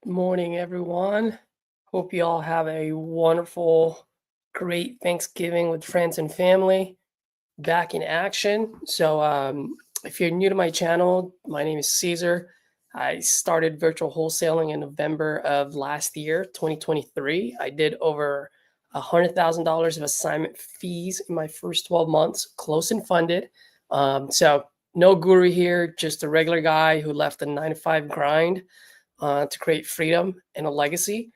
morning, everyone. Hope you all have a wonderful, great Thanksgiving with friends and family. Back in action. So, if you're new to my channel, my name is Caesar. I started virtual wholesaling in November of last year, 2023. I did over $100,000 of assignment fees in my first 12 months, close and funded. So, no guru here, just a regular guy who left a 9-to-5 grind to create freedom and a legacy.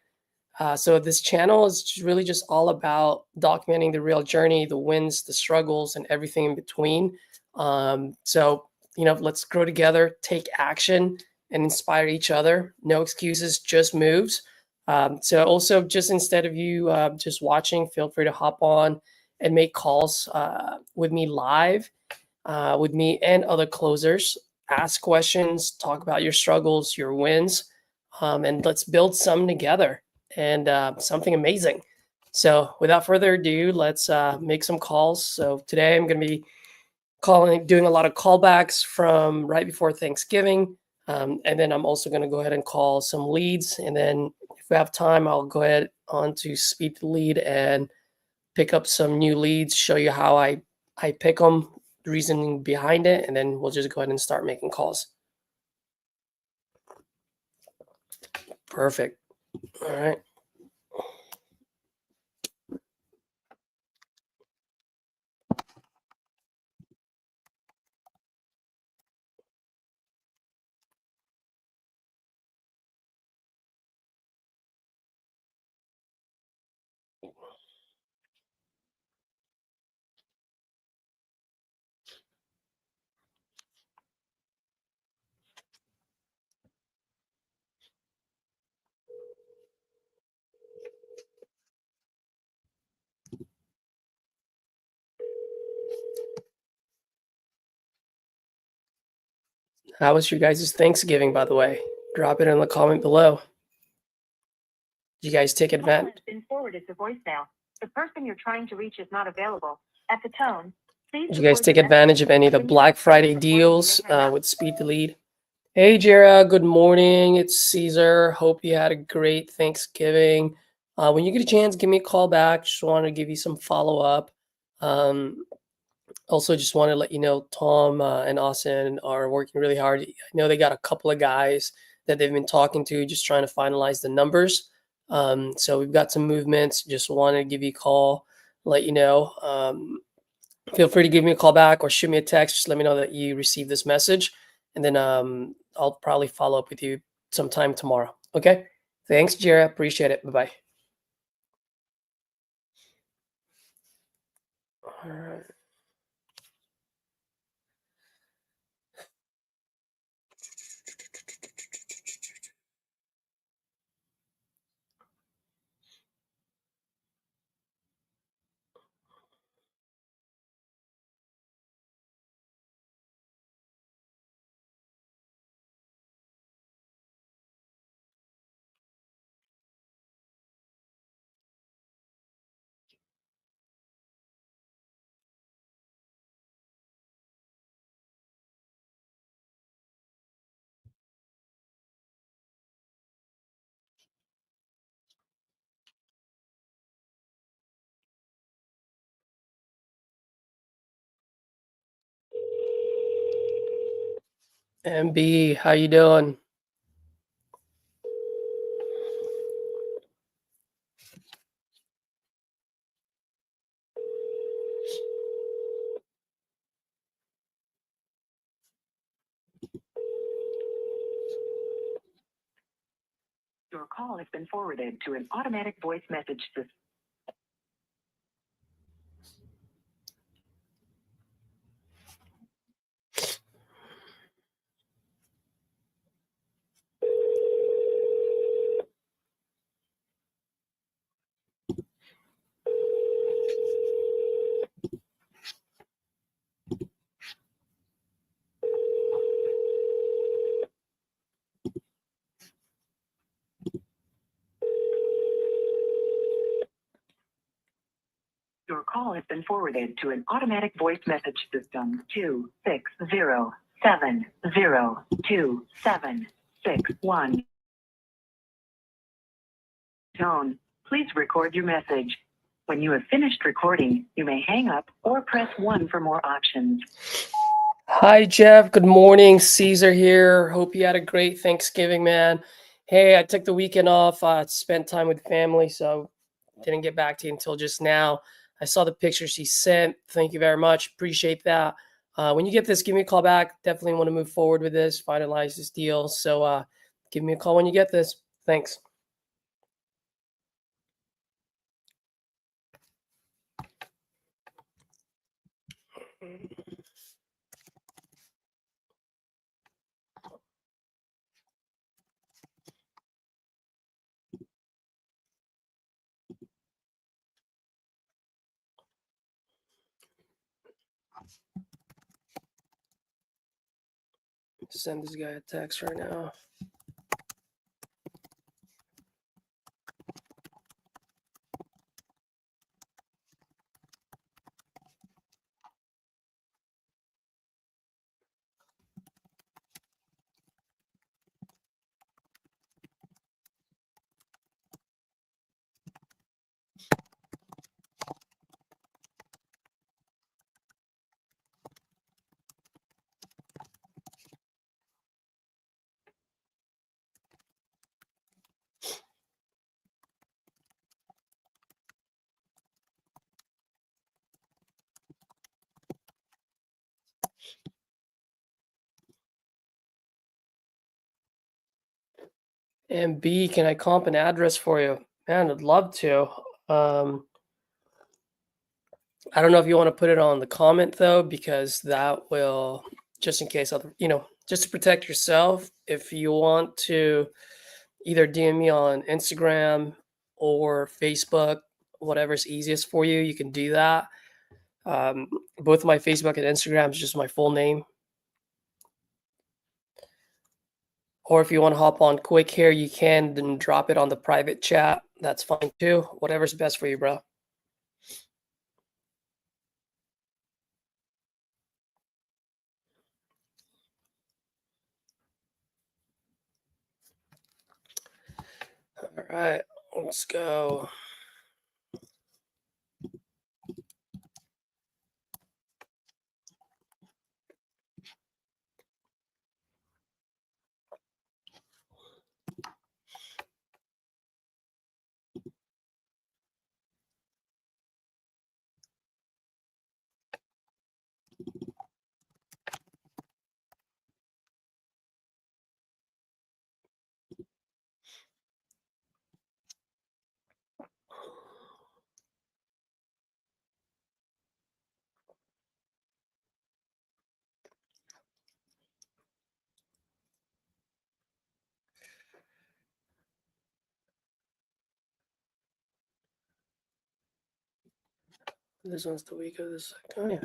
So this channel is really just all about documenting the real journey, the wins, the struggles, and everything in between. So, let's grow together, take action, and inspire each other. No excuses, just moves. So also, just instead of you just watching, feel free to hop on and make calls with me live, with me and other closers. Ask questions, talk about your struggles, your wins, and let's build something together and something amazing. So without further ado, let's make some calls. So today I'm going to be doing a lot of callbacks from right before Thanksgiving. And then I'm also going to go ahead and call some leads. And then if we have time, I'll go ahead on to speed the lead and pick up some new leads, show you how I pick them, the reasoning behind it, and then we'll just go ahead and start making calls. Perfect. All right. How was your guys' Thanksgiving, by the way? Drop it in the comment below. Did you guys take advantage? Been forwarded to voicemail. The person you're trying to reach is not available. At the tone, please. Did you guys take advantage of any of the Black Friday deals with Speed to Lead? Hey, Jera, good morning. It's Caesar. Hope you had a great Thanksgiving. When you get a chance, give me a call back. Just wanted to give you some follow-up. Also, just want to let you know Tom and Austin are working really hard. I know they got a couple of guys that they've been talking to, just trying to finalize the numbers. So we've got some movements. Just wanted to give you a call, let you know. Feel free to give me a call back or shoot me a text. Just let me know that you received this message. And then I'll probably follow up with you sometime tomorrow. Okay? Thanks, Jera. Appreciate it. Bye-bye. All right. MB, how you doing? Your call has been forwarded to an automatic voice message system. Your call has been forwarded to an automatic voice message system. 260702761. Tone. Please record your message. When you have finished recording, you may hang up or press 1 for more options. Hi, Jeff. Good morning. Caesar here. Hope you had a great Thanksgiving, man. Hey, I took the weekend off. Spent time with family, so didn't get back to you until just now. I saw the picture she sent. Thank you very much. Appreciate that. When you get this, give me a call back. Definitely want to move forward with this, finalize this deal. So give me a call when you get this. Thanks. Send this guy a text right now. And B, can I comp an address for you? Man, I'd love to. I don't know if you want to put it on the comment though, because that will, just in case other, just to protect yourself, if you want to either DM me on Instagram or Facebook, whatever's easiest for you, you can do that. Both my Facebook and Instagram is just my full name. Or if you want to hop on quick here, you can then drop it on the private chat. That's fine too. Whatever's best for you, bro. All right, let's go. This one's the week of the second. Oh, yeah.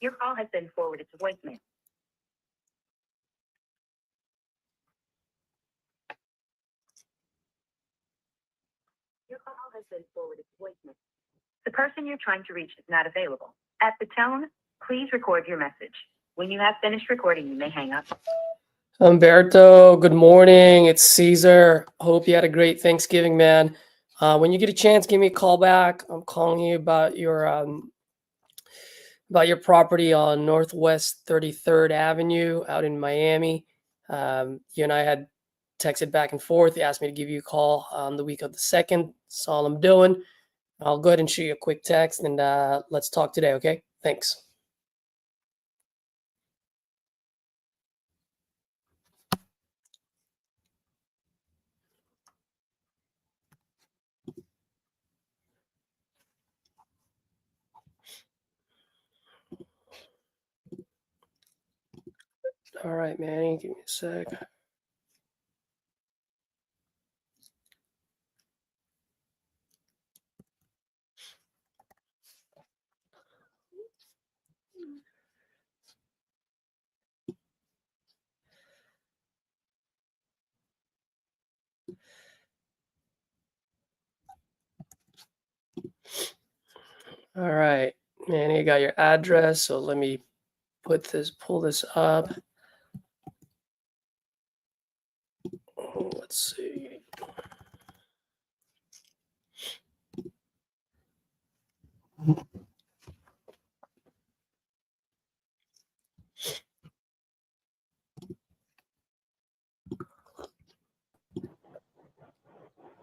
Your call has been forwarded to voicemail. Your call has been forwarded to voicemail. The person you're trying to reach is not available. At the tone, please record your message. When you have finished recording, you may hang up. Umberto, good morning. It's Caesar. Hope you had a great Thanksgiving, man. When you get a chance, give me a call back. I'm calling you about your property on Northwest 33rd Avenue out in Miami. You and I had texted back and forth. He asked me to give you a call on the week of the 2nd. That's all I'm doing. I'll go ahead and shoot you a quick text and let's talk today, okay? Thanks. All right, Manny, give me a sec. All right, Manny, you got your address, so let me pull this up. Let's see.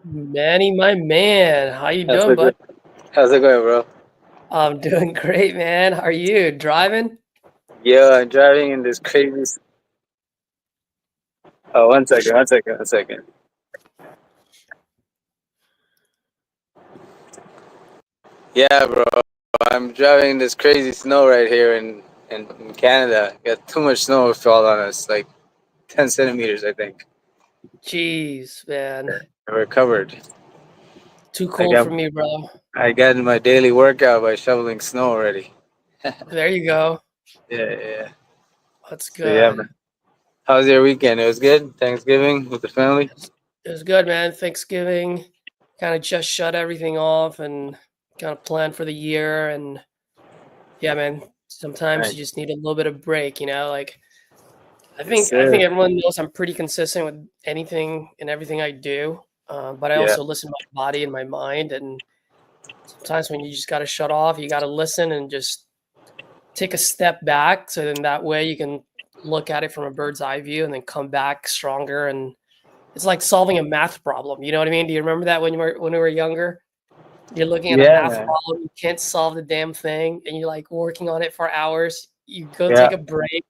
Manny, my man, how you How's doing, it bud? going? How's it going, bro? I'm doing great, man. How are you? Driving? Yeah, I'm driving in this crazy. Oh, one second, one second, one second. Yeah, bro. I'm driving in this crazy snow right here in Canada. Got too much snow fall on us, like 10 centimeters, I think. Jeez, man. We're covered. Too I cold got for me, bro. I got in my daily workout by shoveling snow already. There you go. Yeah. That's So yeah, good. man. How's your weekend? It was good. Thanksgiving with the family. It was good, man. Thanksgiving, kind of just shut everything off and kind of plan for the year. And yeah, man, sometimes Nice. you just need a little bit of break, like Yes, I sir. think everyone knows I'm pretty consistent with anything and everything I do. But I Yeah. also listen to my body and my mind. And sometimes when you just got to shut off, you got to listen and just take a step back. So then that way you can look at it from a bird's eye view and then come back stronger. And it's like solving a math problem. You know what I mean? Do you remember that when we were younger? You're looking at a Yeah, math man. problem, you can't solve the damn thing, and you're like working on it for hours. You go Yeah. take a break,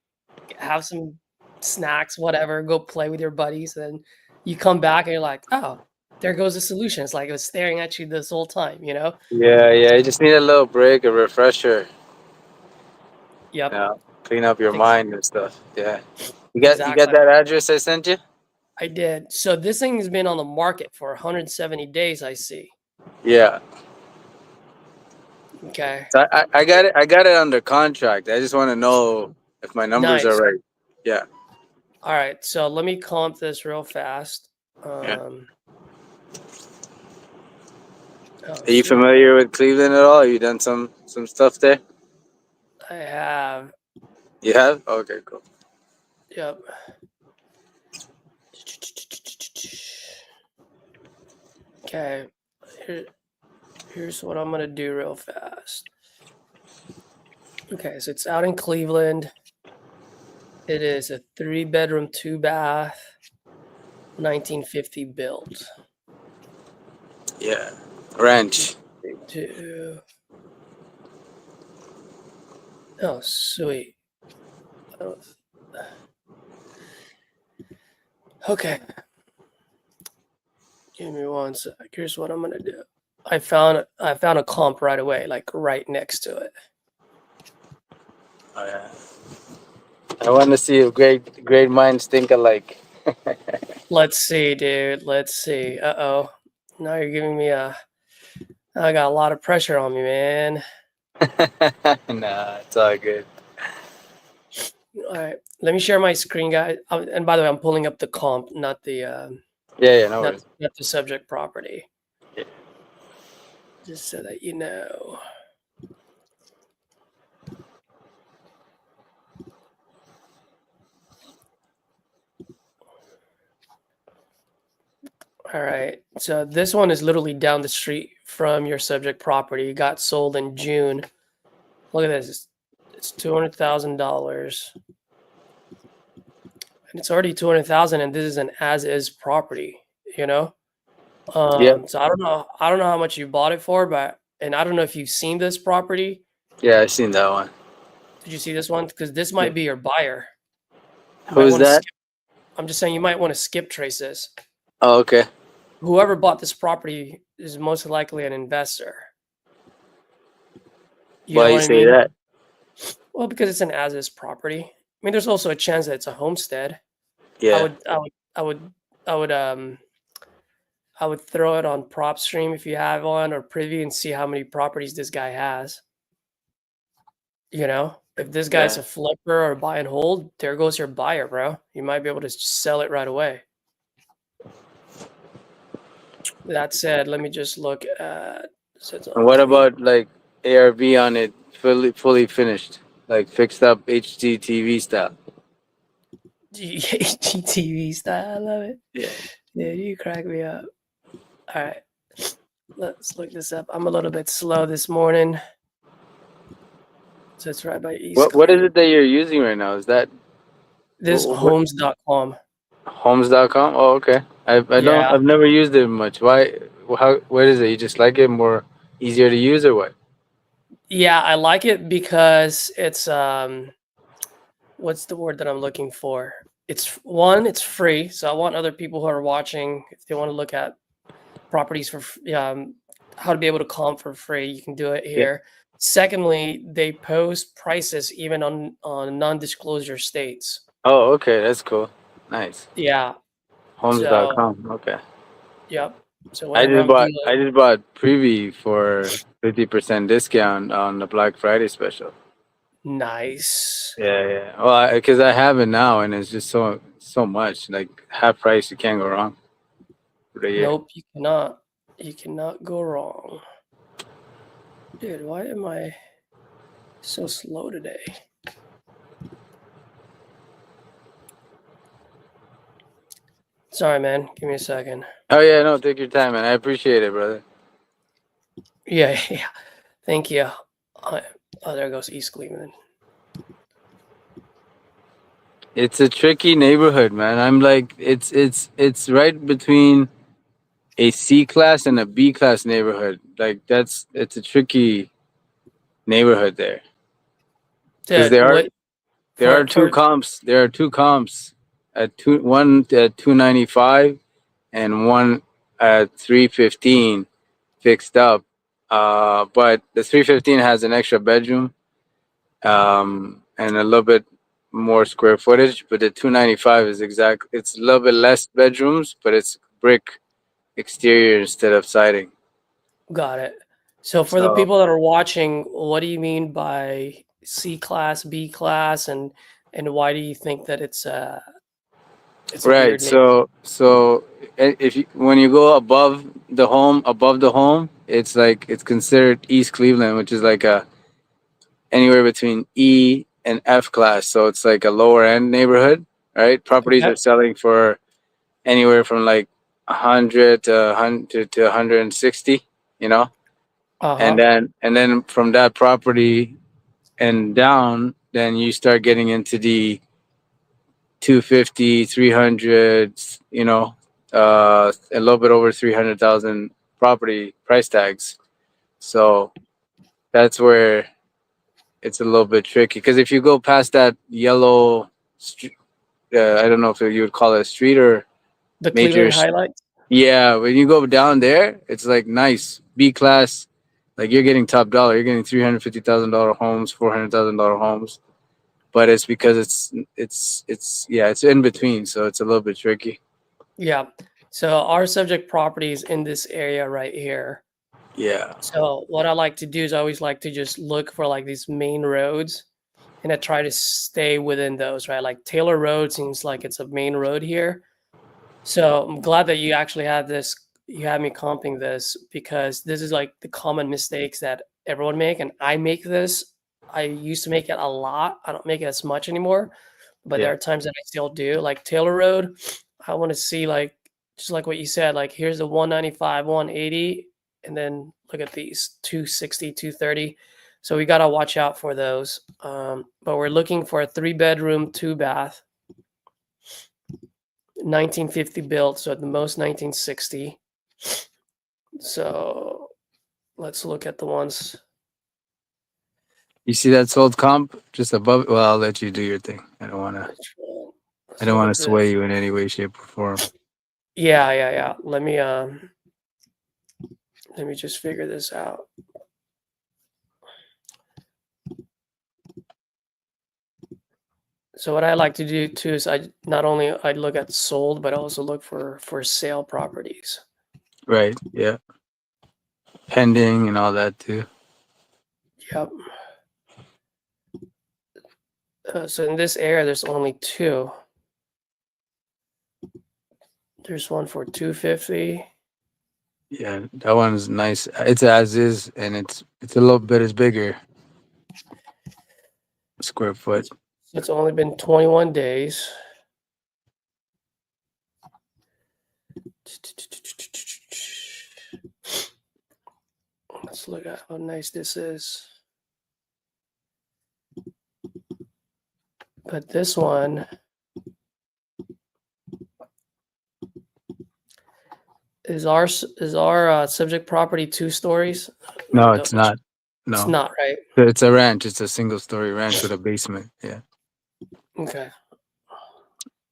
have some snacks, whatever, go play with your buddies, and you come back and you're like, oh, there goes the solution. It's like it was staring at you this whole time. Yeah. You just need a little break, a refresher. Yep. Clean up your Ex- mind and stuff. Yeah. You got exactly. that address I sent you? I did. So this thing has been on the market for 170 days, I see. Yeah. Okay. So I got it. I got it under contract. I just want to know if my numbers are Nice. right. Yeah. All right. So let me comp this real fast. Yeah. Oh, Are you sweet. familiar with Cleveland at all? Have you done some stuff there? I have. You have? Okay, cool. Yep. Okay. Here's what I'm gonna do real fast. Okay, so it's out in Cleveland. It is a 3-bedroom, 2-bath, 1950 built. Yeah. Ranch. Two. Oh, sweet. Oh. Okay. Give me one sec. Here's what I'm gonna do. I found a comp right away, like right next to it. Oh yeah. I want to see if great minds think alike. Let's see, dude. Let's see. Uh-oh. Now you're giving me I got a lot of pressure on me, man. Nah, it's all good. All right, let me share my screen, guys. And by the way, I'm pulling up the comp, not the No worries. not the subject property, Yeah. just so that you know. All right, so this one is literally down the street from your subject property. It got sold in June. Look at this. It's $200,000, and it's already 200,000, and this is an as-is property. You know. Yeah. So I don't know how much you bought it for, and I don't know if you've seen this property. Yeah, I seen that one. Did you see this one? Because this Yeah. might be your buyer. You might Who's want to that? skip. I'm just saying you might want to skip traces. Oh, okay. Whoever bought this property is most likely an investor. You Why know you what I say mean? that? Well, because it's an as-is property. mean, there's also a chance that it's a homestead. Yeah. I would throw it on PropStream if you have one, or Privy, and see how many properties this guy has. You know, if this guy's Yeah. a flipper or buy and hold, there goes your buyer, bro. You might be able to sell it right away. That said, let me just look at. So it's And on what three. about like ARV on it, fully finished, like fixed up HDTV style? GTV style. I love it. Yeah. Yeah, you crack me up. All right, let's look this up. I'm a little bit slow this morning. So it's right by East What is Cleveland. it that you're using right now? Is that This what homes.com. homes.com? Oh, okay. Yeah. I've never used it much. Why? What is it? You just like it more easier to use or what? Yeah, I like it because it's what's the word that I'm looking for? It's free. So I want other people who are watching, if they want to look at properties how to be able to comp for free, you can do it Yeah. here. Secondly, they post prices even on non-disclosure states. Oh, okay. That's cool. Nice. Yeah. So, Homes.com. Okay. yep. So whenever I'm I dealing, just bought Preview for 50% discount on the Black Friday special. nice. Yeah, yeah. Well, because I have it now, and it's just so much. Like half price, you can't go wrong for the year. Nope, you cannot. You cannot go wrong. Dude, why am I so slow today? Sorry, man. Give me a second. Oh yeah, no, take your time, man. I appreciate it, brother. Yeah, yeah. Thank you. Oh, there goes East Cleveland. It's a tricky neighborhood, man. I'm like, it's right between a C class and a B class neighborhood. Like it's a tricky neighborhood there because Dude, what there are for two for comps. There are two comps one at 295 and one at 315 fixed up. But the 315 has an extra bedroom and a little bit more square footage. But the 295 is it's a little bit less bedrooms, but it's brick exterior instead of siding. got it. So for the So people that are watching, what do you mean by C class, B class, and why do you think that it's a right. weird name? So if you, when you go above the home, it's like it's considered East Cleveland, which is like a anywhere between E and F class. So it's like a lower end neighborhood, right? Properties Okay. are selling for anywhere from like 100 to 160, you know? Uh-huh. And then from that property and down, then you start getting into the 250, 300, you know, a little bit over 300,000 property price tags. So that's where it's a little bit tricky because if you go past that yellow, I don't know if you would call it a street or The major. Cleveland highlights. Yeah, when you go down there, it's like nice B class. Like you're getting top dollar. You're getting $350,000 homes, $400,000 homes, but it's because it's in between, so it's a little bit tricky. Yeah. So our subject property is in this area right here. Yeah. So what I like to do is I always like to just look for like these main roads and I try to stay within those, right? Like Taylor Road seems like it's a main road here. So I'm glad that you actually had this, you had me comping this because this is like the common mistakes that everyone make. And I make this. I used to make it a lot. I don't make it as much anymore, but there Yeah. are times that I still do. Like Taylor Road, I want to see like just like what you said, like here's the 195, 180, and then look at these 260, 230. So we gotta watch out for those. But we're looking for a 3-bedroom, 2-bath, 1950 built, so at the most 1960. So let's look at the ones. You see that sold comp just above? Well, I'll let you do your thing. I Let's don't look want at to sway this. you in any way, shape, or form. Yeah, yeah, yeah. Let me just figure this out. So what I like to do too is I not only I look at sold, but I also look for sale properties. Right. Yeah. Pending and all that too. Yep. So in this area, there's only two. There's one for 250. Yeah, that one's nice. It's as is, and it's a little bit as bigger square foot. It's only been 21 days. Let's look at how nice this is. But this one is our subject property 2 stories? No, it's not. It's No, not, right? it's a ranch. It's a single story ranch with a basement. Yeah, Okay.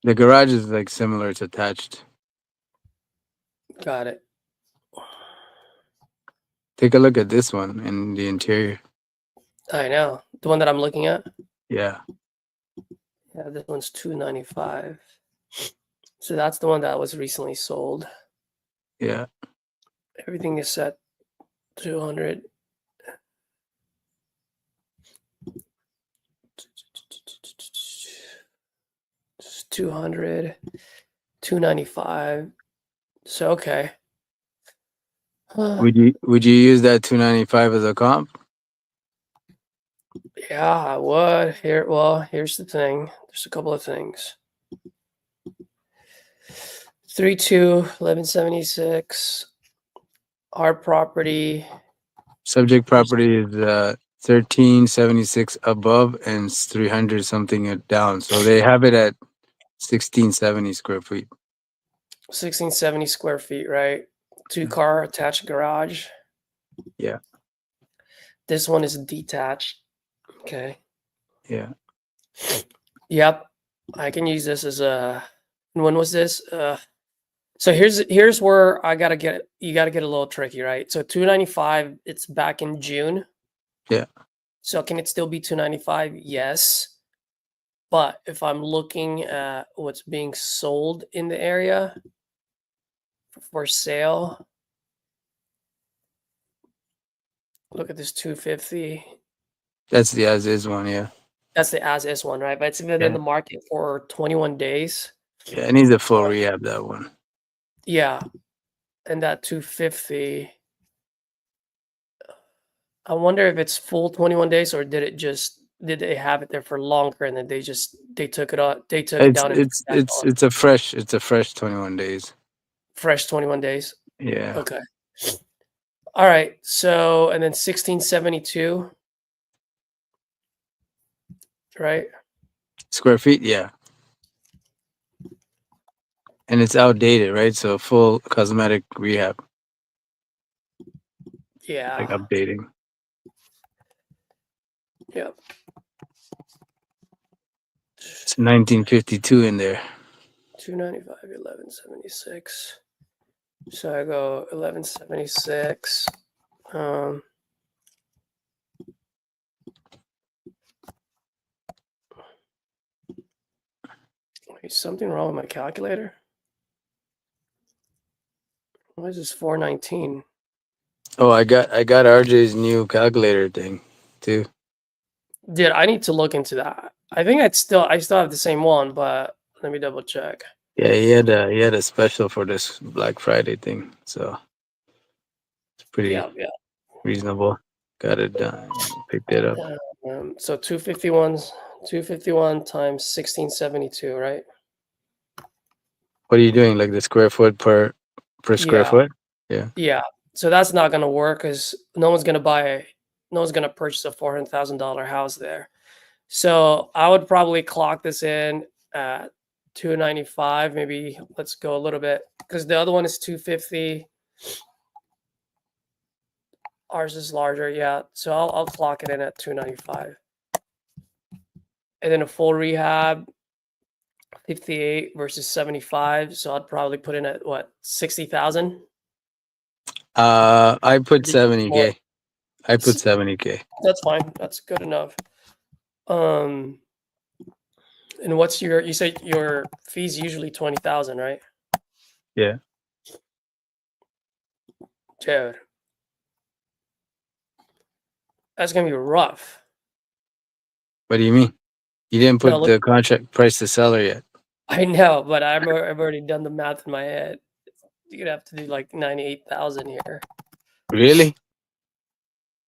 the garage is like similar. It's attached. Got it. Take a look at this one in the interior. I know. The one that I'm looking at? Yeah, Yeah, this one's 295. So that's the one that was recently sold. yeah. Everything is set 200. It's 200, 295. So okay. Would you use that 295 as a comp? Yeah, I would. Here's the thing. There's a couple of things. 32, 1176. Our property. Subject property is 1376 above and 300 something down. So they have it at 1670 square feet. 1670 square feet, right? 2-car attached garage. Yeah. This one is detached. Okay. Yeah. Yep. I can use this as a. When was this? So here's where you gotta get a little tricky, right? So 295, it's back in June. Yeah. So can it still be 295? Yes. But if I'm looking at what's being sold in the area for sale, look at this 250. That's the as is one. Yeah. That's the as is one, right? But it's been in the market for 21 days. Yeah. It needs a full rehab, that one. Yeah. And that 250, I wonder if it's full 21 days or did they have it there for longer and then they took it out, they took it down and It's a fresh 21 days. fresh 21 days. Yeah. Okay. All right. So, and then 1672, right? Square feet, yeah. And it's outdated, right? So full cosmetic rehab, Yeah. like updating. Yep. It's 1952 in there. 295, 1176. So I go 1176. Wait, something wrong with my calculator? Why is this 419? Oh, I got RJ's new calculator thing too. Dude, I need to look into that. I think I still have the same one, but let me double check. Yeah, he had a special for this Black Friday thing, so it's pretty reasonable. Got it done. Picked it up. So 251 times 1672, right? What are you doing? Like the square foot per square foot? Yeah. Yeah. So that's not gonna work because no one's gonna purchase a $400,000 house there. So I would probably clock this in at 295. Maybe let's go a little bit because the other one is 250. Ours is larger, yeah. So I'll clock it in at 295. And then a full rehab, 58 versus 75. So I'd probably put in at what, 60,000? I put 70K. I put 70K. That's fine. That's good enough. And what's you said your fees usually 20,000, right? Yeah. Dude, that's gonna be rough. What do you mean? You didn't No, put look, the contract price to seller yet. I know, but I've already done the math in my head. You're gonna have to do like 98,000 here. Really?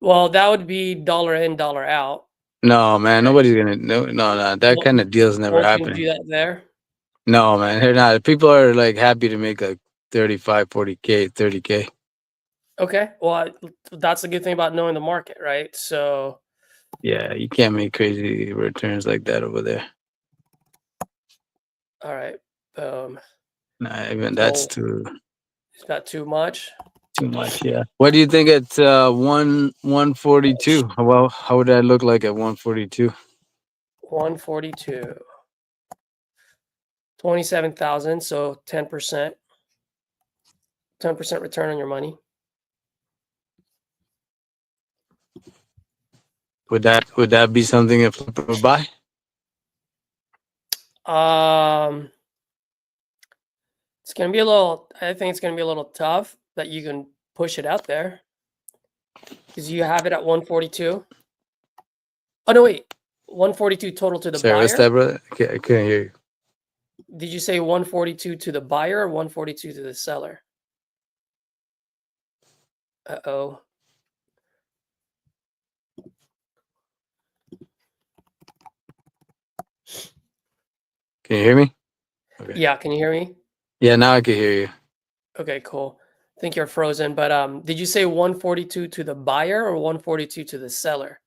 Well, that would be dollar in, dollar out. No, man. Right? Nobody's gonna. No. That kind of deal's never Won't you happening. do that there? No, man. They're not. People are like happy to make like 35, 40K, 30K. Okay. Well, that's the good thing about knowing the market, right? So, Yeah, you can't make crazy returns like that over there. all right. Nah, even that's So too it's got too much. much. Yeah. What do you think at 142? Well, how would that look like at 142? 142. 27,000. So 10%. 10% return on your money. Would that be something a flipper would buy? It's gonna be a little. I think it's gonna be a little tough that you can push it out there because you have it at 142. Oh no, wait, 142 total to the Sorry, what's buyer. that, brother? I couldn't hear you. Did you say 142 to the buyer or 142 to the seller? Uh-oh. Can you hear me? Okay. Yeah, can you hear me? Yeah, now I can hear you. Okay, cool. I think you're frozen, but did you say 142 to the buyer or 142 to the seller?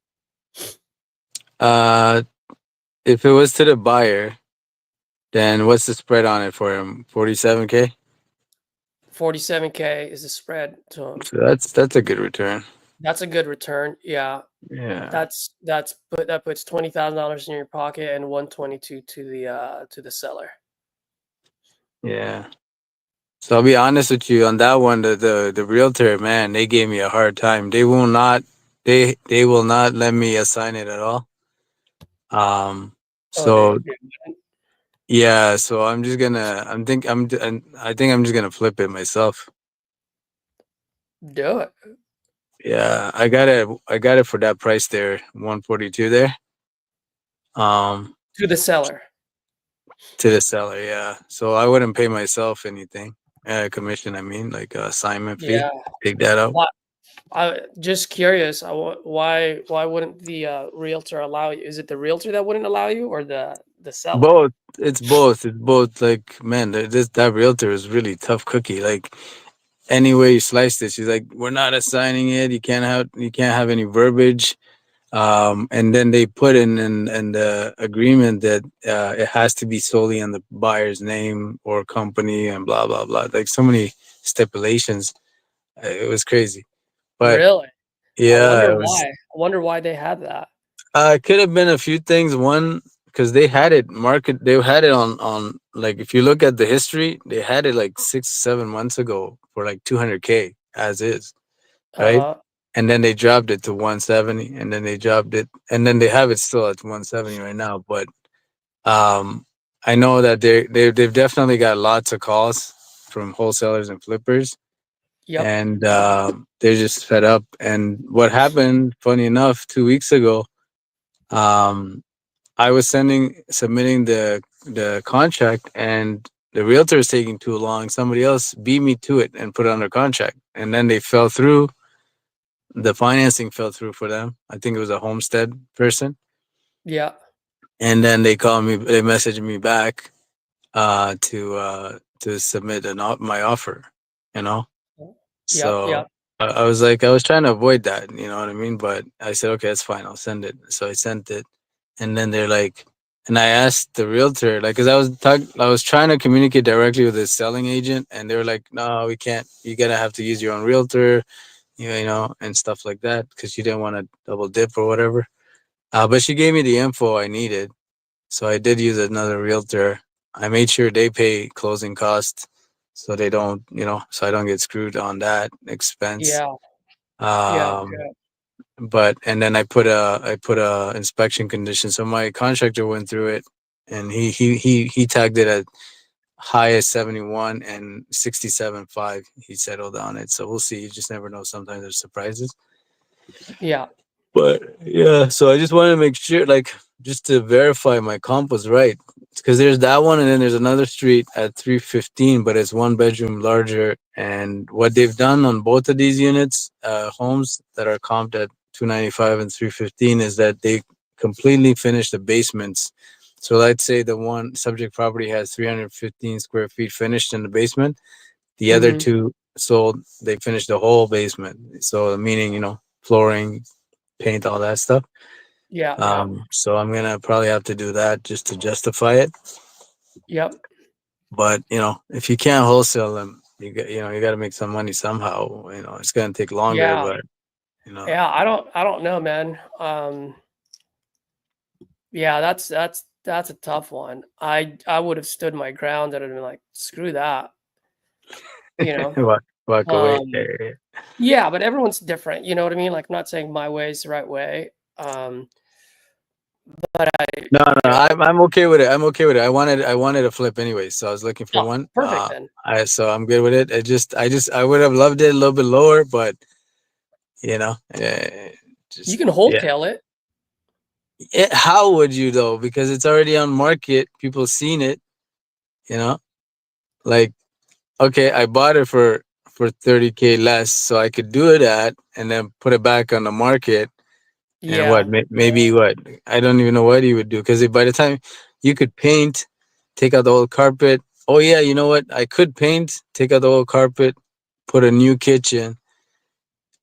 If it was to the buyer, then what's the spread on it for him? 47K? 47K is the spread. So So that's a good return. that's a good return. Yeah. Yeah. That puts $20,000 in your pocket and 122 to the seller. Yeah. So I'll be honest with you on that one, the realtor, man, they gave me a hard time. They will not let me assign it at all. Oh, So they yeah, so I'm just gonna I think I'm just gonna flip it myself. do it Yeah, I got it for that price there, 142 there. to the seller. To the seller, yeah. So I wouldn't pay myself anything. Commission, I mean, like a assignment fee. Yeah. Take that out. Why, I just curious. Why wouldn't the realtor allow you? Is it the realtor that wouldn't allow you, or the seller? Both. It's both. It's both. Like, man, that realtor is really tough cookie. Like, any way you slice this, she's like, we're not assigning it. You can't have any verbiage. And then they put in the agreement that it has to be solely on the buyer's name or company and blah blah blah. Like so many stipulations. It was crazy. But Really? I yeah, wonder it why. was. I wonder why they had that. It could have been a few things. One, because they had it market. They had it on like if you look at the history, they had it like 6 7 months ago for like 200K as is, right? Uh-huh. And then they dropped it to 170, and then they dropped it, and then they have it still at 170 right now. But um, I know that they've definitely got lots of calls from wholesalers and flippers, Yep. and they're just fed up. And what happened, funny enough, 2 weeks ago, um, I was submitting the contract, and the realtor is taking too long. Somebody else beat me to it and put it under contract, and then they fell through. The financing fell through for them. I think it was a homestead person, Yeah. and then they called me. They messaged me back to submit my offer. You know, Yep. so Yep. I was like, I was trying to avoid that. You know what I mean? But I said, okay, it's fine. I'll send it. So I sent it, and then they're like, and I asked the realtor, like, because I was trying to communicate directly with the selling agent, and they were like, no, we can't. You're gonna have to use your own realtor, you know, and stuff like that, because you didn't want to double dip or whatever. But she gave me the info I needed, so I did use another realtor. I made sure they pay closing costs, so they don't, so I don't get screwed on that expense. Yeah. Yeah. Um, but and then I put a inspection condition. So my contractor went through it, and he tagged it at high as 71 and 67.5. He settled on it. So we'll see. You just never know. Sometimes there's surprises. Yeah. But yeah, so I just wanted to make sure, like, just to verify my comp was right. Because there's that one, and then there's another street at 315, but it's 1 bedroom larger. And what they've done on both of these units, homes that are comped at 295 and 315, is that they completely finished the basements. So let's say the one subject property has 315 square feet finished in the basement. The other Hmm. two sold, they finished the whole basement. So meaning, flooring, paint, all that stuff. Yeah. Yeah. So I'm gonna probably have to do that just to justify it. Yep. But if you can't wholesale them, you got to make some money somehow. It's gonna take longer, Yeah. but Yeah. I don't know, man. Yeah, that's a tough one. I would have stood my ground and have been like, screw that, you know. walk away. Um, yeah, but everyone's different, you know what I mean? Like, I'm not saying my way is the right way. But No, you know, I'm okay with it. I'm okay with it. I wanted a flip anyway, so I was looking for oh, one. perfect then. I'm good with it. I would have loved it a little bit lower, but You just can yeah. wholesale it. How would you though? Because it's already on market. People seen it. You know, like okay, I bought it for 30K less, so I could do it at and then put it back on the market. And what? Yeah. Maybe what? I don't even know what he would do because by the time you could paint, take out the old carpet. Oh yeah, you know what? I could paint, take out the old carpet, put a new kitchen,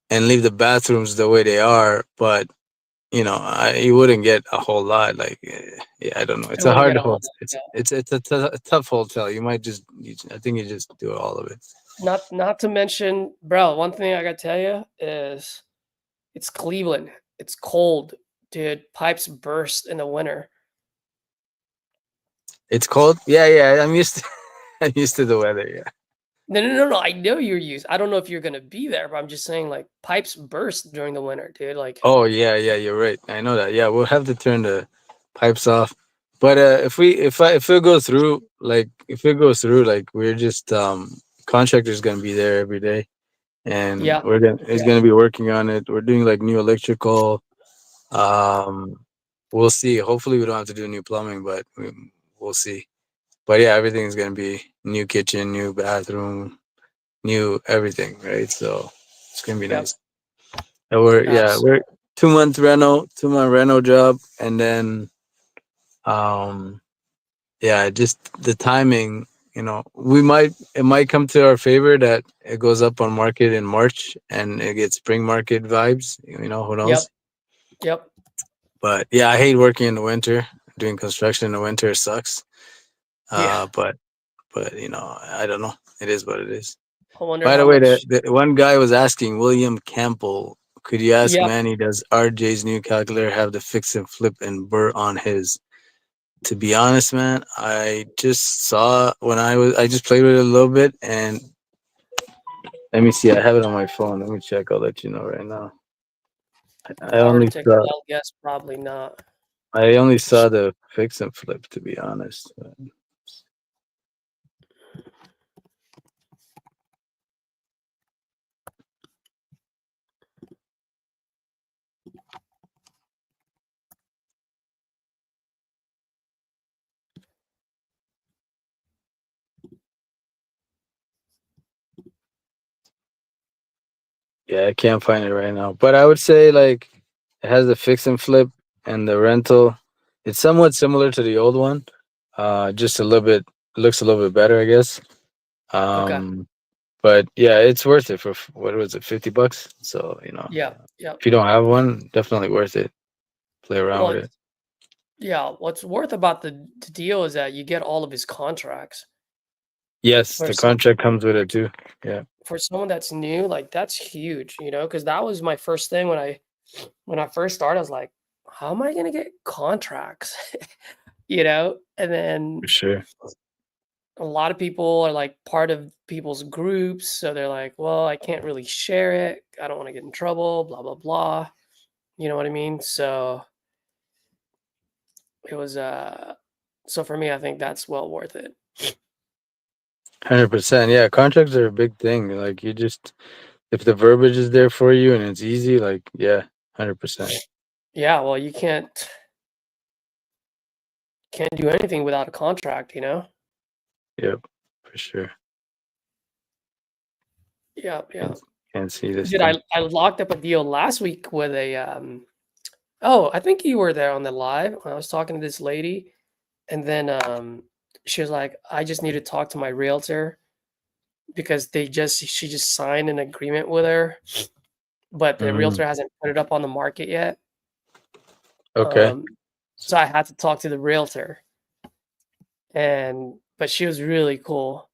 and leave the bathrooms the way they are. But you wouldn't get a whole lot. Like, yeah, I don't know. I It's a wouldn't hard get a whole hold. lot. It's Yeah. it's it's a tough hotel. I think you just do all of it. Not to mention, bro, one thing I gotta tell you is it's Cleveland. It's cold, dude. Pipes burst in the winter. It's cold. Yeah. I'm used to. I'm used to the weather. Yeah. No. I know you're used. I don't know if you're gonna be there, but I'm just saying, like, pipes burst during the winter, dude. Like, Oh yeah. You're right. I know that. Yeah, we'll have to turn the pipes off. But if it goes through, like we're just contractor's gonna be there every day, and yeah, we're gonna is yeah, gonna be working on it. We're doing like new electrical. Um, we'll see. Hopefully, we don't have to do new plumbing, but we'll see. But yeah, everything's gonna be new kitchen, new bathroom, new everything, right? So it's gonna be yep, nice. And we're absolutely. 2 month reno job, and then um yeah, just the timing. It might come to our favor that it goes up on market in March and it gets spring market vibes. Who Yep, knows? yep, But yeah, I hate working in the winter. Doing construction in the winter sucks. yeah. But I don't know. It is what it is. I wonder By the how way, much. the one guy was asking William Campbell, could you ask Yep. Manny, does RJ's new calculator have the fix and flip and burr on his? To be honest, man, I just saw I just played with it a little bit, and let me see. I have it on my phone. Let me check. I'll let you know right now. If I I were to only take saw a wild guess, probably not. I only saw the fix and flip. To be honest. Yeah, I can't find it right now. But I would say like it has the fix and flip and the rental. It's somewhat similar to the old one. Just a little bit looks a little bit better, I guess. Okay. But yeah, it's worth it for what was it, $50? So, Yeah. Yep. if you don't have one, definitely worth it. Play around Well, with it. yeah. What's worth about the deal is that you get all of his contracts. Yes, For the some contract comes with it too. Yeah. for someone that's new, like that's huge, because that was my first thing when I first started. I was like, how am I gonna get contracts? And then For sure. a lot of people are like part of people's groups, so they're like, well, I can't really share it. I don't want to get in trouble, blah blah blah. You know what I mean? So it was So for me, I think that's well worth it. 100%. Yeah, contracts are a big thing. Like you just, if the verbiage is there for you and it's easy, like yeah, 100%. Yeah, well, you can't do anything without a contract, you know? Yep, for sure. Yeah, yeah. Can't see this Dude, thing. I locked up a deal last week with a oh, I think you were there on the live when I was talking to this lady, and then she was like, I just need to talk to my realtor because she just signed an agreement with her, but the Mm, realtor hasn't put it up on the market yet. okay. So I had to talk to the realtor, but she was really cool.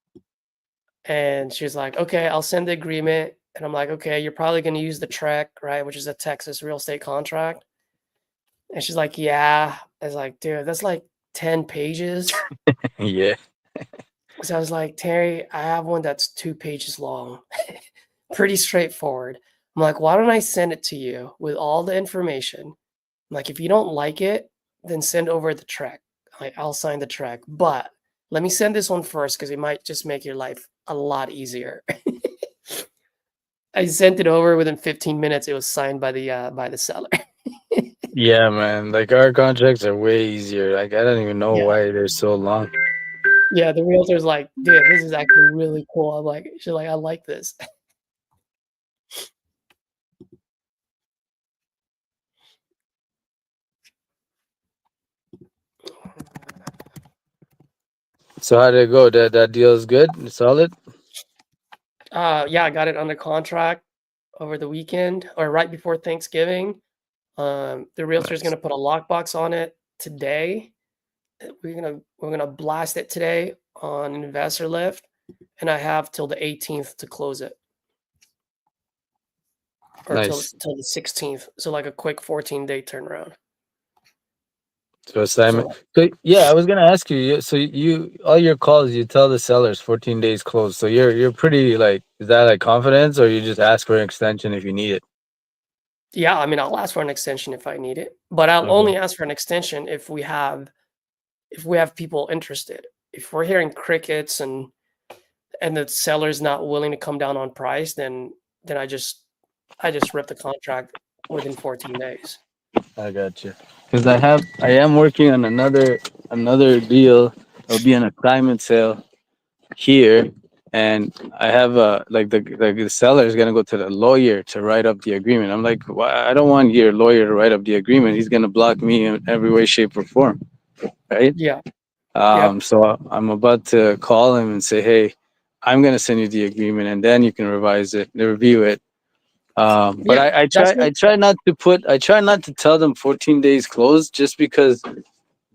And she was like, okay, I'll send the agreement. And I'm like, okay, you're probably going to use the TREC, right? Which is a Texas real estate contract. And she's like, yeah. I was like, dude, that's like 10 pages. Yeah. So I was like, Terry, I have one that's 2 pages long. Pretty straightforward. I'm like, why don't I send it to you with all the information? I'm like, if you don't like it, then send over the TREC. Like, I'll sign the TREC. But let me send this one first because it might just make your life a lot easier. I sent it over within 15 minutes. It was signed by the seller. Yeah, man. Like our contracts are way easier. Like I don't even know Yeah. why they're so long. Yeah, the realtor's like, dude, this is actually really cool. I'm like, she's like, I like this. So how did it go? That deal is good? Solid? Yeah, I got it under contract over the weekend or right before Thanksgiving. The realtor is Nice. gonna put a lockbox on it today. We're gonna blast it today on investor lift, and I have till the 18th to close it, or till Nice. till the 16th. So like a quick 14-day turnaround. So assignment. So So yeah, I was gonna ask you. So you all your calls, you tell the sellers 14 days close. So you're pretty like, is that like confidence, or you just ask for an extension if you need it? yeah, I mean, I'll ask for an extension if I need it, but I'll Okay. only ask for an extension if we have people interested. If we're hearing crickets and the seller's not willing to come down on price, then I just rip the contract within 14 days. I got you. Because I am working on another deal. It'll be an assignment sale here, and I have the seller is gonna go to the lawyer to write up the agreement. I'm like, why? I don't want your lawyer to write up the agreement. He's gonna block me in every way, shape, or form, right? Yeah. Yep. So I'm about to call him and say, hey, I'm gonna send you the agreement, and then you can review it. But Yeah. That's what. I try not to tell them 14 days close just because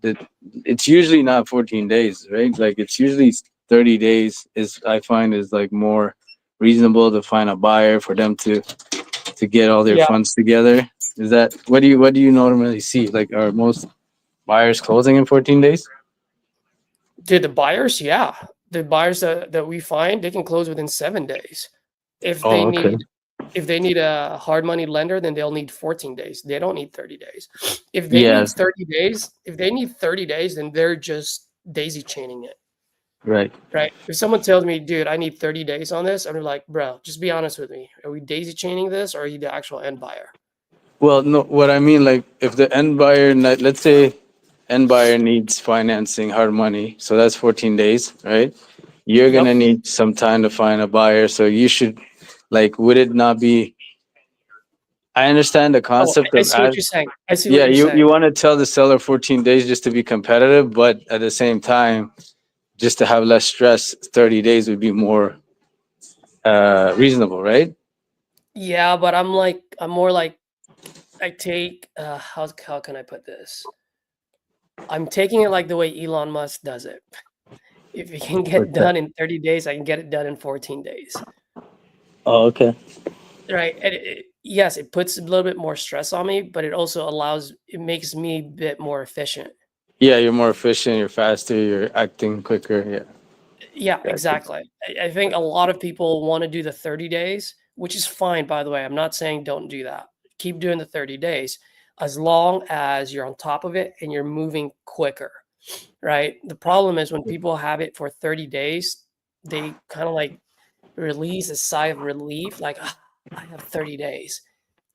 the, it's usually not 14 days, right? Like it's usually 30 days is I find is like more reasonable to find a buyer for them to get all their Yeah. funds together. Is that what do you normally see? Like are most buyers closing in 14 days? Did the buyers? Yeah. The buyers that we find, they can close within 7 days. If they Oh, okay. need if they need a hard money lender, then they'll need 14 days. They don't need 30 days. Yes, If they need 30 days, then they're just daisy chaining it. right. Right. If someone tells me, dude, I need 30 days on this, I'm like, bro, just be honest with me. Are we daisy chaining this or are you the actual end buyer? Well, no, what I mean, like, if the end buyer, let's say, end buyer needs financing, hard money, so that's 14 days, right? You're gonna Yep. need some time to find a buyer, so you should, like, would it not be? I understand the Oh, concept I of see what as, you're saying. I see what yeah, you're you saying. want to tell the seller 14 days just to be competitive, but at the same time, just to have less stress, 30 days would be more reasonable, right? Yeah, but I'm more like I take how can I put this? I'm taking it like the way Elon Musk does it. If it can get What's that? done in 30 days, I can get it done in 14 days. Oh, okay. Right. And yes, it puts a little bit more stress on me, but it makes me a bit more efficient. Yeah, you're more efficient, you're faster, you're acting quicker. Yeah, Yeah, gotcha. exactly. I think a lot of people want to do the 30 days, which is fine, by the way. I'm not saying don't do that. Keep doing the 30 days as long as you're on top of it and you're moving quicker. right? The problem is when people have it for 30 days, they kind of like release a sigh of relief, like, "Ah, I have 30 days.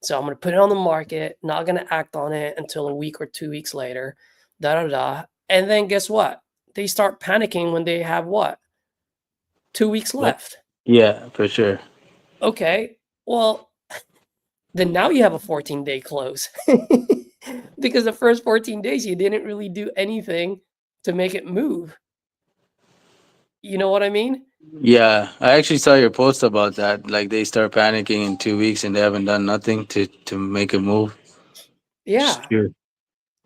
So I'm going to put it on the market, not going to act on it until a week or 2 weeks later, da da da." And then guess what? They start panicking when they have what? 2 weeks left. Yeah, for sure. Okay. Well, then now you have a 14-day close because the first 14 days you didn't really do anything to make it move. You know what I mean? Yeah, I actually saw your post about that. Like they start panicking in 2 weeks and they haven't done nothing to make a move. It's Yeah, true.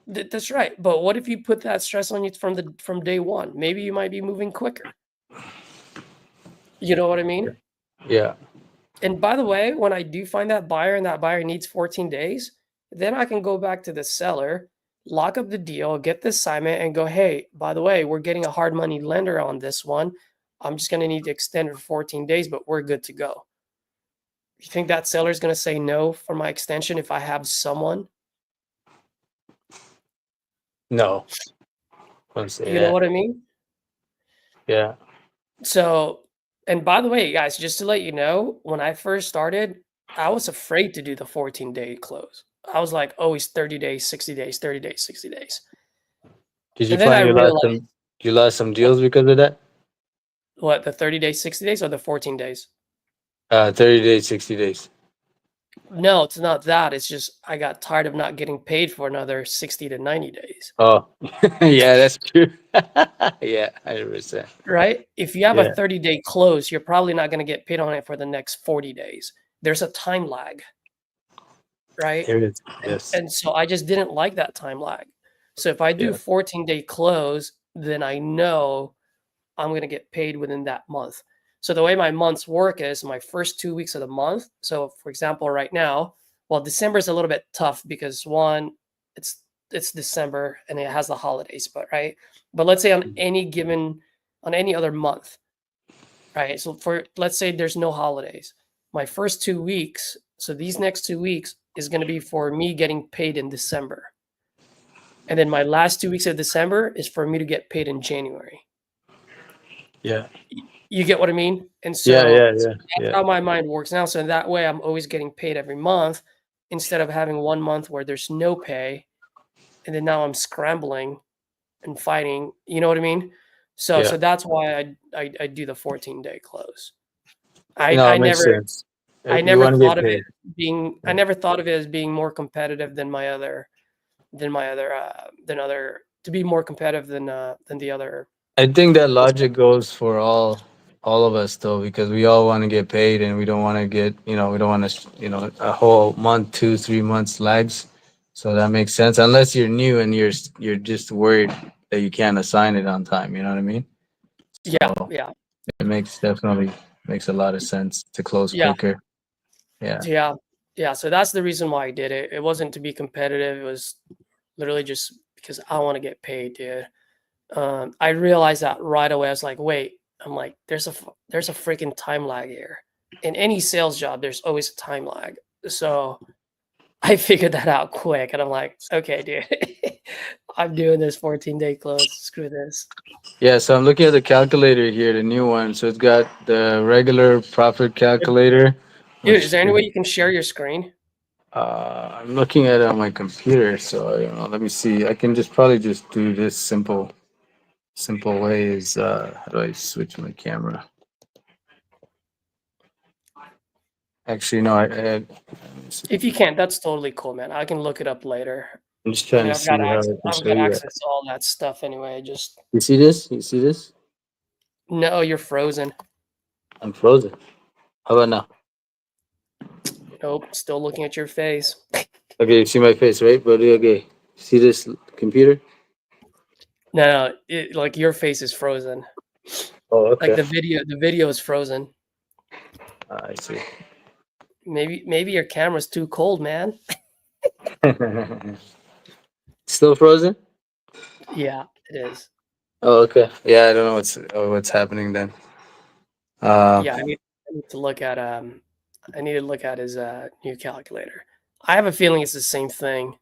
that's right. But what if you put that stress on you from day one? Maybe you might be moving quicker. You know what I mean? Yeah. And by the way, when I do find that buyer and that buyer needs 14 days, then I can go back to the seller, lock up the deal, get the assignment, and go, hey, by the way, we're getting a hard money lender on this one. I'm just going to need to extend it for 14 days, but we're good to go. You think that seller is going to say no for my extension if I have someone? No, I wouldn't say You know that. what I mean? Yeah. So, and by the way, guys, just to let you know, when I first started, I was afraid to do the 14-day close. I was like, oh, it's 30 days, 60 days, 30 days, 60 days. Did you And then I find realized, you lost some deals because of that? what, the 30 days, 60 days, or the 14 days? 30 days, 60 days. No, it's not that. It's just I got tired of not getting paid for another 60 to 90 days, Oh, yeah, that's true. Yeah, 100%. right? If you have a Yeah, 30-day close, you're probably not going to get paid on it for the next 40 days. There's a time lag, right? there is. Yes. And so I just didn't like that time lag. So if I do Yeah. 14-day close, then I know I'm going to get paid within that month. So the way my months work is my first 2 weeks of the month. So for example, right now, well, December is a little bit tough because one, it's it's December and it has the holidays, but right. But let's say on any other month, right? So for let's say there's no holidays, my first 2 weeks. So these next 2 weeks is going to be for me getting paid in December, and then my last 2 weeks of December is for me to get paid in January. Yeah. You get what I mean? And Yeah, so yeah, yeah, that's yeah. how my mind works now. So that way I'm always getting paid every month instead of having 1 month where there's no pay. And then now I'm scrambling and fighting. You know what I mean? So Yeah. so that's why I do the 14-day close. No, I it makes never sense. I You never want to get thought of it paid. I Yeah. never thought of it as being more competitive than other to be more competitive than the other. I think that logic goes for all of us though, because we all want to get paid and we don't want to get, we don't want to, a whole month, 2, 3 months lags. So that makes sense. Unless you're new and you're just worried that you can't assign it on time. You know what I mean? Yeah, So yeah, it definitely makes a lot of sense to close yeah. quicker. Yeah. Yeah. Yeah. So that's the reason why I did it. It wasn't to be competitive. It was literally just because I want to get paid, dude. I realized that right away. I was like, wait, I'm like, there's a freaking time lag here. In any sales job, there's always a time lag. So I figured that out quick. And I'm like, okay, dude, I'm doing this 14-day close. Screw this. Yeah, so I'm looking at the calculator here, the new one. So it's got the regular profit calculator, Dude, is which there any way you can share your screen? I'm looking at it on my computer. So I don't know. Let me see. I can just probably just do this simple way. Is how do I switch my camera? Actually, no. Let me see. If you can't, that's totally cool, man. I can look it up later. I'm just I trying mean, to I've got see how access. I can I've show got you that. access to all that stuff anyway. Just You see this? You see this? no, you're frozen. I'm frozen. How about now? Nope, still looking at your face. Okay, you see my face, right, buddy? Okay. See this computer? No, like your face is frozen. Oh, Like okay. the video is frozen. I see. Maybe your camera's too cold, man. Still frozen? Yeah, it is. Oh, okay. Yeah, I don't know what's happening then. Uh, Yeah, I need to look at I need to look at his new calculator. I have a feeling it's the same thing.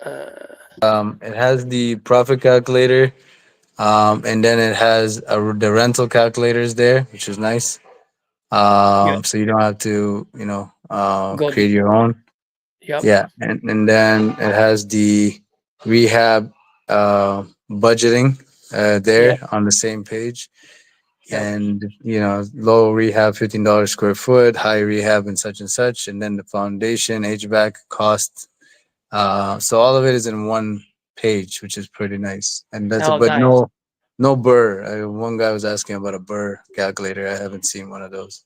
It has the profit calculator, and then it has the rental calculators there, which is nice. Yeah. So you don't have to, Go. create your own. Yep. Yeah, and then it has the rehab budgeting there Yep. on the same page. Yep. And low rehab $15 square foot, high rehab and such, and then the foundation, HVAC cost. So all of it is in one page, which is pretty nice. And that's Oh, but nice. no burr. One guy was asking about a burr calculator. I haven't seen one of those.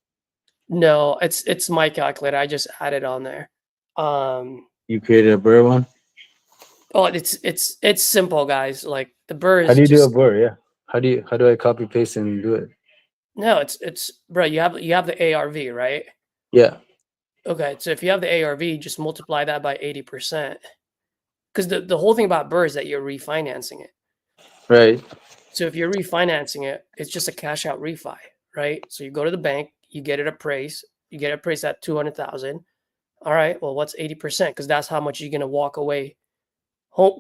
No, it's my calculator. I just added on there. You created a burr one? Oh, it's simple, guys. Like the burr How is do you do a just burr? Yeah. How do I copy paste and do it? no. It's bro. You have the ARV, right? Yeah. Okay, so if you have the ARV, just multiply that by 80%. Because the whole thing about burr is that you're refinancing it. Right. So if you're refinancing it, it's just a cash out refi, right? So you go to the bank, you get it appraised, at 200,000. All right, well, what's 80%? Because that's how much you're gonna walk away home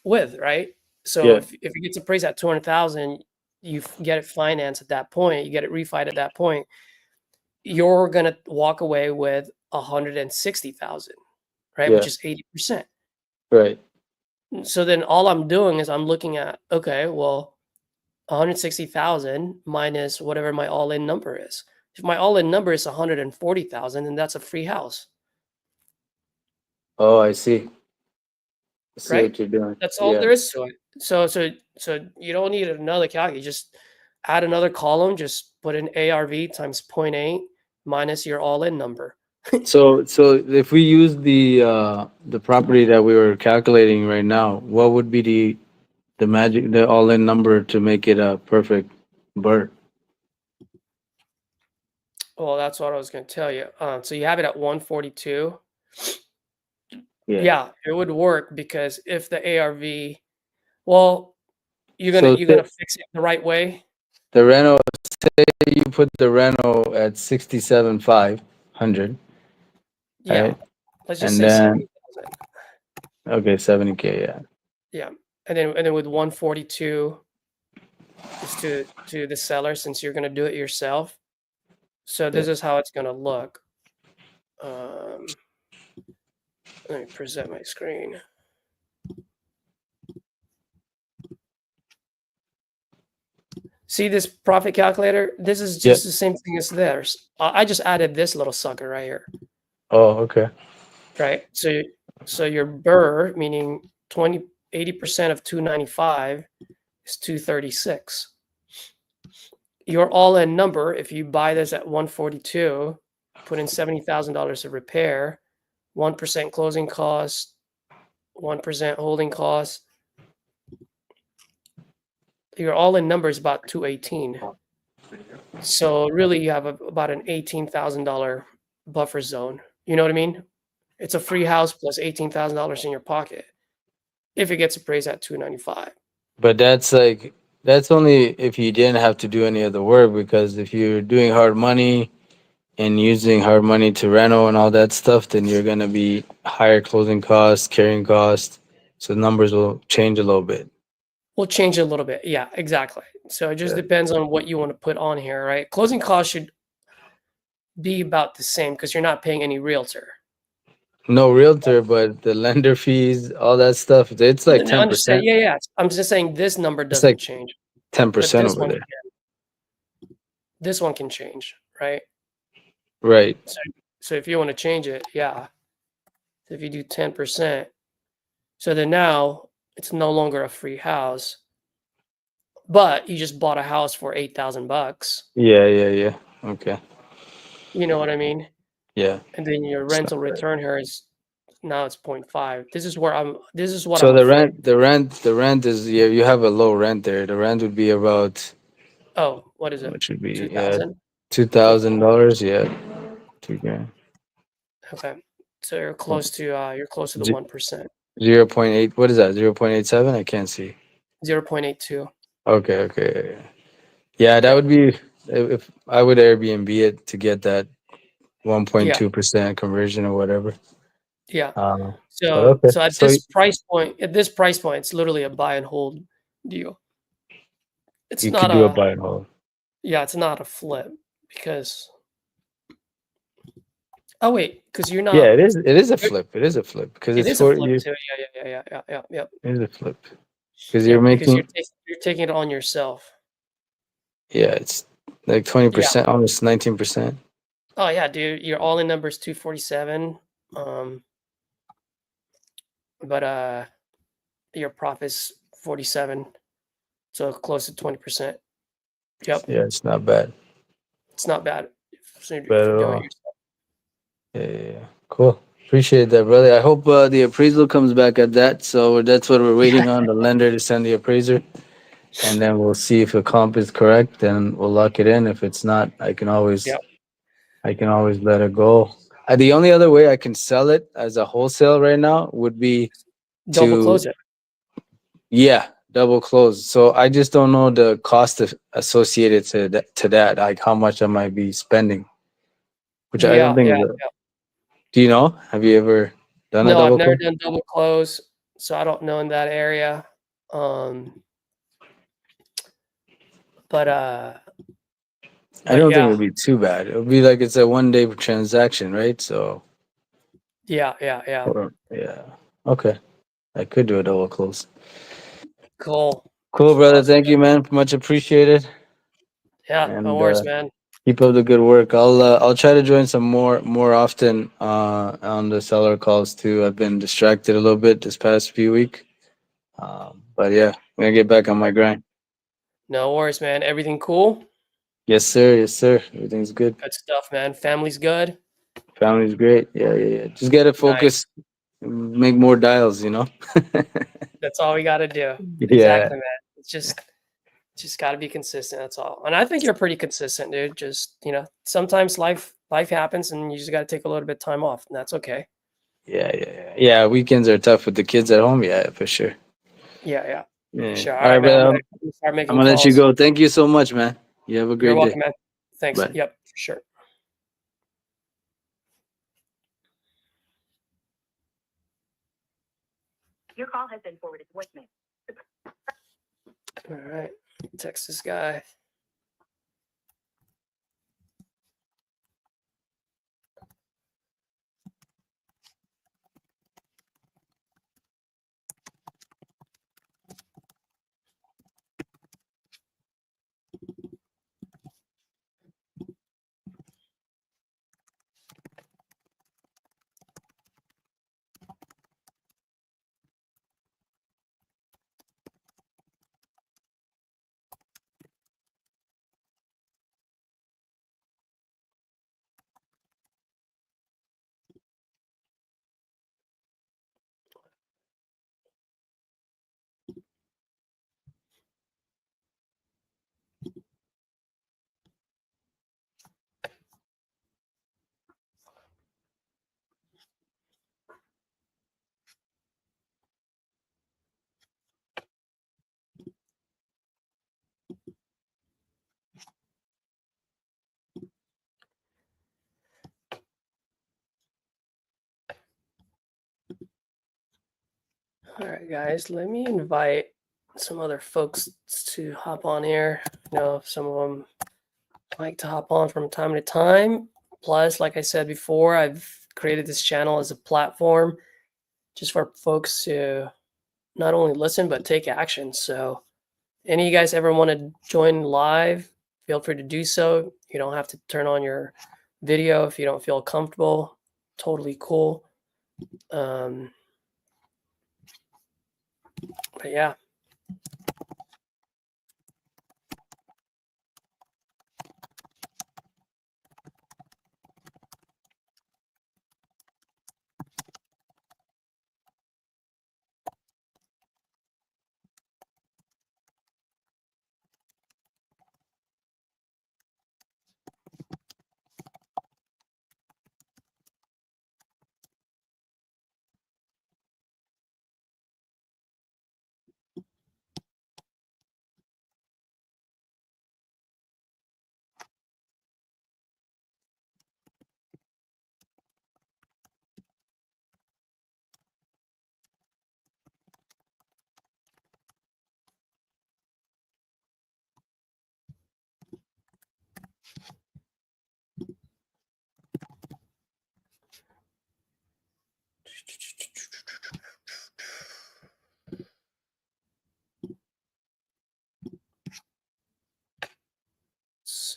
with, right? So Yeah. if it gets appraised at 200,000, you get it financed at that point, you get it refied at that point, you're gonna walk away with 160,000, right? Which Yeah. is 80%. Right. So then all I'm doing is I'm looking at, okay, well, 160,000 minus whatever my all-in number is. If my all-in number is 140,000, then that's a free house, Oh, I see. I see right? what you're doing. That's all Yeah. there is to it. So you don't need another calc. You just add another column, just put in ARV times 0.8 minus your all-in number. So if we use the property that we were calculating right now, what would be the all-in number to make it a perfect burr? Well, that's what I was going to tell you. So you have it at 142. Yeah. Yeah, it would work because if the ARV, well, So you're gonna fix it the right way. the reno, say you put the reno at 67,500, Yeah, right? let's just And say then 70,000. okay, 70K, yeah. Yeah, and then with 142 is to the seller since you're gonna do it yourself. So Yeah. this is how it's gonna look. Um, Let me present my screen. See this profit calculator? This is Yeah. just the same thing as theirs. I just added this little sucker right here, Oh, okay. right? So your burr, meaning 80% of 295 is 236. Your all-in number, if you buy this at 142, put in $70,000 of repair, 1% closing cost, 1% holding cost. Your all-in number is about 218. So really, you have about an $18,000 buffer zone. You know what I mean? It's a free house plus $18,000 in your pocket if it gets appraised at 295. But that's only if you didn't have to do any of the work, because if you're doing hard money and using hard money to reno and all that stuff, then you're gonna be higher closing costs, carrying costs. So the numbers will change a little bit. We'll change it a little bit. Yeah, exactly. So it just Yeah. depends on what you want to put on here, right? Closing costs should be about the same because you're not paying any realtor. No realtor, but the lender fees, all that stuff, it's like I understand. 10%. Yeah, yeah. I'm just saying this number It's doesn't like change, but 10% over there. this one can change, right? Right. So if you want to change it, yeah. So if you do 10%, so then now it's no longer a free house, but you just bought a house for $8,000. Yeah. Okay. You know what I mean? Yeah. And then your Stuff rental like that. return here is now it's 0.5. This is what So I'm afraid. the rent is, yeah, you have a low rent there. The rent would be about, Oh, what is it? what should be, yeah, 2,000? $2,000. Yeah. 2 grand. Okay. So you're close to the Z- 1%. 0.8. What is that? 0.87? I can't see. 0.82. Okay. Yeah, that Yeah. would be if I would Airbnb it to get that Yeah. 1.2% conversion or whatever. Yeah. But So okay. so at So this price point, it's literally a buy and hold deal. It's you could not do a a buy and hold. yeah, it's not a flip because oh wait, because you're Yeah, not it is a you're, flip. It is a flip because it it's is a for flip you. too. Yeah. It is a flip because you're Yep, because making, you're taking it on yourself. yeah, it's like Yeah. 20%, almost 19%. Oh yeah, dude. Your all in number is 247. Um, but your profit's 47. So close to 20%. Yep. Yeah, it's not bad. It's not bad if Bad you're at doing it all. yourself. Yeah. Cool. Appreciate that, brother. I hope the appraisal comes back at that. So that's what we're waiting on, the lender to send the appraiser. And then we'll see if the comp is correct, then we'll lock it in. If it's not, Yep. I can always let it go. The only other way I can sell it as a wholesale right now would be Double to, close it. yeah, double close. So I just don't know the cost associated to that, like how much I might be spending, which I don't Yeah, think yeah. is a, do you know? Have you ever done a No, I've double never close? done double close, so I don't know in that area. Um, but I don't think it yeah, would be too bad. It would be like it's a 1 day transaction, right? So, yeah. yeah. Okay. I could do a double close. Cool. Cool, brother. Awesome. Thank you, man. Much appreciated. Yeah, no And worries, man. keep up the good work. I'll try to join some more often on the seller calls too. I've been distracted a little bit this past few week. But yeah, I'm gonna get back on my grind. No worries, man. Everything cool? Yes, sir. Yes, sir. Everything's good. Good stuff, man. Family's good? Family's great. Yeah. Just gotta Nice. focus, make more dials. That's all we got to do. Yeah. Exactly, man. It's just got to be consistent. That's all. And I think you're pretty consistent, dude. Just, sometimes life happens and you just got to take a little bit of time off, and that's okay. Yeah. Weekends are tough with the kids at home. Yeah, for sure. Yeah, for Yeah. sure. All All right, right, man. brother. I'm gonna start I'm making gonna let you calls. go. Thank you so much, man. You have a You're great day. welcome, man. Thanks. Bye. Yep, for sure. Your call has been forwarded to voicemail. All right. Text this guy. All right, guys. Let me invite some other folks to hop on here. Some of them like to hop on from time to time. Plus, like I said before, I've created this channel as a platform just for folks to not only listen but take action. So, any of you guys ever want to join live, feel free to do so. You don't have to turn on your video if you don't feel comfortable. Totally cool. But yeah.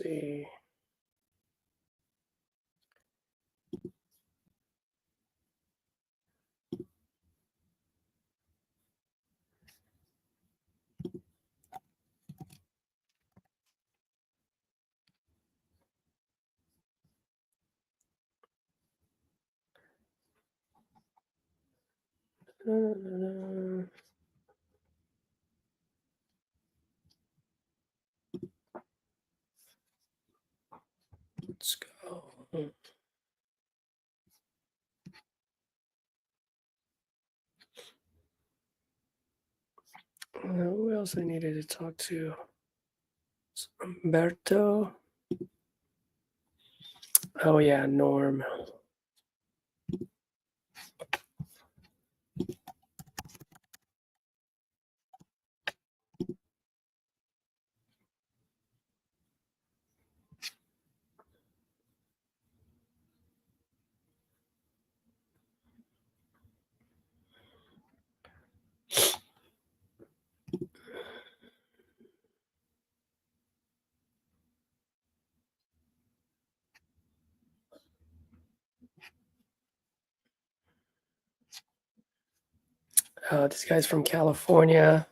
see. Let's go. Who else I needed to talk to? It's Umberto. Oh yeah, Norm. This guy's from California,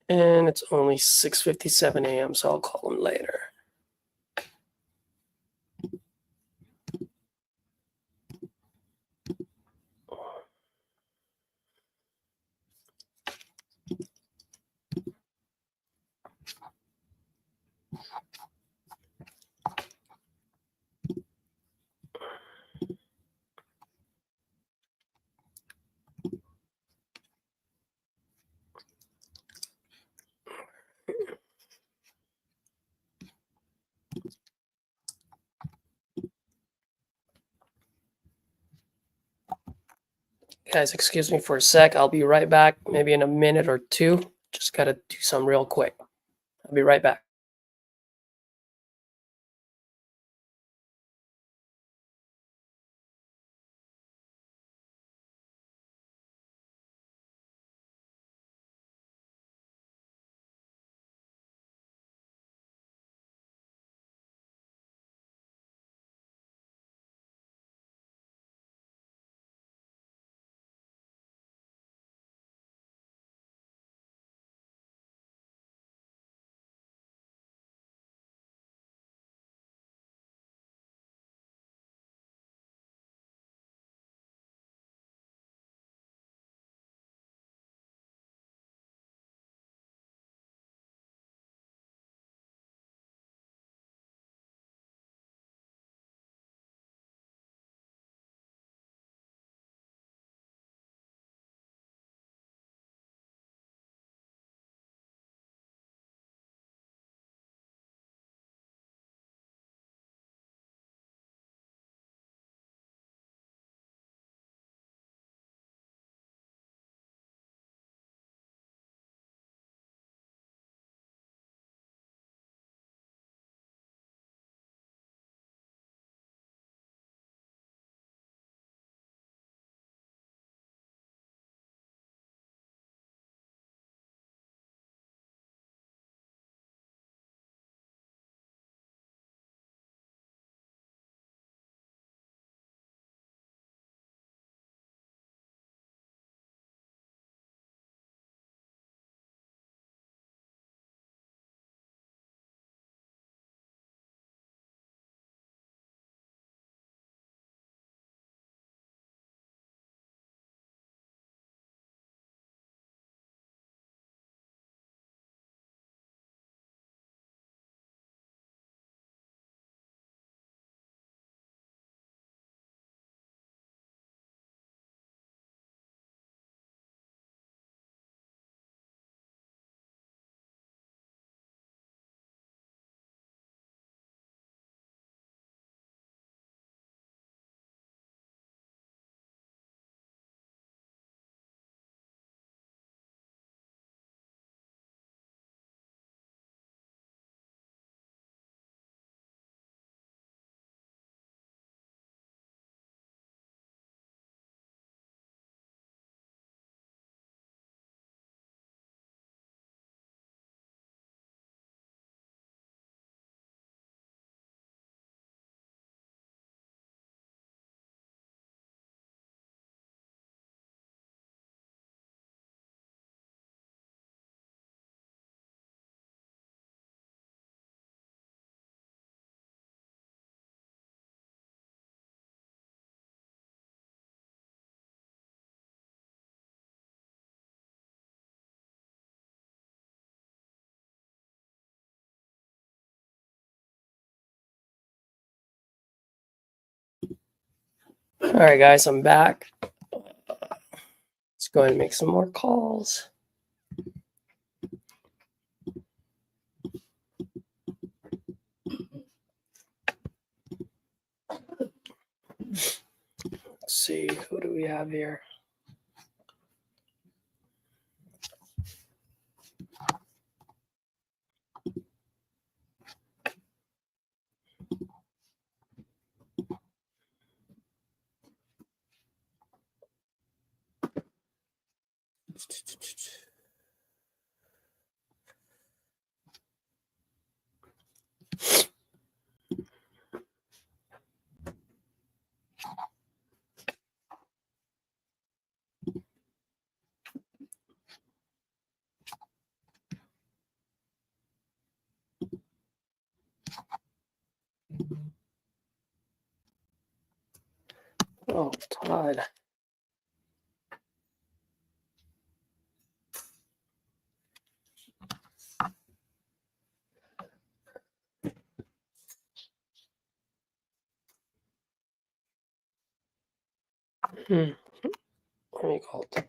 and it's only 6:57 a.m., so I'll call him later. Guys, excuse me for a sec. I'll be right back, maybe in a minute or two. Just gotta do some real quick. I'll be right back. All right, guys, I'm back. Let's go ahead and make some more calls. Let's see, who do we have here? Oh, Todd. Let me call Todd.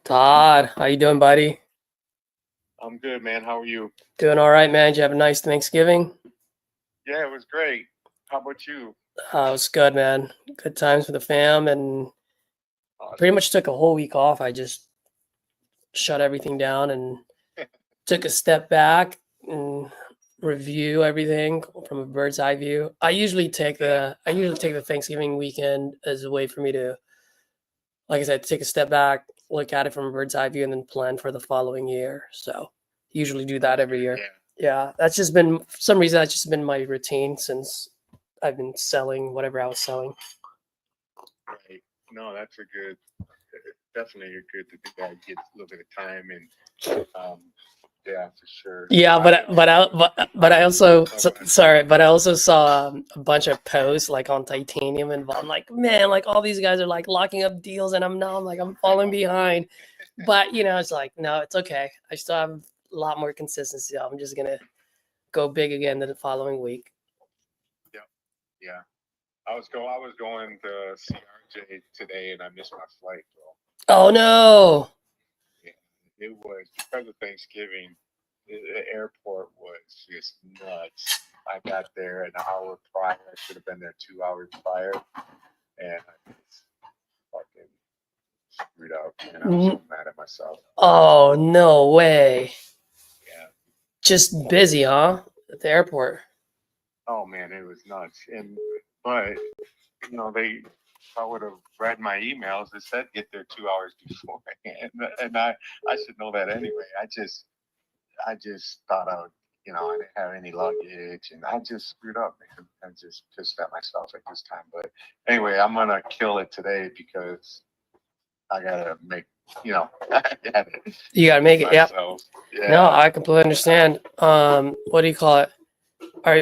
Todd, how you doing, buddy? I'm good, man. How are you? Doing all right, man. Did you have a nice Thanksgiving? Yeah, it was great. How about you? It was good, man. Good times with the fam, and Awesome. pretty much took a whole week off. I just shut everything down and took a step back and review everything from a bird's eye view. I usually take the Thanksgiving weekend as a way for me to, like I said, take a step back, look at it from a bird's eye view, and then plan for the following year. So usually do that every year. Yeah, that's just been, for some reason, that's just been my routine since I've been selling whatever I was selling. Right. No, that's a good. Definitely, you're good to do that. Get a little bit of time and, yeah, for sure. Yeah, but I also sorry, but I also saw a bunch of posts like on titanium, and I'm like, man, like all these guys are like locking up deals, and I'm falling behind. But you know, it's like, no, it's okay. I still have a lot more consistency. I'm just gonna go big again the following week. Yeah. I was going to see RJ today, and I missed my flight, bro. Oh no! Yeah, it was because of Thanksgiving. The airport was just nuts. I got there an hour prior. I should have been there 2 hours prior, and I just fucking screwed up. And I was so mad at myself. Oh no way! Yeah. Just busy, huh? At the airport. Oh man, it was nuts. But you know, I would have read my emails. It said get there 2 hours before, and I should know that anyway. I just thought I would, you know, I didn't have any luggage, and I just screwed up, man. I just pissed at myself at this time. But anyway, I'm gonna kill it today because I gotta make, you know, You gotta make it. Yep. Yeah. No, I completely understand. What do you call it?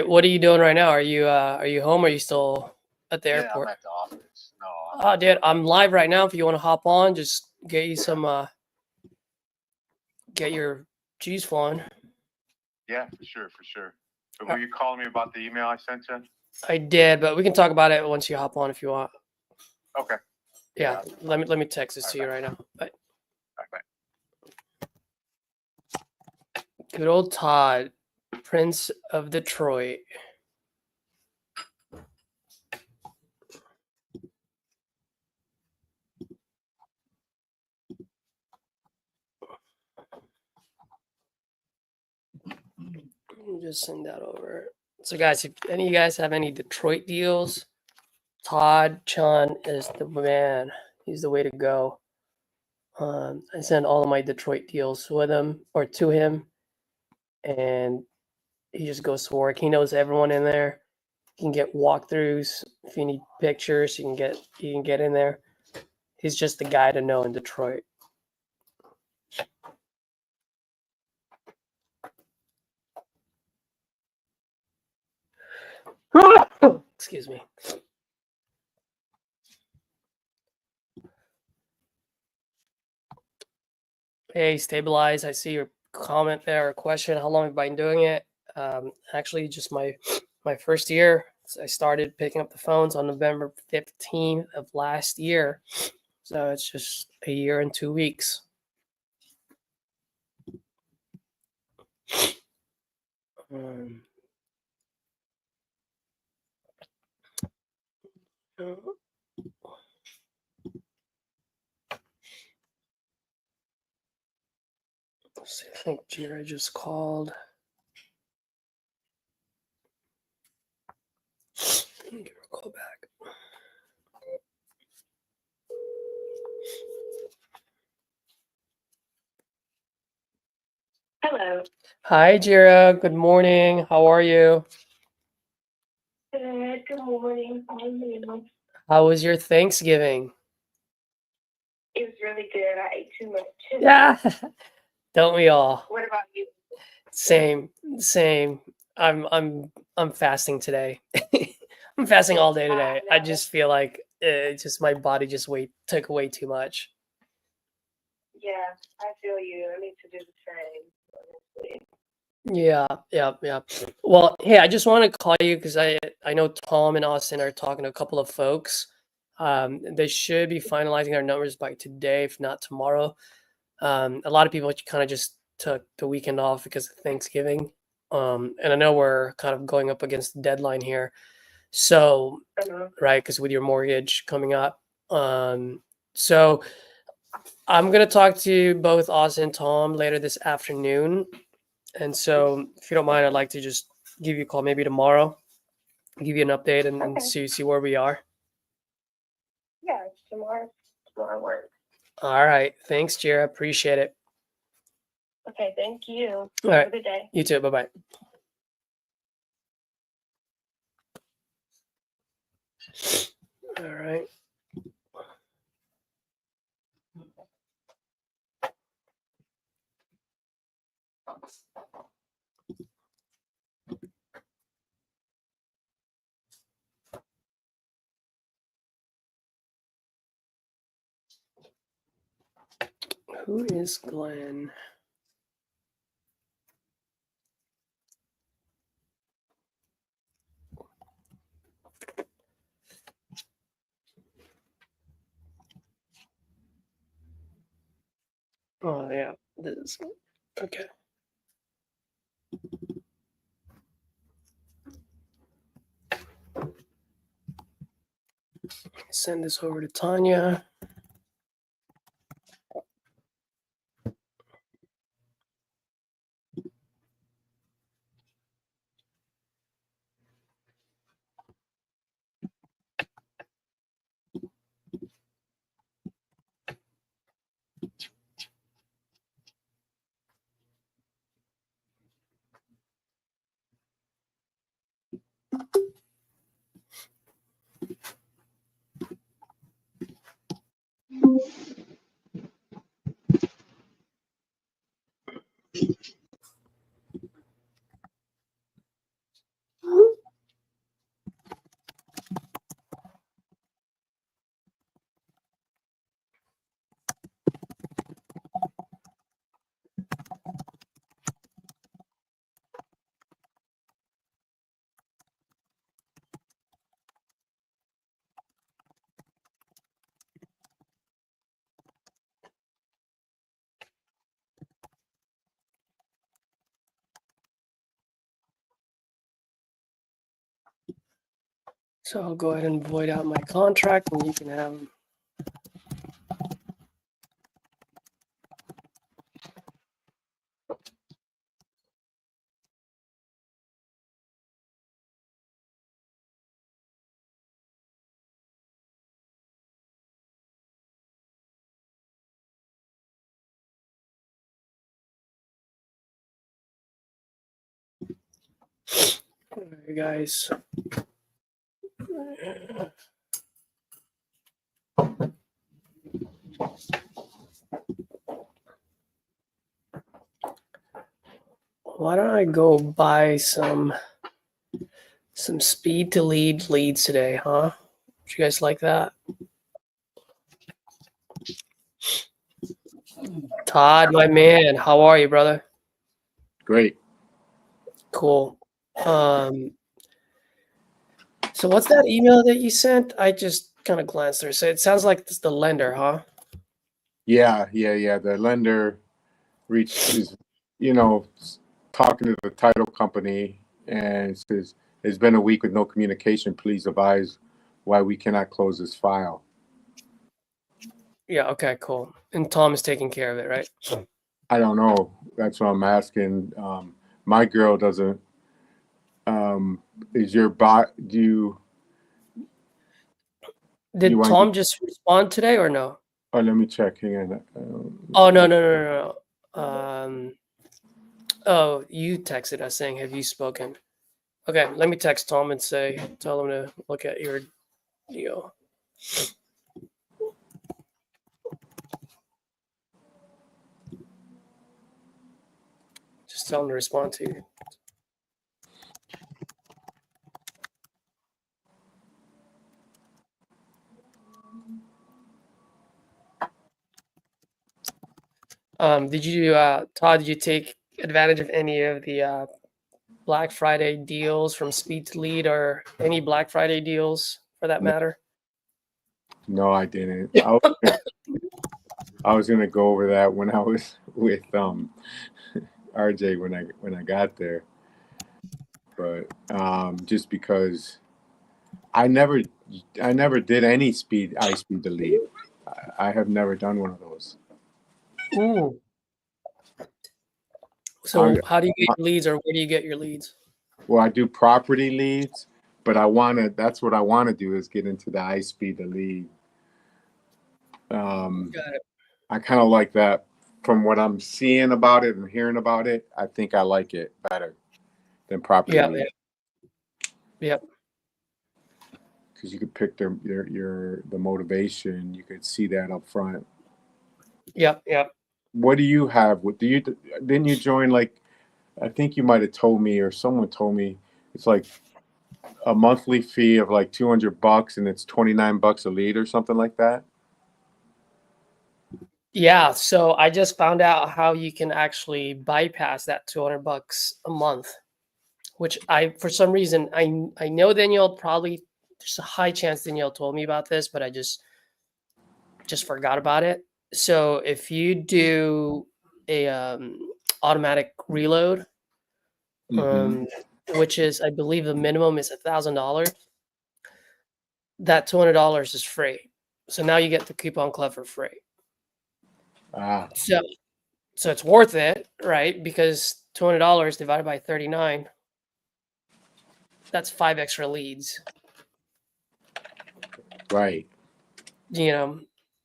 What are you doing right now? Are you home? Or are you still at the airport? I'm at the office. No. Oh, dude, I'm live right now. If you want to hop on, just get you some, get your G's flowing. Yeah, for sure. But were you calling me about the email I sent you? I did, but we can talk about it once you hop on if you want. Okay. Yeah, let me text this to you right now. Bye. Bye. Good old Todd, Prince of Detroit. Just send that over. So guys, if any of you guys have any Detroit deals, Todd Chun is the man. He's the way to go. I send all of my Detroit deals with him or to him, and he just goes to work. He knows everyone in there. You can get walkthroughs. If you need pictures, you can get in there. He's just the guy to know in Detroit. Excuse me. Hey, Stabilize. I see your comment there or question. How long have I been doing it? Actually, just my first year. I started picking up the phones on November 15th of last year. So it's just a year and 2 weeks. Let's see, I think Jira just called. Give her a call back. Hello. Hi, Jira. Good morning. How are you? Good morning. How are you? How was your Thanksgiving? It was really good. I ate too much. Yeah. Don't we all? What about you? Same. I'm fasting today. I'm fasting all day today. I just feel like just my body just took way too much. Yeah, I feel you. I need to do the same. Yeah. Well, hey, I just want to call you because I know Tom and Austin are talking to a couple of folks. They should be finalizing their numbers by today, if not tomorrow. A lot of people kind of just took the weekend off because of Thanksgiving. And I know we're kind of going up against the deadline here. So, right, because with your mortgage coming up. So I'm going to talk to both Austin and Tom later this afternoon. And so if you don't mind, I'd like to just give you a call maybe tomorrow, give you an update and Okay. see where we are. Yeah, tomorrow works. All right. Thanks, Jira. Appreciate it. Okay, thank you. All right. Have a good day. You too. Bye-bye. All right. Who is Glenn? Oh, yeah. This is okay. Send this over to Tanya. So I'll go ahead and void out my contract and you can have all right, guys. Why don't I go buy some Some speed to lead leads today, huh? Did you guys like that? Todd, my man, how are you, brother? Great. Cool. So what's that email that you sent? I just kind of glanced through. So it sounds like it's the lender, huh? Yeah. The lender is, talking to the title company and says, it's been a week with no communication. Please advise why we cannot close this file. Yeah, okay, cool. And Tom is taking care of it, right? I don't know. That's what I'm asking. My girl doesn't. Is your bot? Did you want? Tom just respond today or no? Oh, let me check. Hang on. Oh, no. Oh, you texted us saying, have you spoken? Okay, let me text Tom and tell him to look at your deal. Just tell him to respond to you. Did you, Todd, did you take advantage of any of the Black Friday deals from Speed to Lead or any Black Friday deals for that No, matter? no, I didn't. I was gonna go over that when I was with RJ when I got there, but just because I never did any iSpeed to lead. I have never done one of those. Ooh. I, So how do you get your leads or where do you get your leads? well, I do property leads, but that's what I want to do is get into the iSpeed to lead. Got it. I kind of like that from what I'm seeing about it and hearing about it. I think I like it better than property Yeah, lead. Yep. Because you could pick the motivation. You could see that up front. Yep. What do you have? Didn't you join, like, I think you might have told me or someone told me it's like a monthly fee of like $200 and it's $29 a lead or something like that? Yeah, so I just found out how you can actually bypass that $200 a month, which for some reason, I know Danielle probably, there's a high chance Danielle told me about this, but I just forgot about it. So if you do a automatic reload, Mm-hmm. which is, I believe the minimum is $1,000, that $200 is free. So now you get the coupon club for free. Ah, So it's worth it, right? Because $200 divided by 39, that's 5 extra leads, right.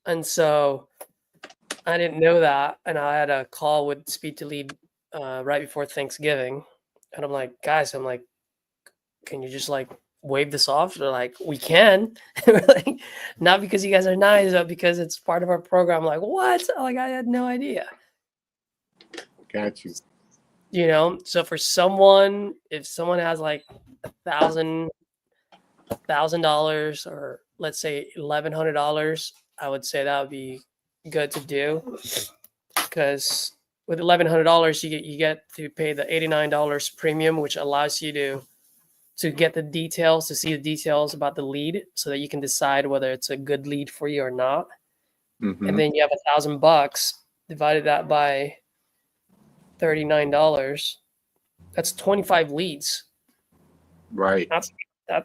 And so I didn't know that, and I had a call with Speed to Lead right before Thanksgiving, and I'm like, guys, can you just like wave this off? They're like, we can. We're like, not because you guys are nice, but because it's part of our program. I'm like, what? Like, I had no idea. Got you. So for someone, if someone has like $1,000 or let's say $1,100, I would say that would be good to do, because with $1,100 you get to pay the $89 premium, which allows you to get the details, to see the details about the lead, so that you can decide whether it's a good lead for you or not. Mm-hmm. And then you have $1,000 divided that by $39. That's 25 leads. Right. That's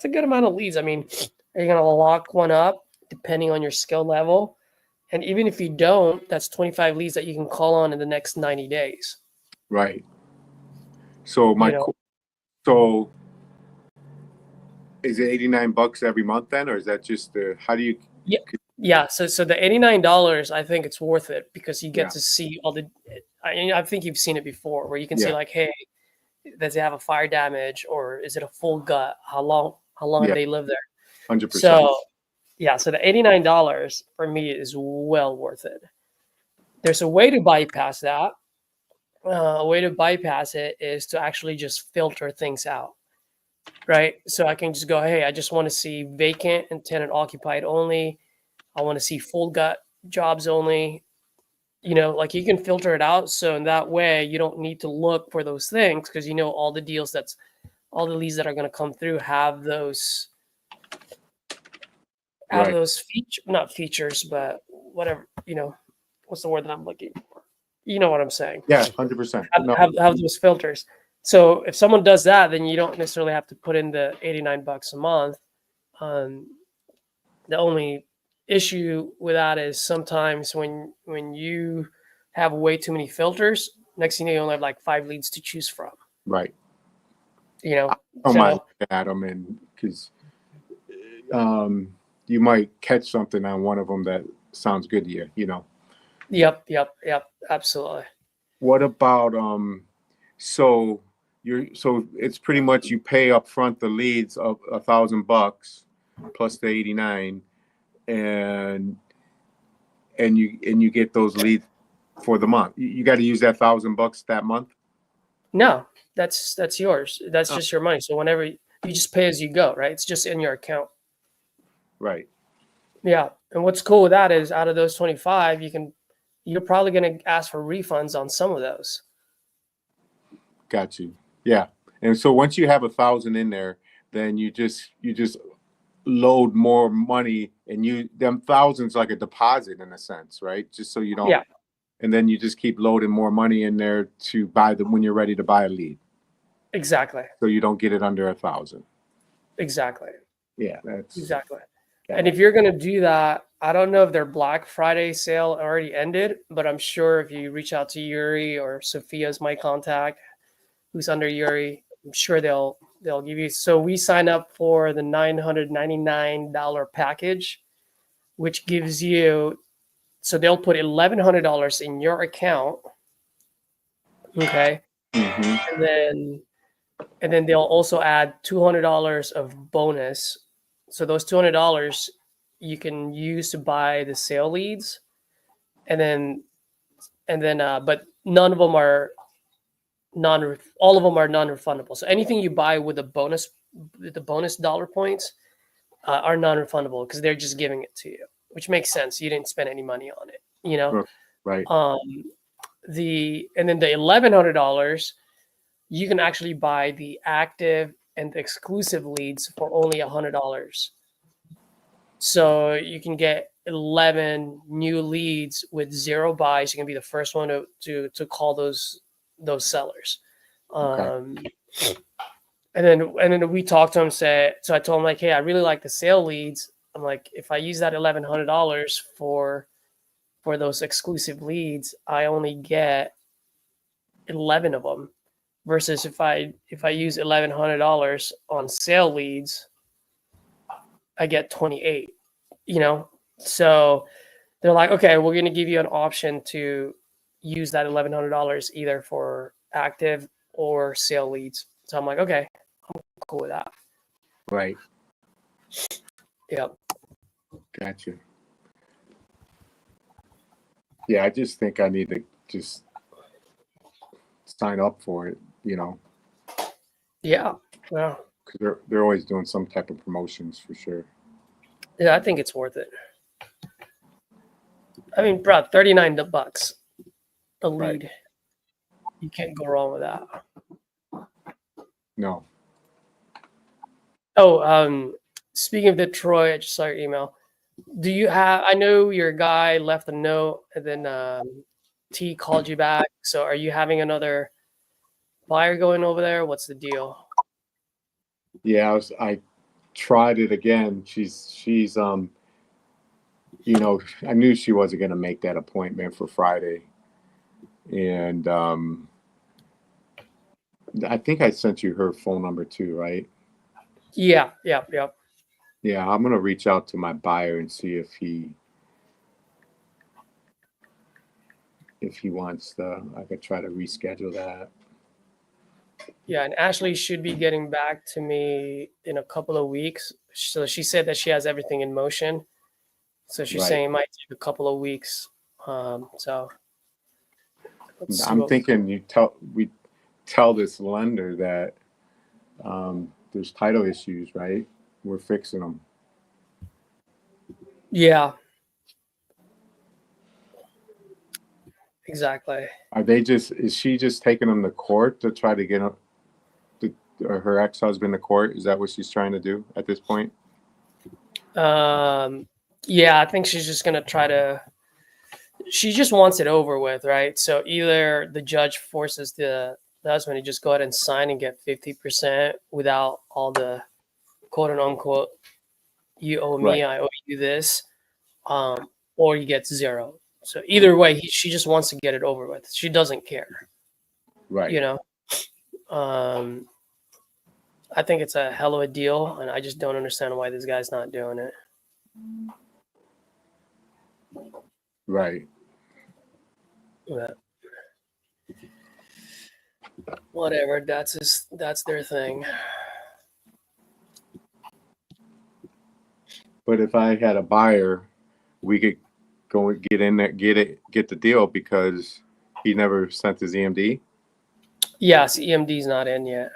a good amount of leads. I mean, are you going to lock one up depending on your skill level? And even if you don't, that's 25 leads that you can call on in the next 90 days. Right. So You know, so is it $89 every month then, or is that just how do you? yeah. So the $89, I think it's worth it because you get Yeah. to see all the. I think you've seen it before, where you can see Yeah. like, hey, does it have a fire damage or is it a full gut? How long Yeah. have they lived there? 100%. So yeah, so the $89 for me is well worth it. There's a way to bypass that. A way to bypass it is to actually just filter things out. right? So I can just go, hey, I just want to see vacant and tenant occupied only. I want to see full gut jobs only. You know, like you can filter it out. So in that way, you don't need to look for those things because you know all the deals all the leads that are going to come through have those Right. not features, but whatever, you know, what's the word that I'm looking for? You know what I'm saying? Yeah, 100%. No, Have those filters. So if someone does that, then you don't necessarily have to put in the $89 a month. The only issue with that is sometimes when you have way too many filters, next thing you know, you only have like 5 leads to choose from. right. You know, I don't mind so looking at them, and because you might catch something on one of them that sounds good to you, you know. yep, absolutely. What about so so it's pretty much you pay up front the leads of $1,000 plus the 89, and you get those leads for the month. You got to use that $1,000 that month. No, that's yours. That's Oh. just your money. So whenever you just pay as you go, right? It's just in your account. Right. Yeah. And what's cool with that is out of those 25, you're probably going to ask for refunds on some of those. Got you. Yeah. And so once you have 1,000 in there, then you just load more money, and them thousands like a deposit in a sense, right? Just so you don't. Yeah. And then you just keep loading more money in there to buy them when you're ready to buy a lead. Exactly. So you don't get it under 1,000. Exactly. Yeah, that's Exactly. Yeah. And if you're going to do that, I don't know if their Black Friday sale already ended, but I'm sure if you reach out to Yuri or Sophia's my contact, who's under Yuri, I'm sure they'll give you. So we sign up for the $999 package, which gives you. So they'll put $1,100 in your account, okay, Mhm. and then they'll also add $200 of bonus. So those $200 you can use to buy the sale leads, and then but none of them are all of them are non-refundable. So anything you buy with the bonus dollar points are non-refundable because they're just giving it to you, which makes sense. You didn't spend any money on it, you know. Right. And then the $1,100 you can actually buy the active and the exclusive leads for only $100. So you can get 11 new leads with 0 buys. You can be the first one to call those sellers. Okay. And then we talked to him. So I told him like, hey, I really like the sale leads. I'm like, if I use that $1,100 for those exclusive leads, I only get 11 of them. Versus if I use $1,100 on sale leads, I get 28. You know, so they're like, okay, we're going to give you an option to use that $1,100 either for active or sale leads. So I'm like, okay, I'm cool with that. Right. Yep. Gotcha. Yeah, I just think I need to just sign up for it, you know, Yeah. Well, because they're always doing some type of promotions for sure. yeah, I think it's worth it. I mean, bro, $39 a lead. Right. You can't go wrong with that. No. Oh, speaking of Detroit, I just saw your email. Do you have? I know your guy left a note, and then T called you back. So, are you having another buyer going over there? What's the deal? Yeah, I tried it again. She's you know, I knew she wasn't going to make that appointment for Friday, and I think I sent you her phone number too, right? Yeah. Yeah, I'm gonna reach out to my buyer and see if he wants I could try to reschedule that. Yeah, and Ashley should be getting back to me in a couple of weeks. So she said that she has everything in motion. So she's Right. saying it might take a couple of weeks. So let's see I'm thinking we tell this lender that there's title issues, right? We're fixing them. Yeah. Exactly. Are they just? Is she just taking them to court to try to get her ex-husband to court? Is that what she's trying to do at this point? Yeah, I think she's just gonna try to. She just wants it over with, right? So either the judge forces the husband to just go ahead and sign and get 50% without all the quote and unquote, you owe me, Right. I owe you this, or he gets zero. So either way, she just wants to get it over with. She doesn't care, Right. you know. I think it's a hell of a deal, and I just don't understand why this guy's not doing it. Right. Yeah. Whatever, that's their thing. But if I had a buyer, we could go and get in there, get the deal because he never sent his EMD. Yes, EMD's not in yet.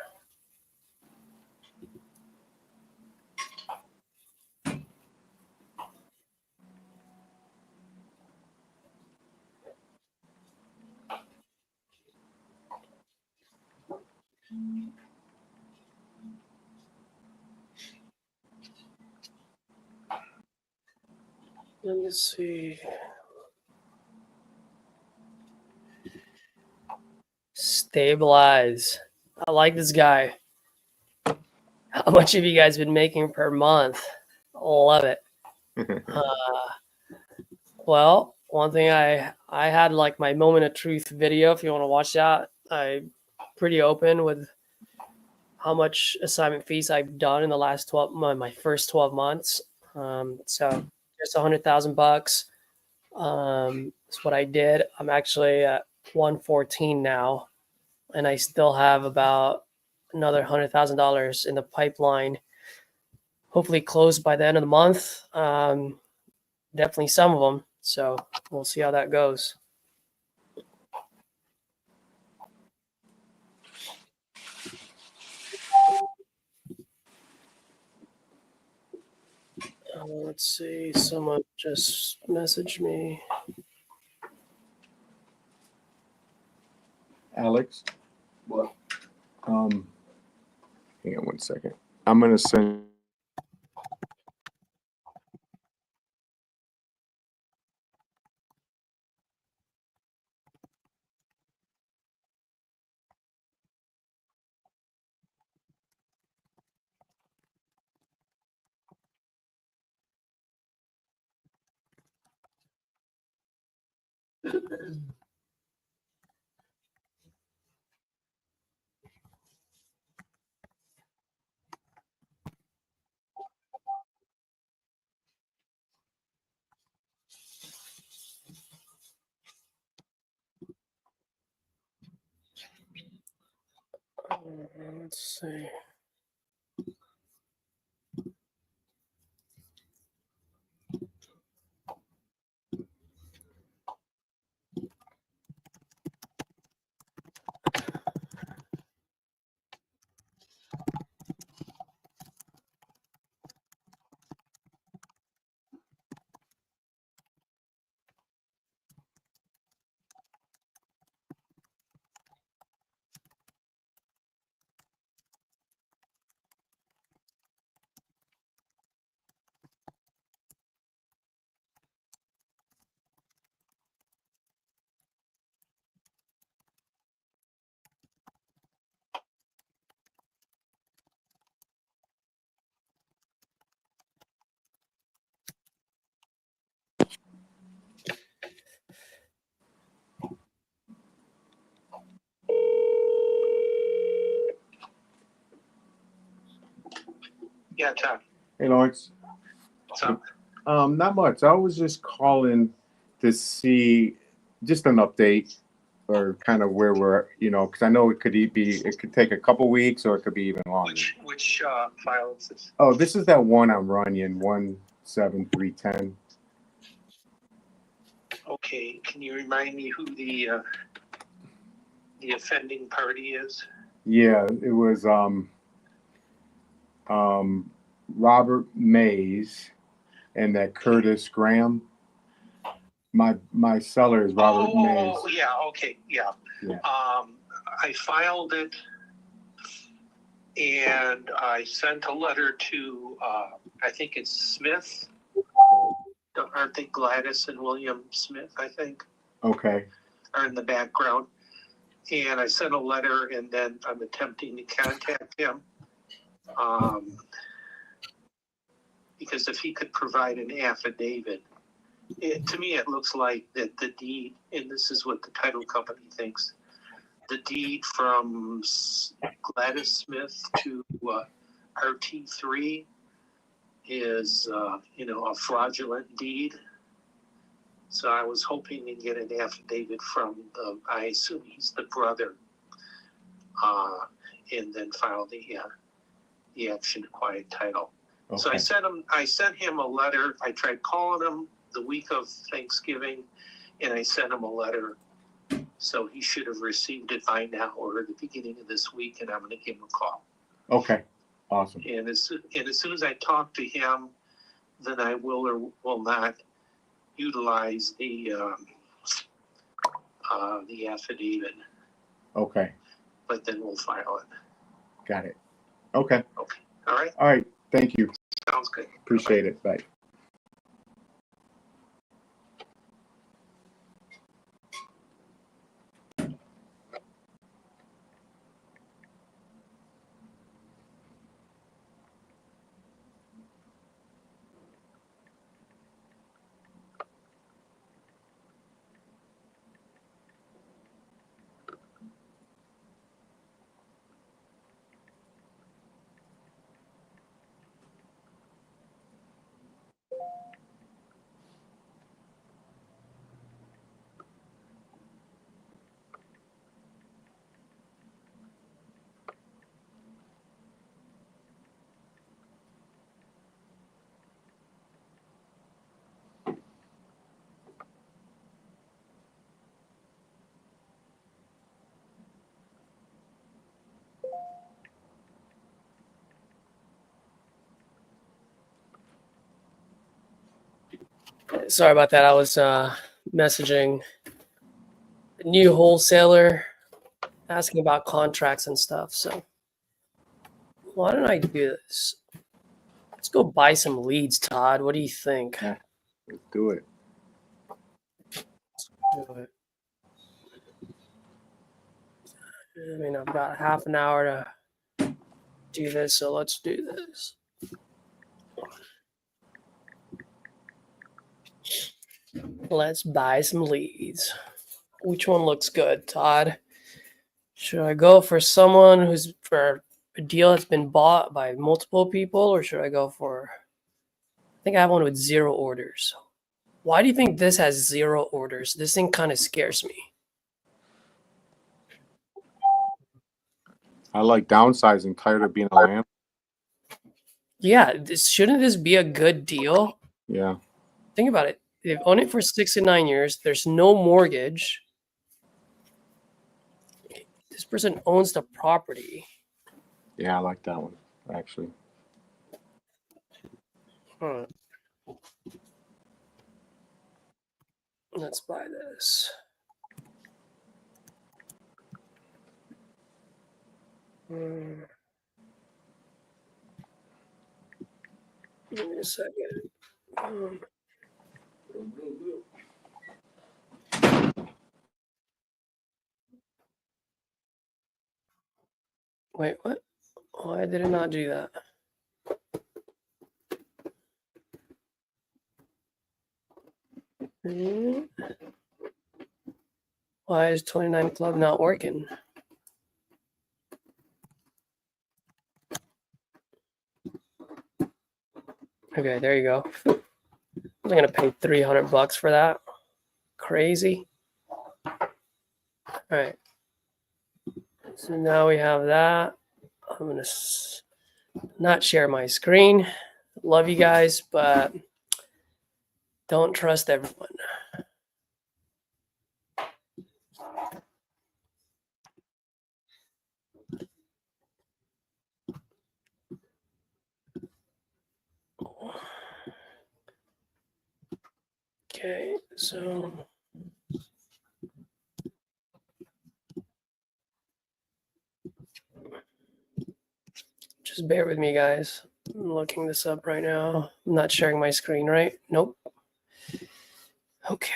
Let me see. Stabilize. I like this guy. How much have you guys been making per month? Love it. Well, one thing I had like my moment of truth video. If you want to watch that, I pretty open with how much assignment fees I've done in the last 12 my first 12 months. So just $100,000. That's what I did. I'm actually at 114 now, and I still have about another $100,000 in the pipeline. Hopefully closed by the end of the month. Definitely some of them. So we'll see how that goes. Let's see. Someone just messaged me. Alex, what? Hang on one second. I'm gonna send. Let's see. Yeah, Tom. Hey, Lawrence. What's up? Not much. I was just calling to see just an update or kind of where we're, because I know it could take a couple weeks or it could be even longer. Which file is this? Oh, this is that one I'm running, 17310. Okay, can you remind me who the offending party is? Yeah, it was Robert Mays and that Curtis Graham. My seller is Robert Mays. Oh, yeah, okay, yeah. Yeah. I filed it and I sent a letter to, I think it's Smith. Aren't they Gladys and William Smith, I think, Okay. are in the background. And I sent a letter and then I'm attempting to contact him. Because if he could provide an affidavit, to me, it looks like that the deed, and this is what the title company thinks, the deed from Gladys Smith to RT3 is, a fraudulent deed. So I was hoping to get an affidavit from I assume he's the brother, and then file the action to quiet title. Okay. So I sent him a letter. I tried calling him the week of Thanksgiving, and I sent him a letter. So he should have received it by now or at the beginning of this week, and I'm going to give him a call. Okay. Awesome. And as soon as I talk to him, then I will or will not utilize the affidavit. Okay. But then we'll file it. Got it. Okay. Okay. All right. All right. Thank you. Sounds good. Appreciate it. Bye. Sorry about that. I was messaging a new wholesaler asking about contracts and stuff. So why don't I do this? Let's go buy some leads, Todd. What do you think? Yeah. Let's do it. I mean, I've got half an hour to do this, so let's do this. Let's buy some leads. Which one looks good, Todd? Should I go for someone who's for a deal that's been bought by multiple people, or should I go for? I think I have one with 0 orders. Why do you think this has 0 orders? This thing kind of scares me. I like downsizing, tired of being a land. Yeah, shouldn't this be a good deal? Yeah. Think about it. They've owned it for 6 to 9 years. There's no mortgage. This person owns the property. Yeah, I like that one, actually. Huh. Let's buy this. Give me a second. Wait, what? Why did it not do that? Why is 29 Club not working? Okay, there you go. I'm gonna pay $300 for that. Crazy. All right. So now we have that. I'm gonna not share my screen. Love you guys, but don't trust everyone. Okay, so just bear with me, guys. I'm looking this up right now. I'm not sharing my screen, right? Nope. Okay.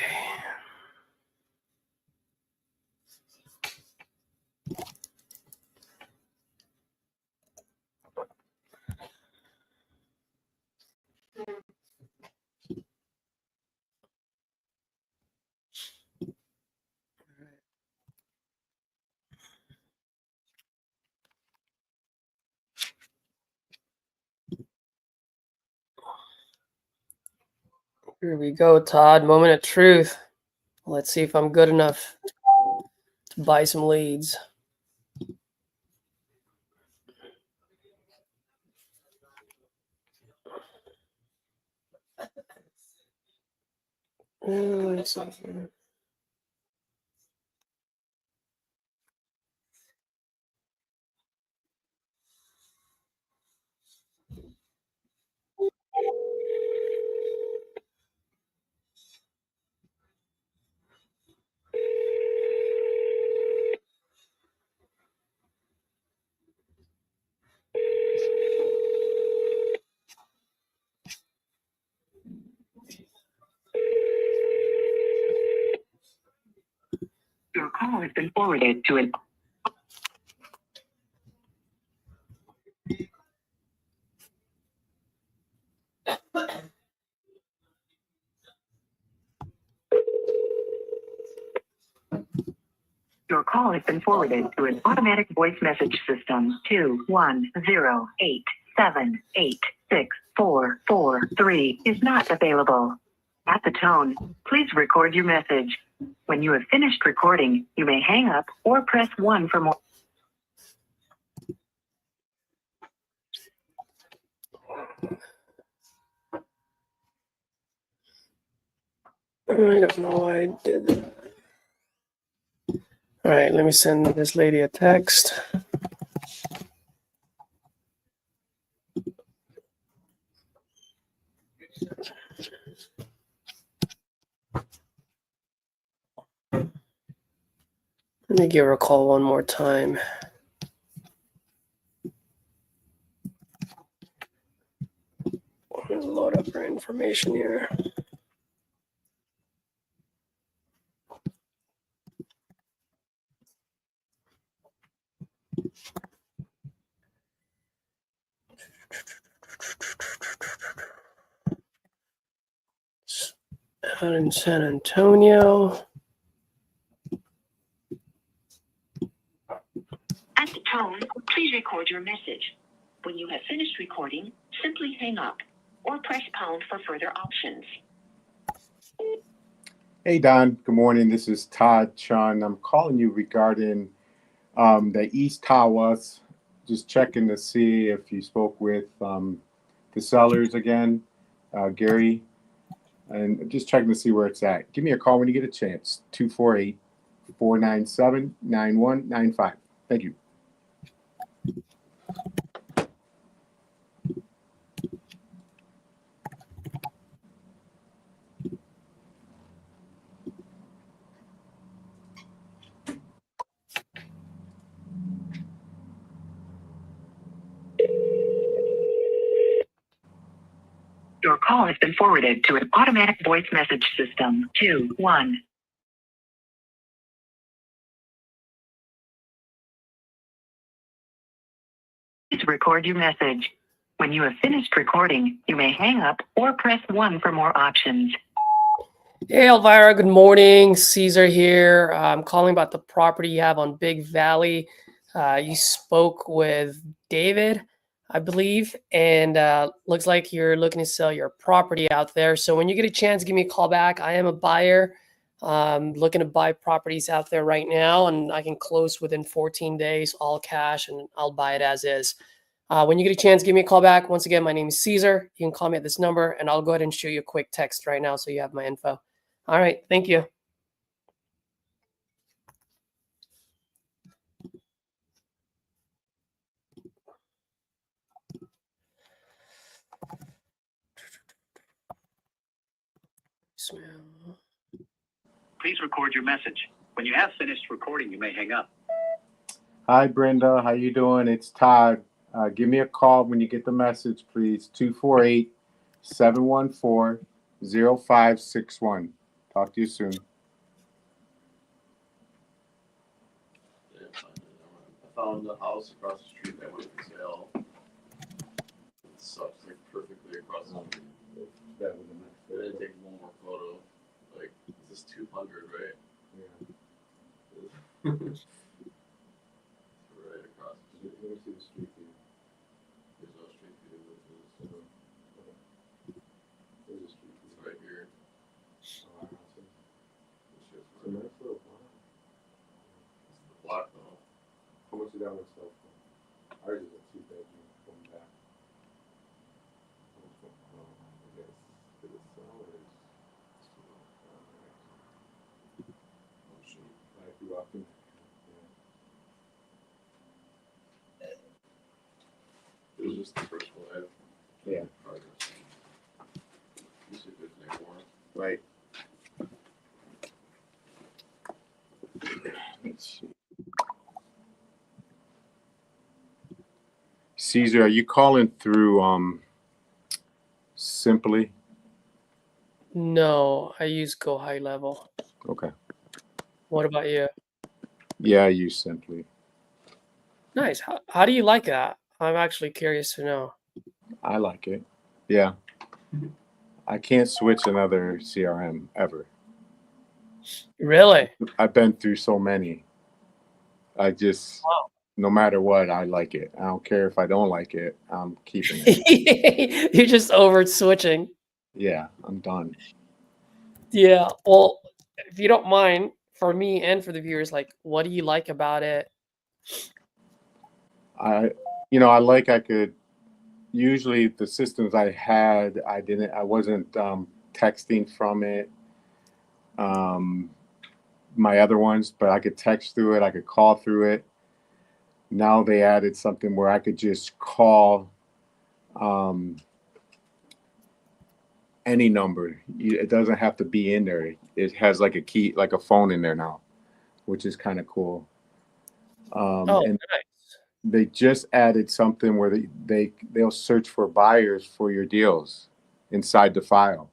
Here we go, Todd. Moment of truth. Let's see if I'm good enough to buy some leads. Let's see here. Your call has been forwarded to an Your call has been forwarded to an automatic voice message system. 21087864443 is not available. At the tone, please record your message. When you have finished recording, you may hang up or press 1 for more. I don't know why I did that. All right, let me send this lady a text. Let me give her a call one more time. Load up her information here. Out in San Antonio. At the tone, please record your message. When you have finished recording, simply hang up or press pound for further options. Hey, Don. Good morning. This is Todd Chun. I'm calling you regarding the East Tawas. Just checking to see if you spoke with the sellers again, Gary, and just checking to see where it's at. Give me a call when you get a chance. 248-497-9195. Thank you. Your call has been forwarded to an automatic voice message system. 21. Please record your message. When you have finished recording, you may hang up or press 1 for more options. Hey, Elvira, good morning. Caesar here. I'm calling about the property you have on Big Valley. You spoke with David, I believe, and looks like you're looking to sell your property out there. So when you get a chance, give me a call back. I am a buyer looking to buy properties out there right now, and I can close within 14 days, all cash, and I'll buy it as is. When you get a chance, give me a call back. Once again, my name is Caesar. You can call me at this number, and I'll go ahead and shoot you a quick text right now so you have my info. All right. Thank you. voicemail. Please record your message. When you have finished recording, you may hang up. Hi, Brenda. How you doing? It's Todd. Give me a call when you get the message, please. 248-714-0561. Talk to you soon. I found the house across the street that went for sale. It sucks, like perfectly across the street. I didn't take one more photo. Like, this is 200, right? Yeah. Right across the street. Let me see the street view. There's no street view. There's a street It's view. right here. Oh, our house is. It's just It's a nice little block. it's the block though. How much did that one sell for? Ours is a 2-bedroom, 1 bath. I guess, did it sell or is? Oh shit. Like you walk in. It was just the first one I had. Yeah. Progress. You should good make more. Right. Let's see. Caesar, are you calling through Simply? No, I use Go High Level. Okay. What about you? Yeah, I use Simply. Nice. How do you like that? I'm actually curious to know. I like it. Yeah. I can't switch another CRM ever. Really? I've been through so many. I just, no matter what, I like it. I don't care if I don't like it. I'm keeping it. You're just over switching. Yeah, I'm done. Yeah. Well, if you don't mind, for me and for the viewers, like, what do you like about it? I could, usually the systems I had, I wasn't texting from it. My other ones, but I could text through it. I could call through it. Now they added something where I could just call any number. It doesn't have to be in there. It has like a key, like a phone in there now, which is kind of cool. And Nice. they just added something where they'll search for buyers for your deals inside the file.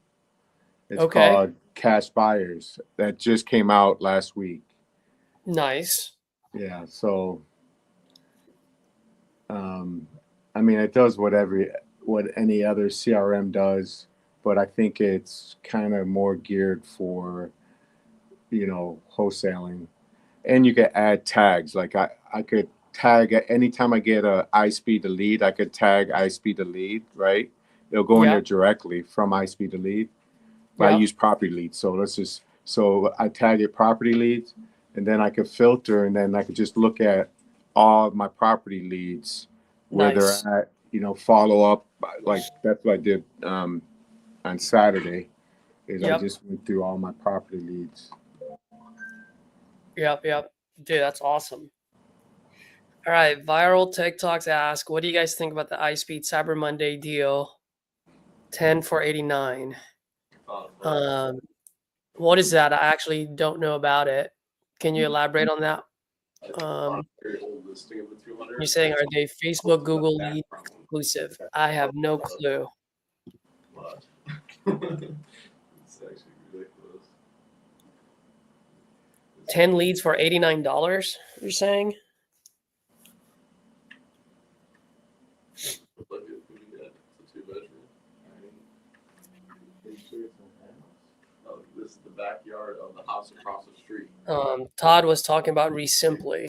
It's called Cash Buyers. That just came out last week. Nice. Yeah, so I mean, it does what any other CRM does, but I think it's kind of more geared for, wholesaling. And you can add tags. Like I could tag anytime I get a iSpeed to lead, I could tag iSpeed to lead, right? It'll go in there directly from iSpeed to lead. But I use property leads. So I tag it property leads, and then I could filter, and then I could just look at all of my property leads, where they're at, follow up. Like that's what I did on Saturday, is I just went through all my property leads. Yep. Dude, that's awesome. All right, Viral TikToks ask, what do you guys think about the iSpeed Cyber Monday deal? 10 for $89. What is that? I actually don't know about it. Can you elaborate on that? You're saying, are they Facebook, Google lead exclusive? I have no clue. It's actually ridiculous. 10 leads for $89, you're saying? Look at who we got. It's a 2-bedroom. Oh, this is the backyard of the house across the street. Todd was talking about Resimply.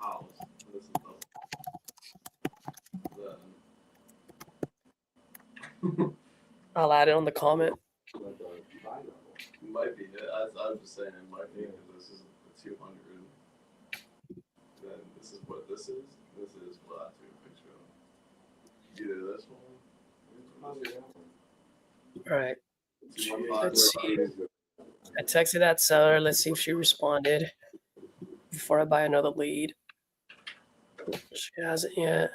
House. This is I'll add it on the comment. Might be. I was just saying it might be because this is the 200. Then this is what this is. This is what I took a picture of. Either this one. Or this one. All right. Let's see. I texted that seller. Let's see if she responded before I buy another lead. She hasn't yet.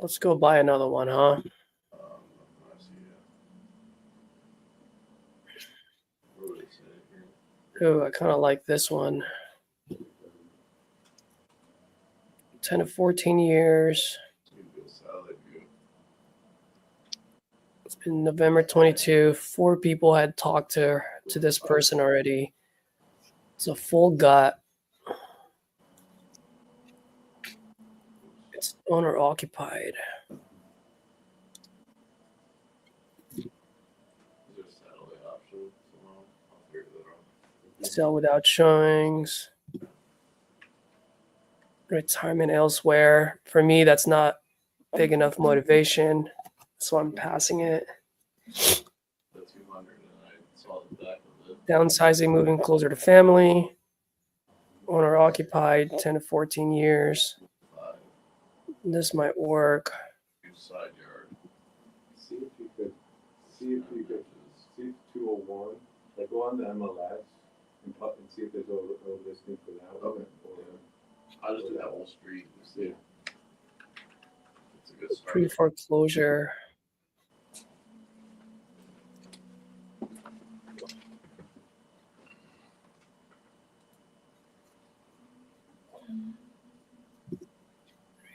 Let's go buy another one, huh? I see it. What would it say here? Ooh, I kind of like this one. 10 to 14 years. You feel solid, good. It's been November 22. 4 people had talked to this person already. It's a full gut. It's owner occupied. Is there a satellite option somehow? I'll figure that out. Sell without showings. Retirement elsewhere. For me, that's not big enough motivation. So I'm passing it. The 200, and I saw the back of it. Downsizing, moving closer to family. Owner occupied, 10 to 14 years. 5, This might work. side yard. See if you could see if 201. Like go on the MLS and see if there's a listing for that one. Okay. I'll just do that whole street and see. Yeah. It's a good start. Pre-foreclosure.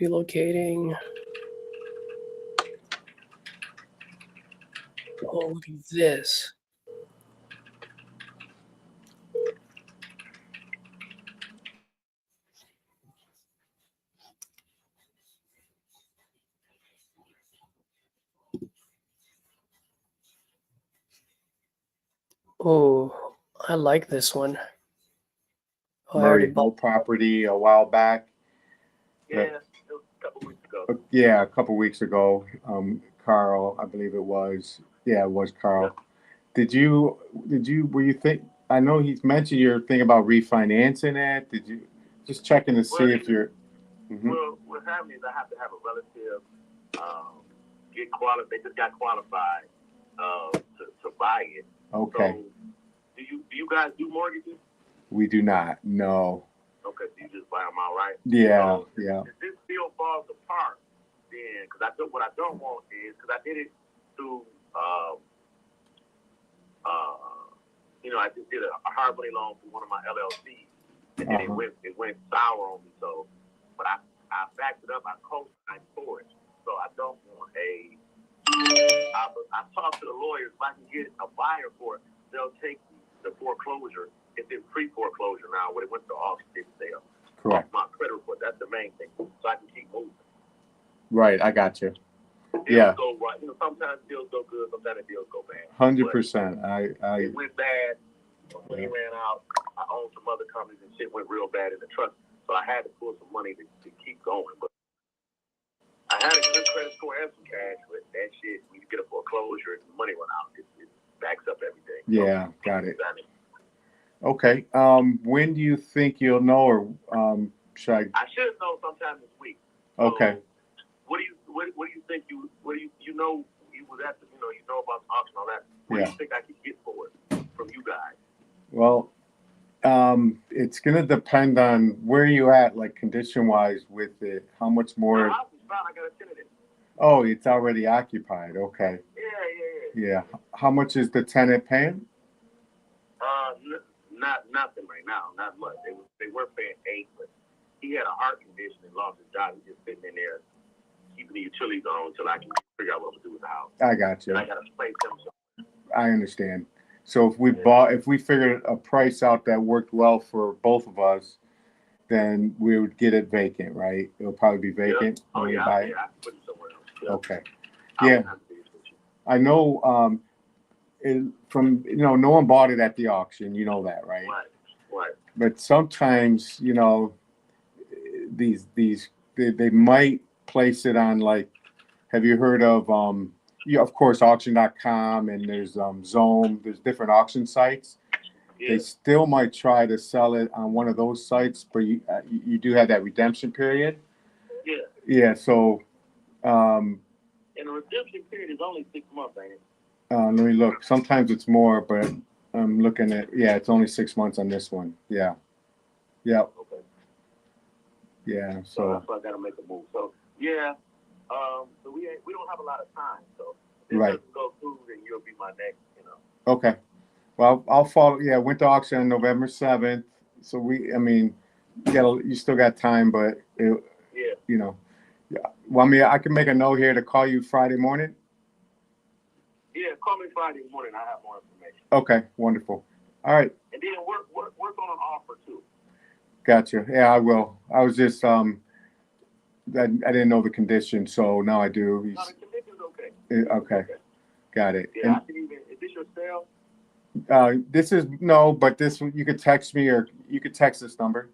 Relocating. Oh, look at this. Oh, I like this one. Oh, I already Murray bought. Hill property a while back. Yeah, it was a couple weeks ago. Yeah, a couple weeks ago. Carl, I believe it was. Yeah, it was Carl. Yeah. Were you think? I know he's mentioned your thing about refinancing it. Did you just checking to see if you're? Mhm. Well, what's happening is I have to have a relative get qualified. They just got qualified to buy it. Okay. So, do you guys do mortgages? We do not. No. Okay, so you just buy them outright. Yeah. So, Yeah. If this deal falls apart, then because what I don't want is because I did it through I just did a hard money loan for one of my LLCs, and then it went sour on me. So, but I backed it up. I co-signed for it. So I don't want I talked to the lawyers. If I can get a buyer for it, they'll take the foreclosure. It's in pre-foreclosure now. When it went to auction, didn't sell. Correct. Off my credit report. That's the main thing. So I can keep moving. Right. I got you. Deals Yeah. go right. Sometimes deals go good. Sometimes deals go bad. 100%. It went bad when he ran out. I owned some other companies and shit went real bad in the trust. So I had to pull some money to keep going. But I had a good credit score and some cash, but that shit, when you get a foreclosure and the money run out, it backs up everything. Yeah. Got it. Okay. When do you think you'll know, or should I? I should know sometime this week. Okay. So what do you think you know was at the you know about the auction and all that? What do you think I could get for it from you guys? Well, it's gonna depend on where you at, like condition wise with it. How much more? The house is fine. I got a tenant in it. Oh, it's already occupied. Okay. Yeah. How much is the tenant paying? Nothing right now. Not much. They were paying $8, but he had a heart condition and lost his job. He's just sitting in there keeping the utilities on until I can figure out what to do with the house. I got you. And I got to place him. I understand. So if we figured a price out that worked well for both of us, then we would get it vacant, right? It'll probably be vacant when we buy it. I can put it somewhere else. Yeah. Okay. Yeah. I know from no one bought it at the auction, you know that, right? Right. But sometimes, they might place it on, like, have you heard of of course auction.com, and there's Zome, there's different auction sites. Yeah. They still might try to sell it on one of those sites, but you do have that redemption period. Yeah. Yeah, so and the redemption period is only 6 months, ain't it? let me look. Sometimes it's more, but I'm looking at, it's only 6 months on this one. Yeah. Okay. Yeah. So that's why I gotta make a move. So yeah, So we don't have a lot of time. So if this Right. doesn't go through, then you'll be my next. Okay. Well, I'll follow. Yeah, winter auction on November 7th. So you still got time, but Yeah. yeah. Well, I can make a note here to call you Friday morning. Yeah. Call me Friday morning. I have more information. Okay. Wonderful. All right. And then work on an offer too. Gotcha. Yeah, I will. I was just I didn't know the condition, so now I do. No, the condition's okay. Okay. Got it. Yeah, I can even. Is this your cell? This is no, but this you could text me or you could text this number.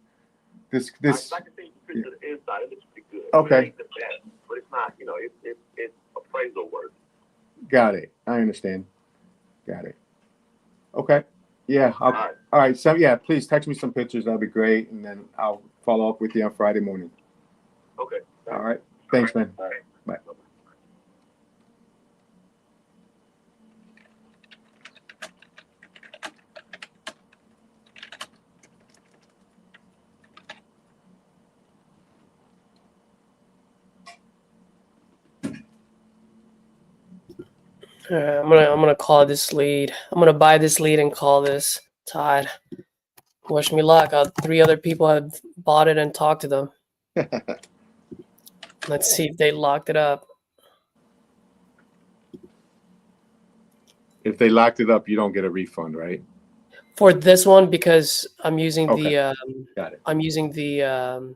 This. I can take a picture of the inside. It looks pretty good. Okay. It ain't the best, but it's not. It's appraisal work. Got it. I understand. Got it. Okay. Yeah. All right. right. So yeah, please text me some pictures. That'd be great, and then I'll follow up with you on Friday morning. Okay. All right. Thanks, man. All right. Bye. I'm gonna call this lead. I'm gonna buy this lead and call this Todd. Wish me luck. 3 other people have bought it and talked to them. Let's see if they locked it up. If they locked it up, you don't get a refund, right? For this one, because I'm using Okay. Got it. I'm using the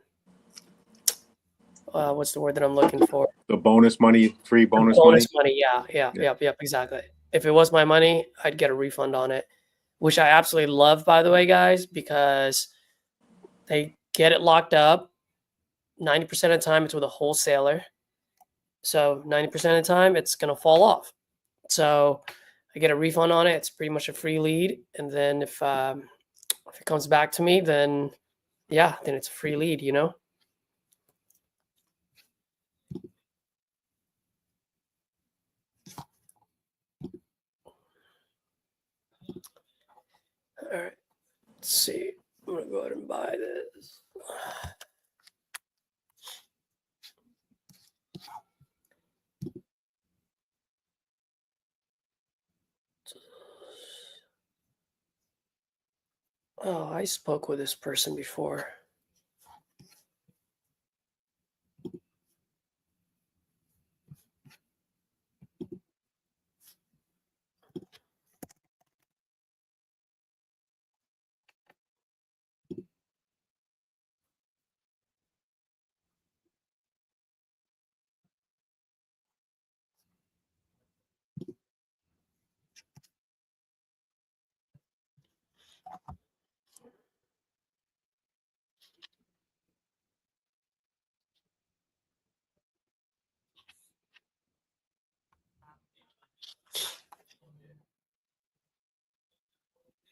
what's the word that I'm looking for? The bonus money, free bonus money. Yeah. Yep, exactly. If it was my money, I'd get a refund on it, which I absolutely love, by the way, guys, because they get it locked up. 90% of the time, it's with a wholesaler. So 90% of the time, it's going to fall off. So I get a refund on it. It's pretty much a free lead. And then if it comes back to me, then yeah, then it's a free lead, you know? All right, let's see. I'm going to go ahead and buy this. Oh, I spoke with this person before.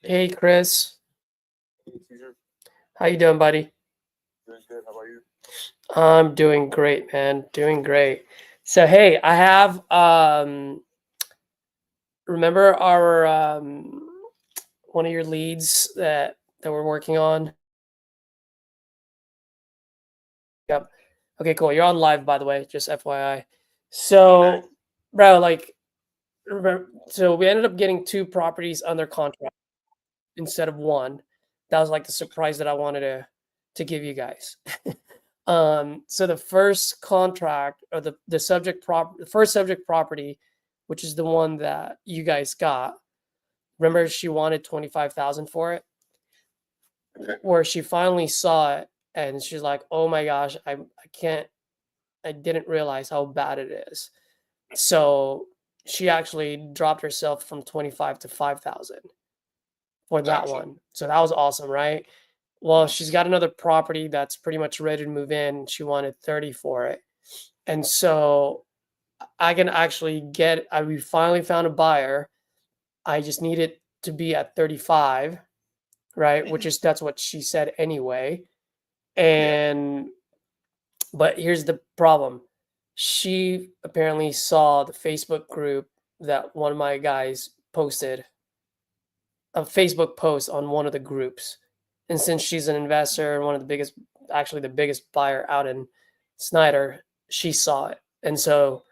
Hey, Chris. How you doing, buddy? Doing good. How about you? I'm doing great, man. Doing great. So, hey, I have remember our one of your leads that we're working on? Yep. Okay, cool. You're on live, by the way, just FYI. So, bro, so we ended up getting 2 properties under contract instead of 1. That was like the surprise that I wanted to give you guys. So the first contract, or the first subject property, which is the one that you guys got. Remember, she wanted 25,000 for it, where she finally saw it and she's like, "Oh my gosh, I didn't realize how bad it is." So she actually dropped herself from 25 to 5,000 for that one. So that was awesome, right? Well, she's got another property that's pretty much ready to move in. She wanted 30 for it. And so I can actually we finally found a buyer. I just need it to be at 35, right? That's what she said anyway. And, but here's the problem. She apparently saw the Facebook group that one of my guys posted, a Facebook post on one of the groups. And since she's an investor and one of the biggest, actually the biggest buyer out in Snyder, she saw it. And so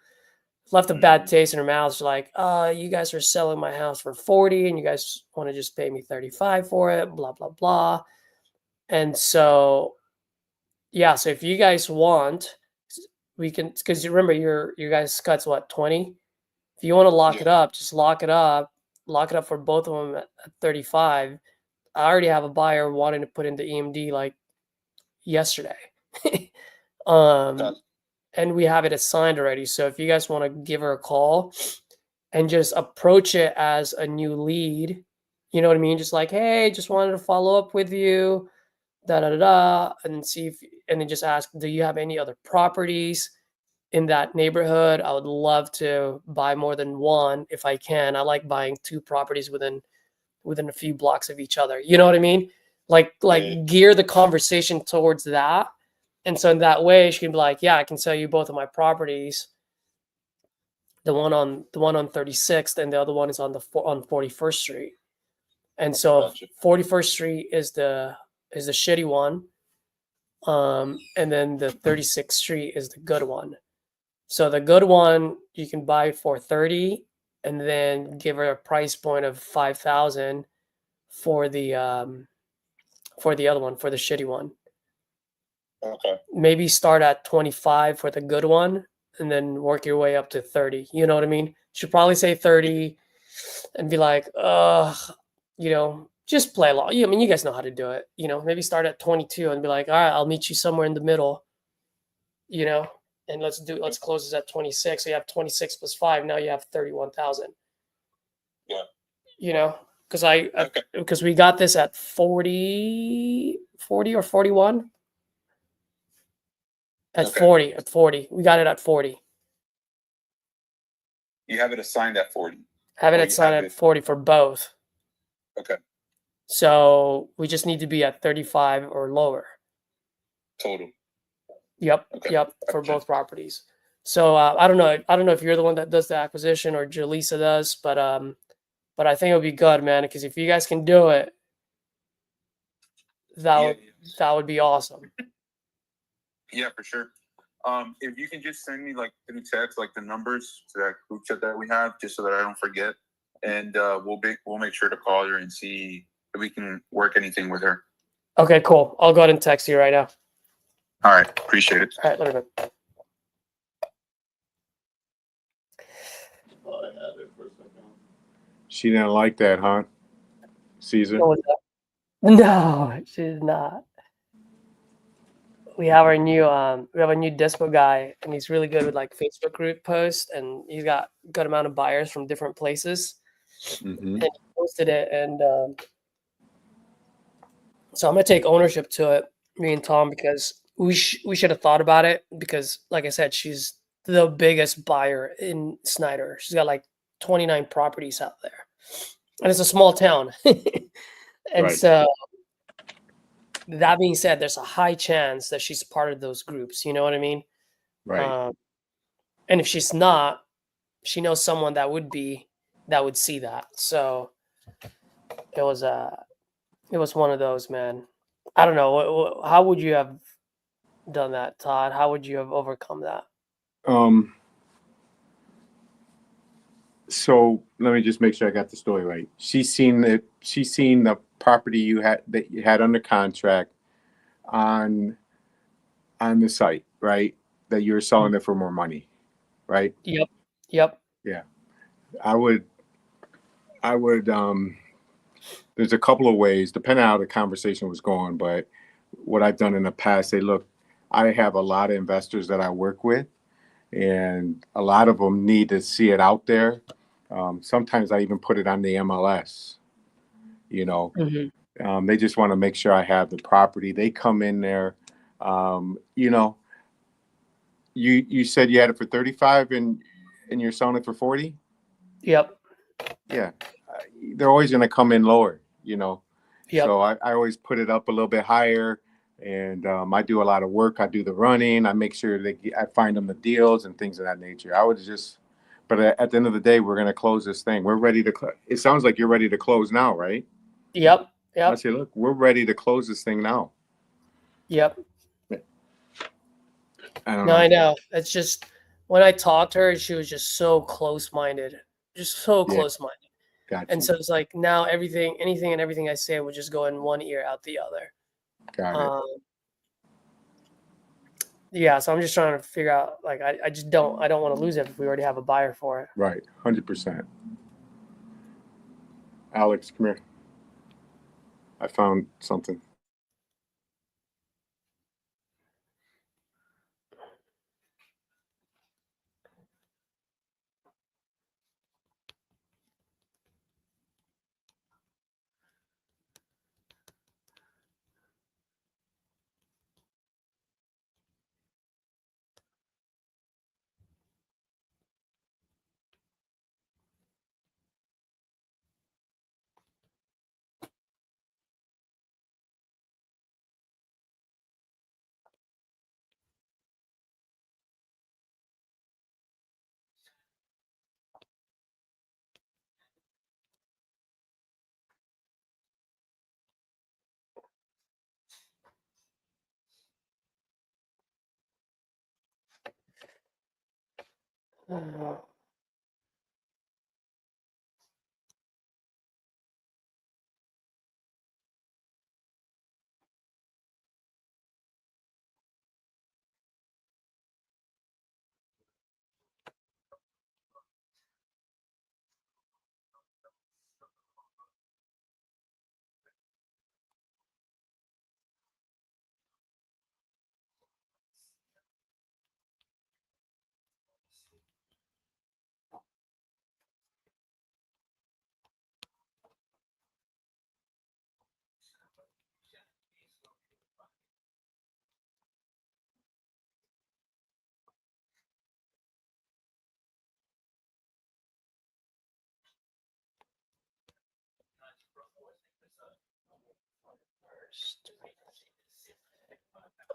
left a bad taste in her mouth. She's like, you guys are selling my house for 40 and you guys want to just pay me 35 for it, blah, blah, blah. And so, yeah, so if you guys want, we can, because you remember your guys' cut's what, 20? If you want to lock it up, just lock it up for both of them at 35. I already have a buyer wanting to put into EMD like yesterday. And we have it assigned already. So if you guys want to give her a call and just approach it as a new lead, you know what I mean? Just like, hey, just wanted to follow up with you, da da da da, and see if, and then just ask, do you have any other properties in that neighborhood? I would love to buy more than one if I can. I like buying 2 properties within a few blocks of each other. You know what I mean? Like gear the conversation towards that. And so in that way, she can be like, yeah, I can sell you both of my properties. The one on 36th and the other one is on 41st Street. And so 41st Street is the shitty one. And then the 36th Street is the good one. So the good one you can buy for 30 and then give her a price point of 5,000 for the other one, for the shitty one. Okay. Maybe start at 25 for the good one and then work your way up to 30. You know what I mean? Should probably say 30 and be like, just play along. I mean, you guys know how to do it. Maybe start at 22 and be like, all right, I'll meet you somewhere in the middle, and let's close this at 26. So you have 26 plus 5. Now you have 31,000. Yeah. Because we got this at 40 or 41. At 40. We got it at 40. You have it assigned at 40. Have it assigned at 40 for both. Okay. So we just need to be at 35 or lower. Total. Yep. Okay. Yep. For both properties. So I don't know. I don't know if you're the one that does the acquisition or Jaleesa does, but I think it would be good, man. Because if you guys can do it, that would be awesome. Yeah, for sure. If you can just send me like through text, like the numbers to that group chat that we have, just so that I don't forget, and we'll make sure to call her and see if we can work anything with her. Okay, cool. I'll go ahead and text you right now. All right, appreciate it. All right, later. She didn't like that, huh, Caesar? No, she did not. We have a new dispo guy, and he's really good with like Facebook group posts, and he's got a good amount of buyers from different places. Mm-hmm. And he posted it, and so I'm gonna take ownership to it, me and Tom, because we should have thought about it, because like I said, she's the biggest buyer in Snyder. She's got like 29 properties out there, and it's a small town. And Right. so that being said, there's a high chance that she's part of those groups. You know what I mean? Right. And if she's not, she knows someone that would see that. So it was one of those, man. I don't know. How would you have done that, Todd? How would you have overcome that? So let me just make sure I got the story right. She's seen the property you had under contract on the site, right? That you're selling it for more money, right? Yep. Yeah. I would there's a couple of ways, depending on how the conversation was going, but what I've done in the past, say, look, I have a lot of investors that I work with, and a lot of them need to see it out there. Sometimes I even put it on the MLS, Mm-hmm. They just want to make sure I have the property. They come in there, you said you had it for 35 and you're selling it for 40. Yep. Yeah. They're always going to come in lower, Yep. So I always put it up a little bit higher, and I do a lot of work. I do the running. I make sure I find them the deals and things of that nature. But at the end of the day, we're going to close this thing. We're ready to it sounds like you're ready to close now, right? Yep. I say, look, we're ready to close this thing now. Yep. I don't know. I know. It's just when I talked to her, she was just so close-minded, just so Yeah. close-minded. Got And you. so it's like now anything and everything I say would just go in one ear out the other. Got it. Yeah, so I'm just trying to figure out, like, I don't want to lose it if we already have a buyer for it. Right. 100%. Alex, come here. I found something.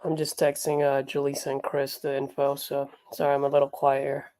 I'm just texting Jaleesa and Chris the info, so sorry I'm a little quiet here.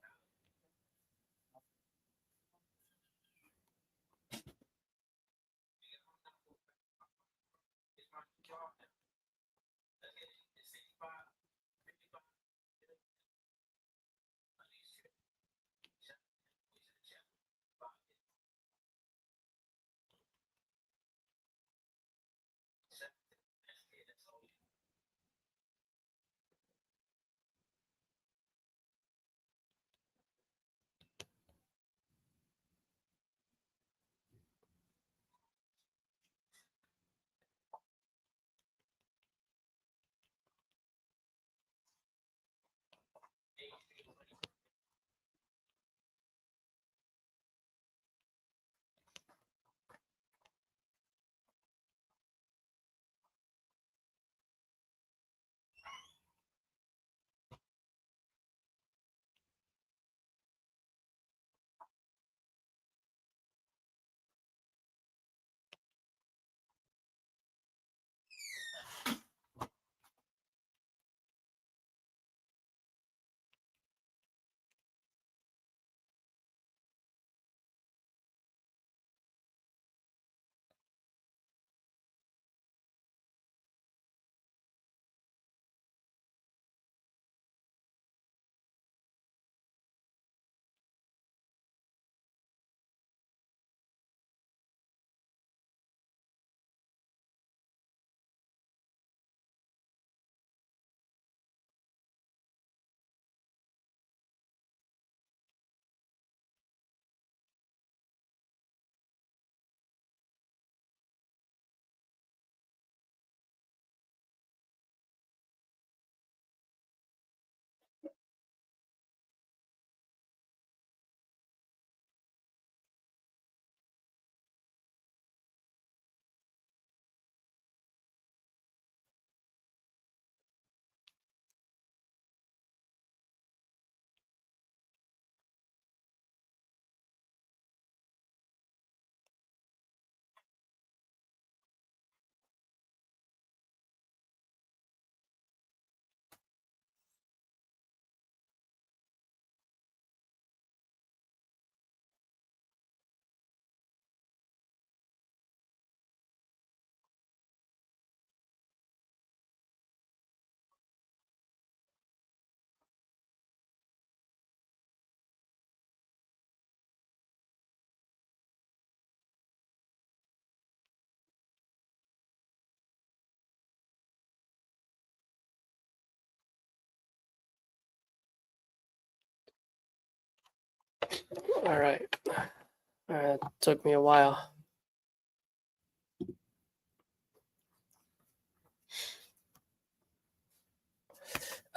All right. Took me a while.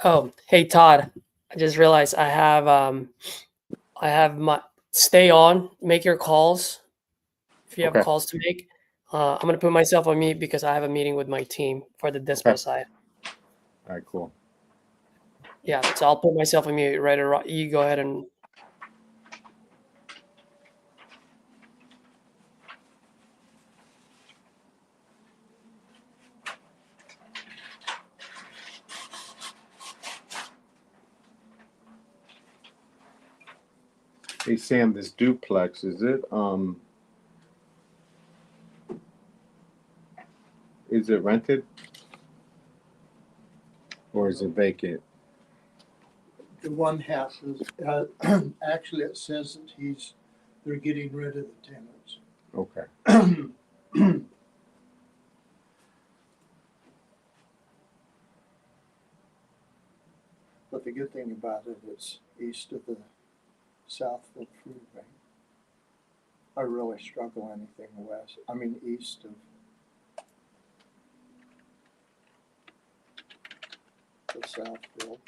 Oh, hey Todd. I just realized I have my stay on, make your calls if you have Okay. calls to make. I'm gonna put myself on mute because I have a meeting with my team for the dispo Okay. side. All right, cool. Yeah, so I'll put myself on mute. Right, or you go ahead and. Hey Sam, this duplex, is it rented? Or is it vacant? The one house is, actually it says that they're getting rid of the tenants. Okay. But the good thing about it, it's east of the Southfield Freeway. I really struggle anything east of the Southfield.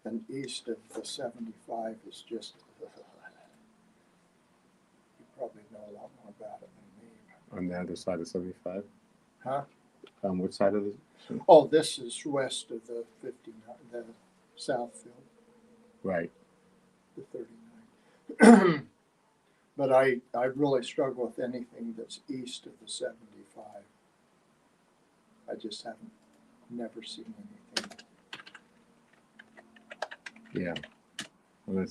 And east of the 75 is just, you probably know a lot more about it than me. On the other side of 75? Huh? Which side of the? Oh, this is west of the 59, the Southfield, Right. the 39. But I really struggle with anything that's east of the 75. I just never seen anything. Yeah. Well,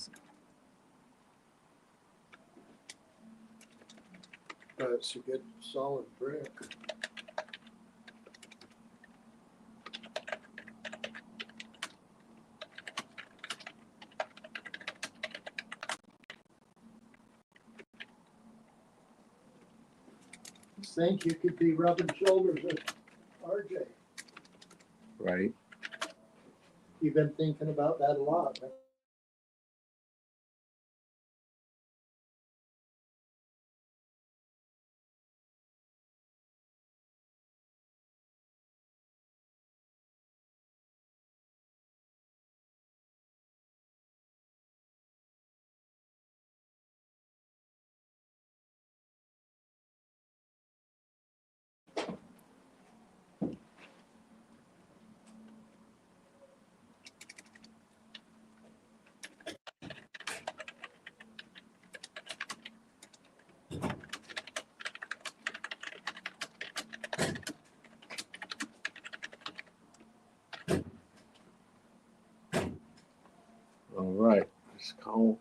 But it's a good solid brick. Just think you could be rubbing shoulders with RJ. right. You've been thinking about that a lot. All right. Let's call.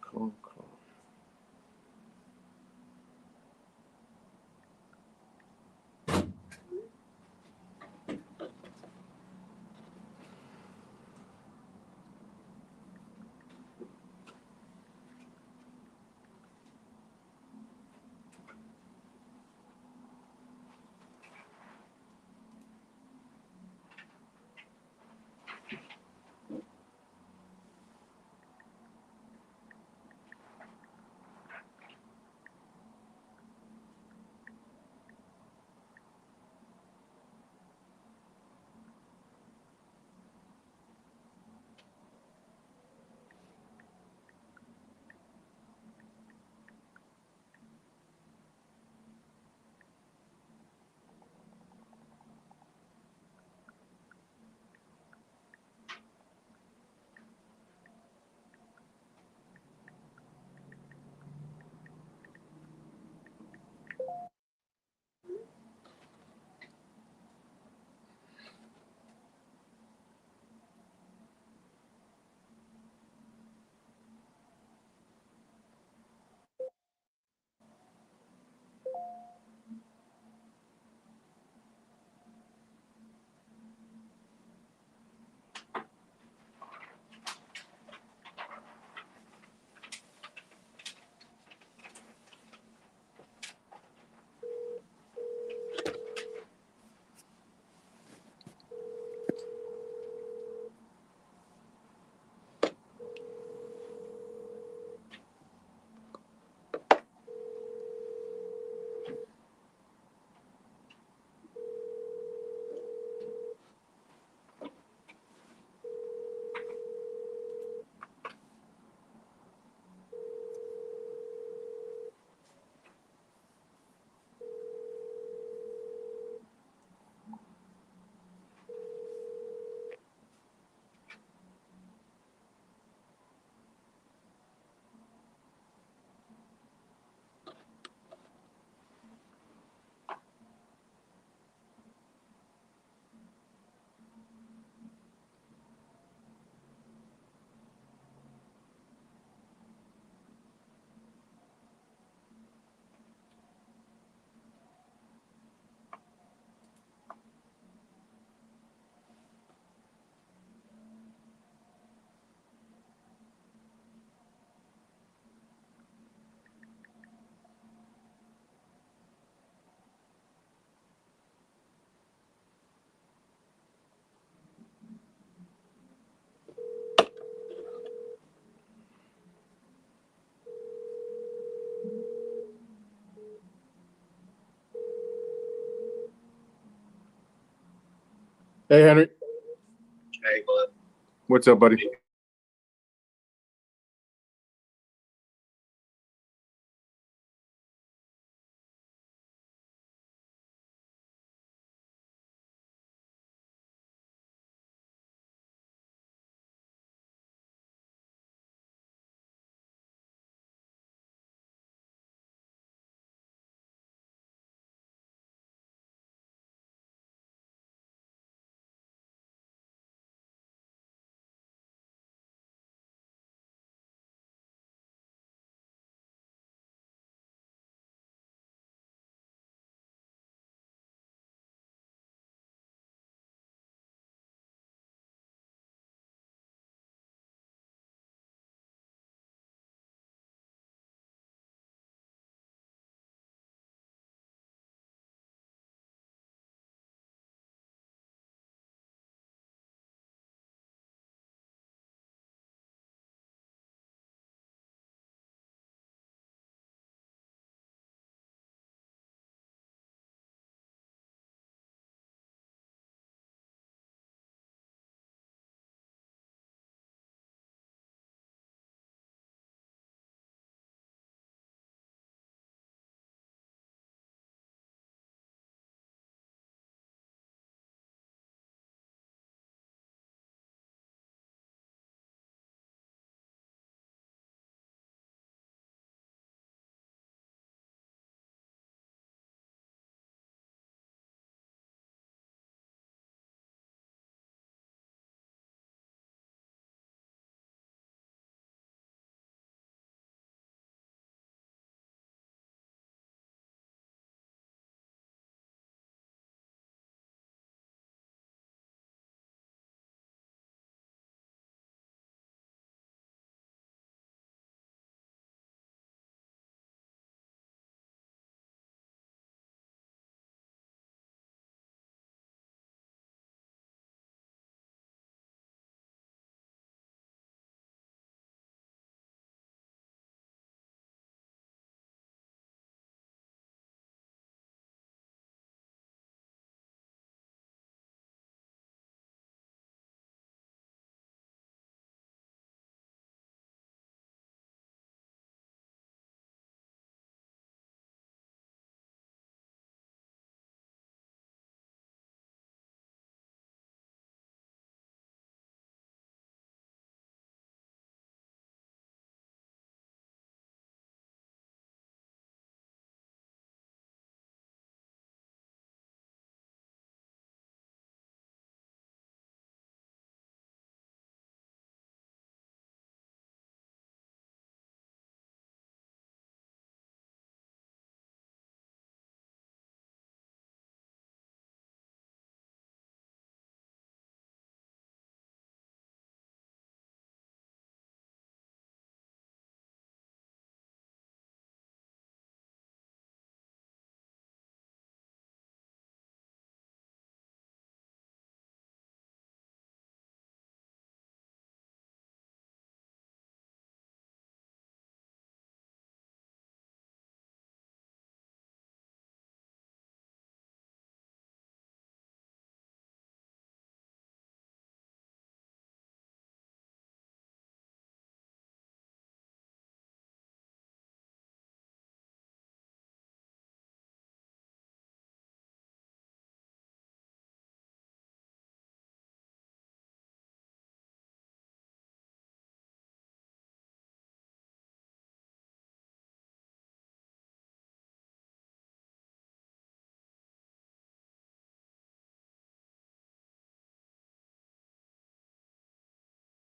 Hey, Henry. Hey, bud. What's up, buddy?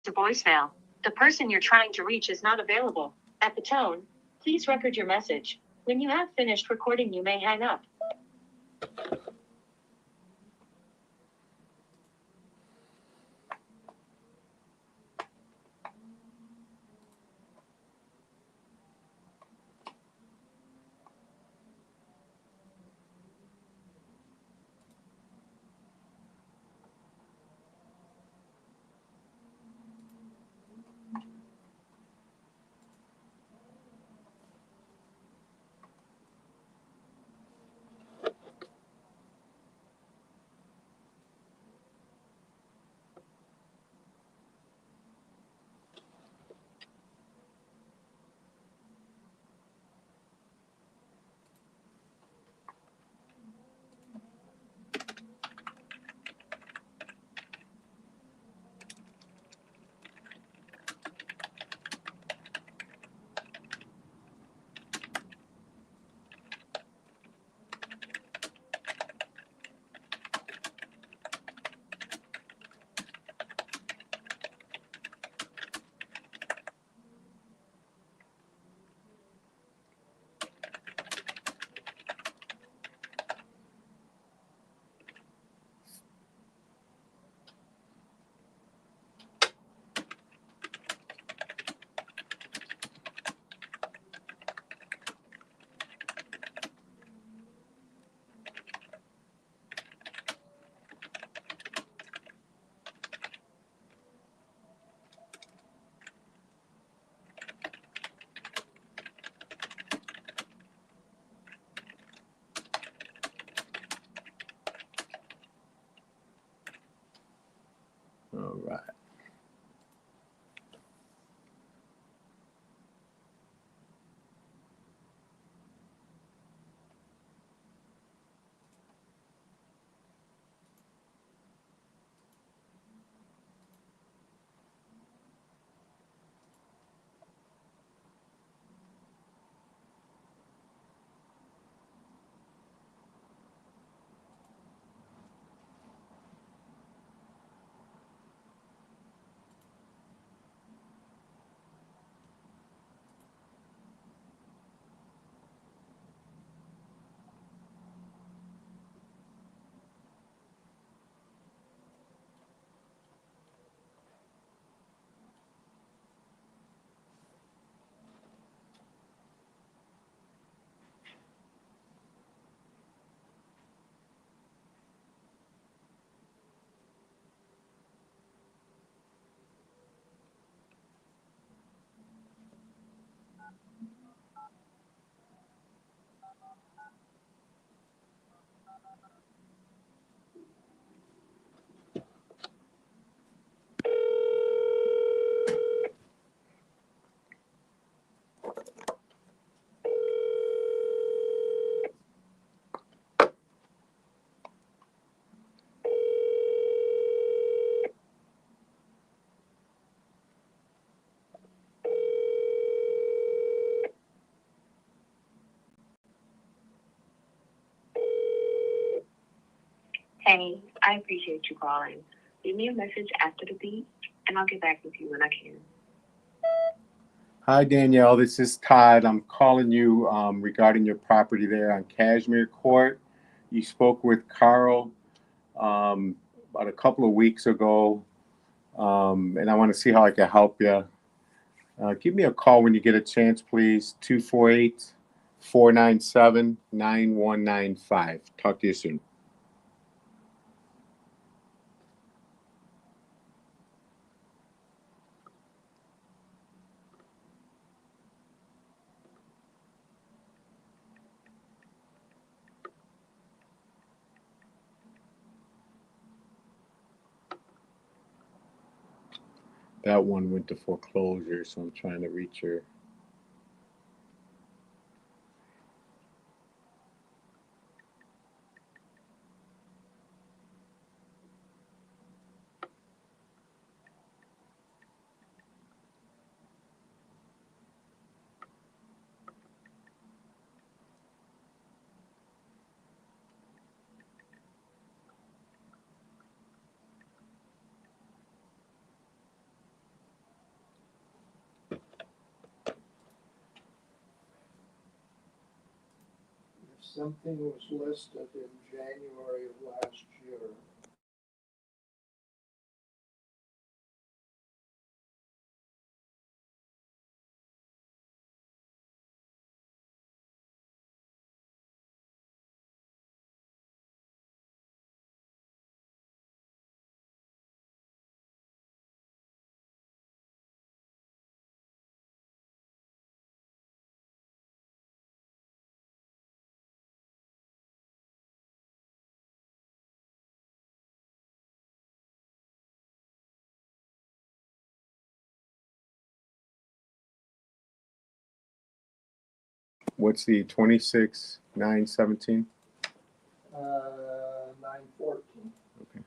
To voicemail. The person you're trying to reach is not available. At the tone, please record your message. When you have finished recording, you may hang up. Hey, I appreciate you calling. Leave me a message after the beep, and I'll get back with you when I can. Hi, Danielle. This is Todd. I'm calling you regarding your property there on Cashmere Court. You spoke with Carl about a couple of weeks ago, and I want to see how I can help you. Give me a call when you get a chance, please. 248-497-9195. Talk to you soon. That one went to foreclosure, so I'm trying to reach her. If something was listed in January of last year, What's the 26-9-17? 9/14. Okay.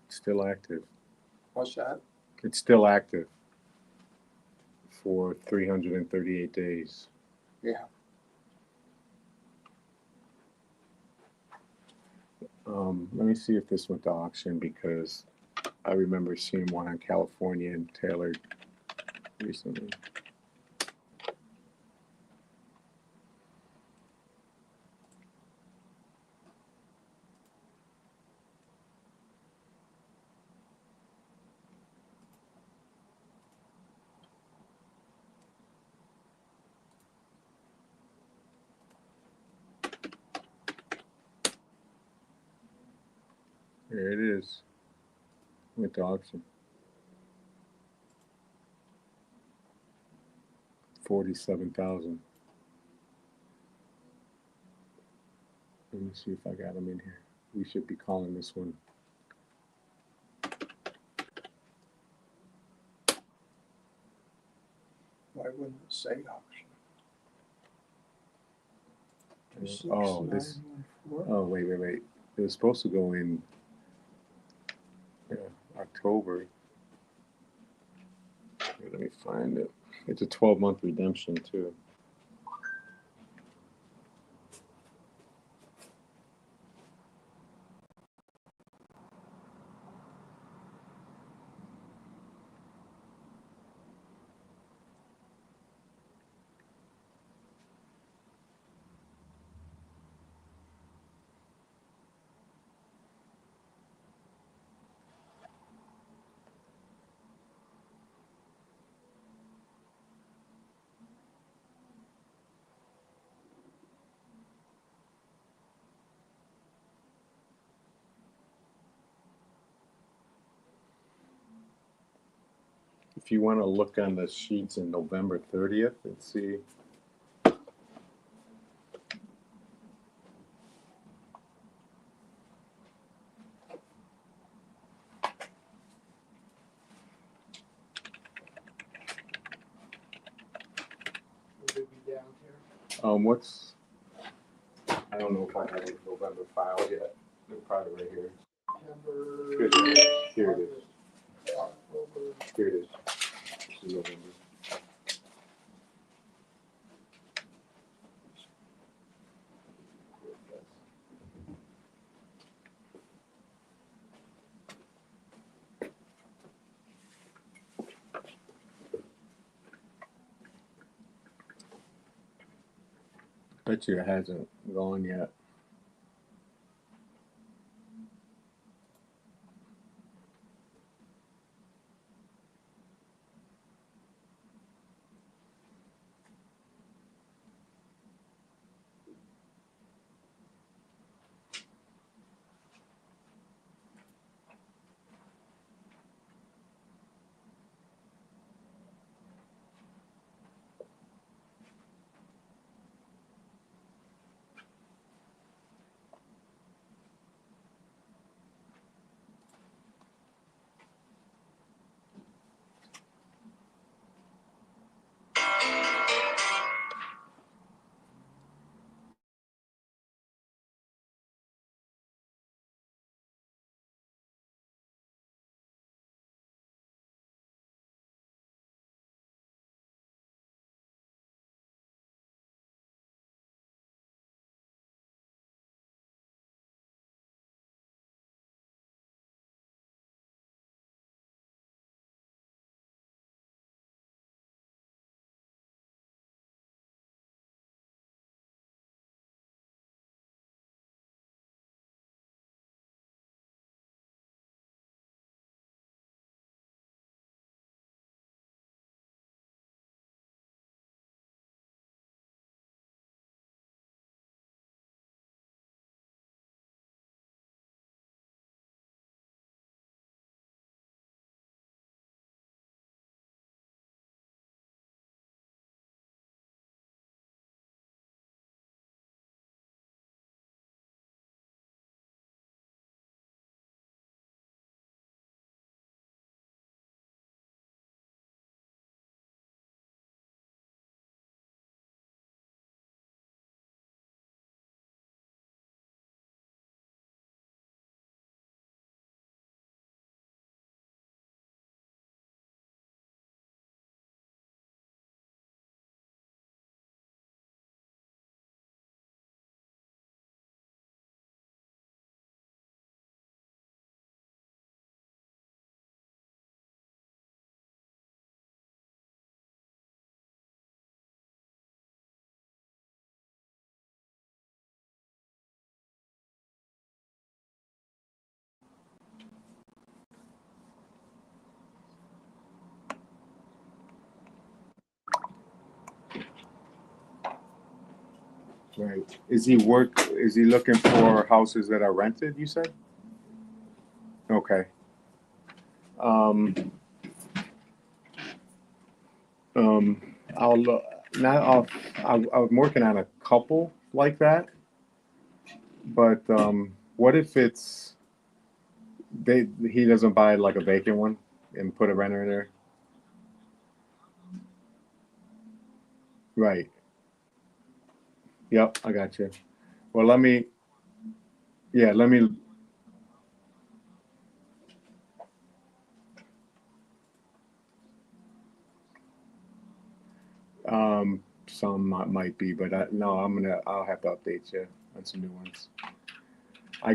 It's still active. What's that? It's still active for 338 days. Yeah. Let me see if this went to auction, because I remember seeing one on California and Taylor recently. There it is. Went to auction. 47,000. Let me see if I got them in here. We should be calling this one. Why wouldn't it say auction? Oh, this. 26,914. Oh, wait. It was supposed to go in October. Here, let me find it. It's a 12-month redemption, too. If you want to look on the sheets in November 30th and see. Would it be down here? What's, I don't know if I have a November file yet. They're probably right here. September. Good. Here it is. Here it is. This is November. Bet you it hasn't gone yet. Right. Is he looking for houses that are rented, you said? Okay. Um, I'll look, now I'm working on a couple like that, but, what if he doesn't buy like a vacant one and put a renter in there? Right. Yep, I got you. Well, let me, some might be, but no, I'll have to update you on some new ones. I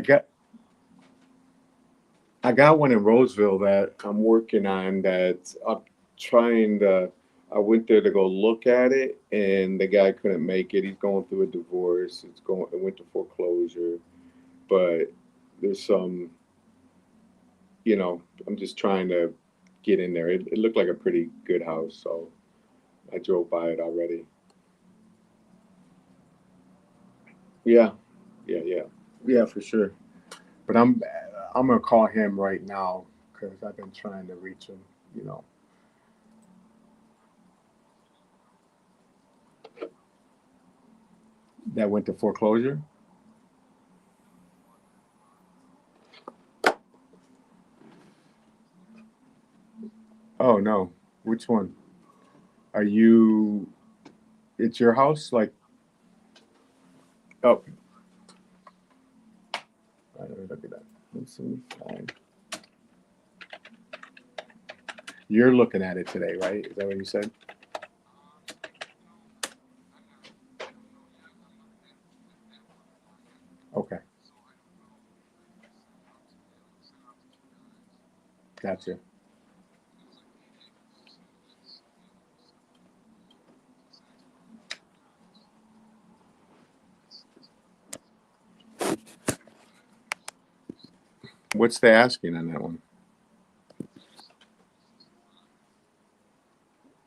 got one in Roseville that I'm working on that I'm trying to, I went there to go look at it and the guy couldn't make it. He's going through a divorce. It went to foreclosure, but there's some, I'm just trying to get in there. It looked like a pretty good house, so I drove by it already. Yeah, yeah, for sure. But I'm gonna call him right now because I've been trying to reach him. That went to foreclosure. Oh no, which one? Are you? It's your house, like? Oh, I don't look at that. Let's see. Fine. You're looking at it today, right? Is that what you said? Okay. Gotcha. What's they asking on that one?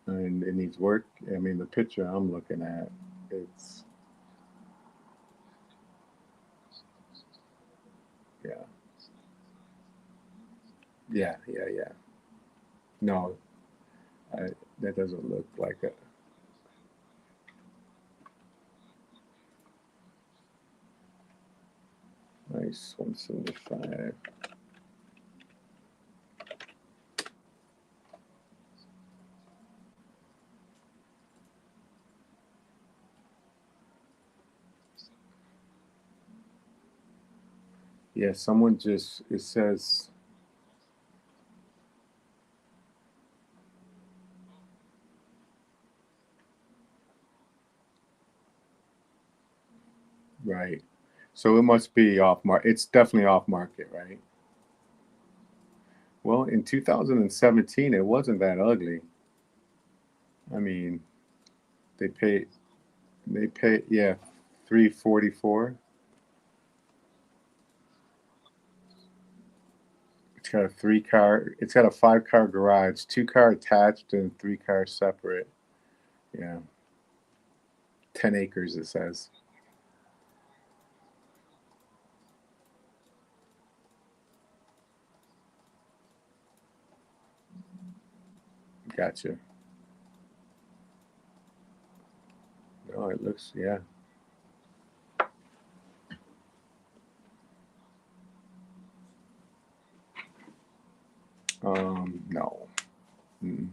I mean, it needs work. I mean, the picture I'm looking at, it's, yeah. Yeah, yeah, yeah. No, that doesn't look like it. Nice, 175. Yeah, someone just, it says, right. So it must be off market. It's definitely off market, right? Well, in 2017, it wasn't that ugly. I mean, they paid, yeah, 344. It's got a 3-car, it's got a 5-car garage, 2-car attached and 3-car separate. Yeah. 10 acres, it says. Gotcha. No, it looks, yeah. No. Mm.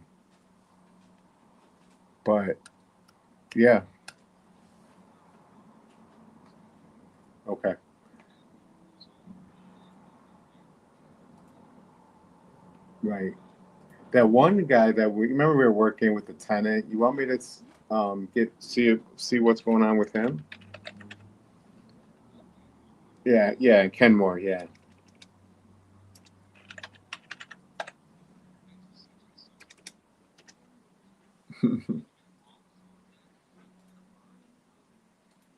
But, yeah. Okay. Right. That one guy that we remember we were working with the tenant. You want me to see what's going on with him? Yeah, yeah, Kenmore, yeah.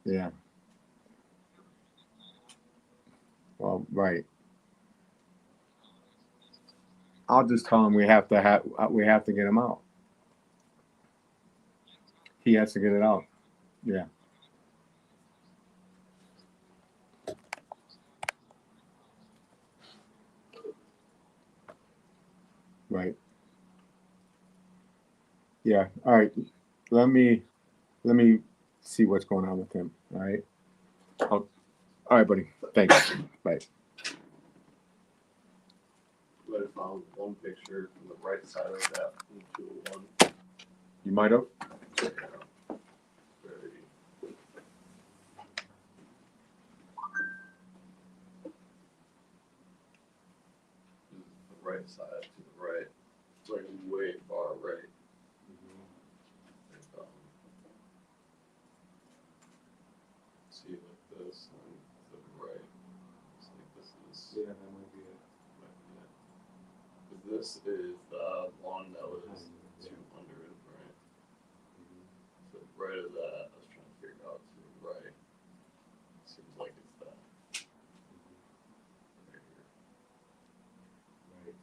Yeah. Well, right. I'll just tell him we have to get him out. He has to get it out. Yeah. Right. Yeah. All right. Let me see what's going on with him. All right. All right, buddy. Thanks. Bye. I found one picture from the right side of that 201. You might have. Very. The right side to the right. It's like way far right. And, see like this and to the right. It's like this is. Yeah, that might be it. But this is the one that was 200, right? So right of that, I was trying to figure out to the right. Seems like it's that. Right here. Right.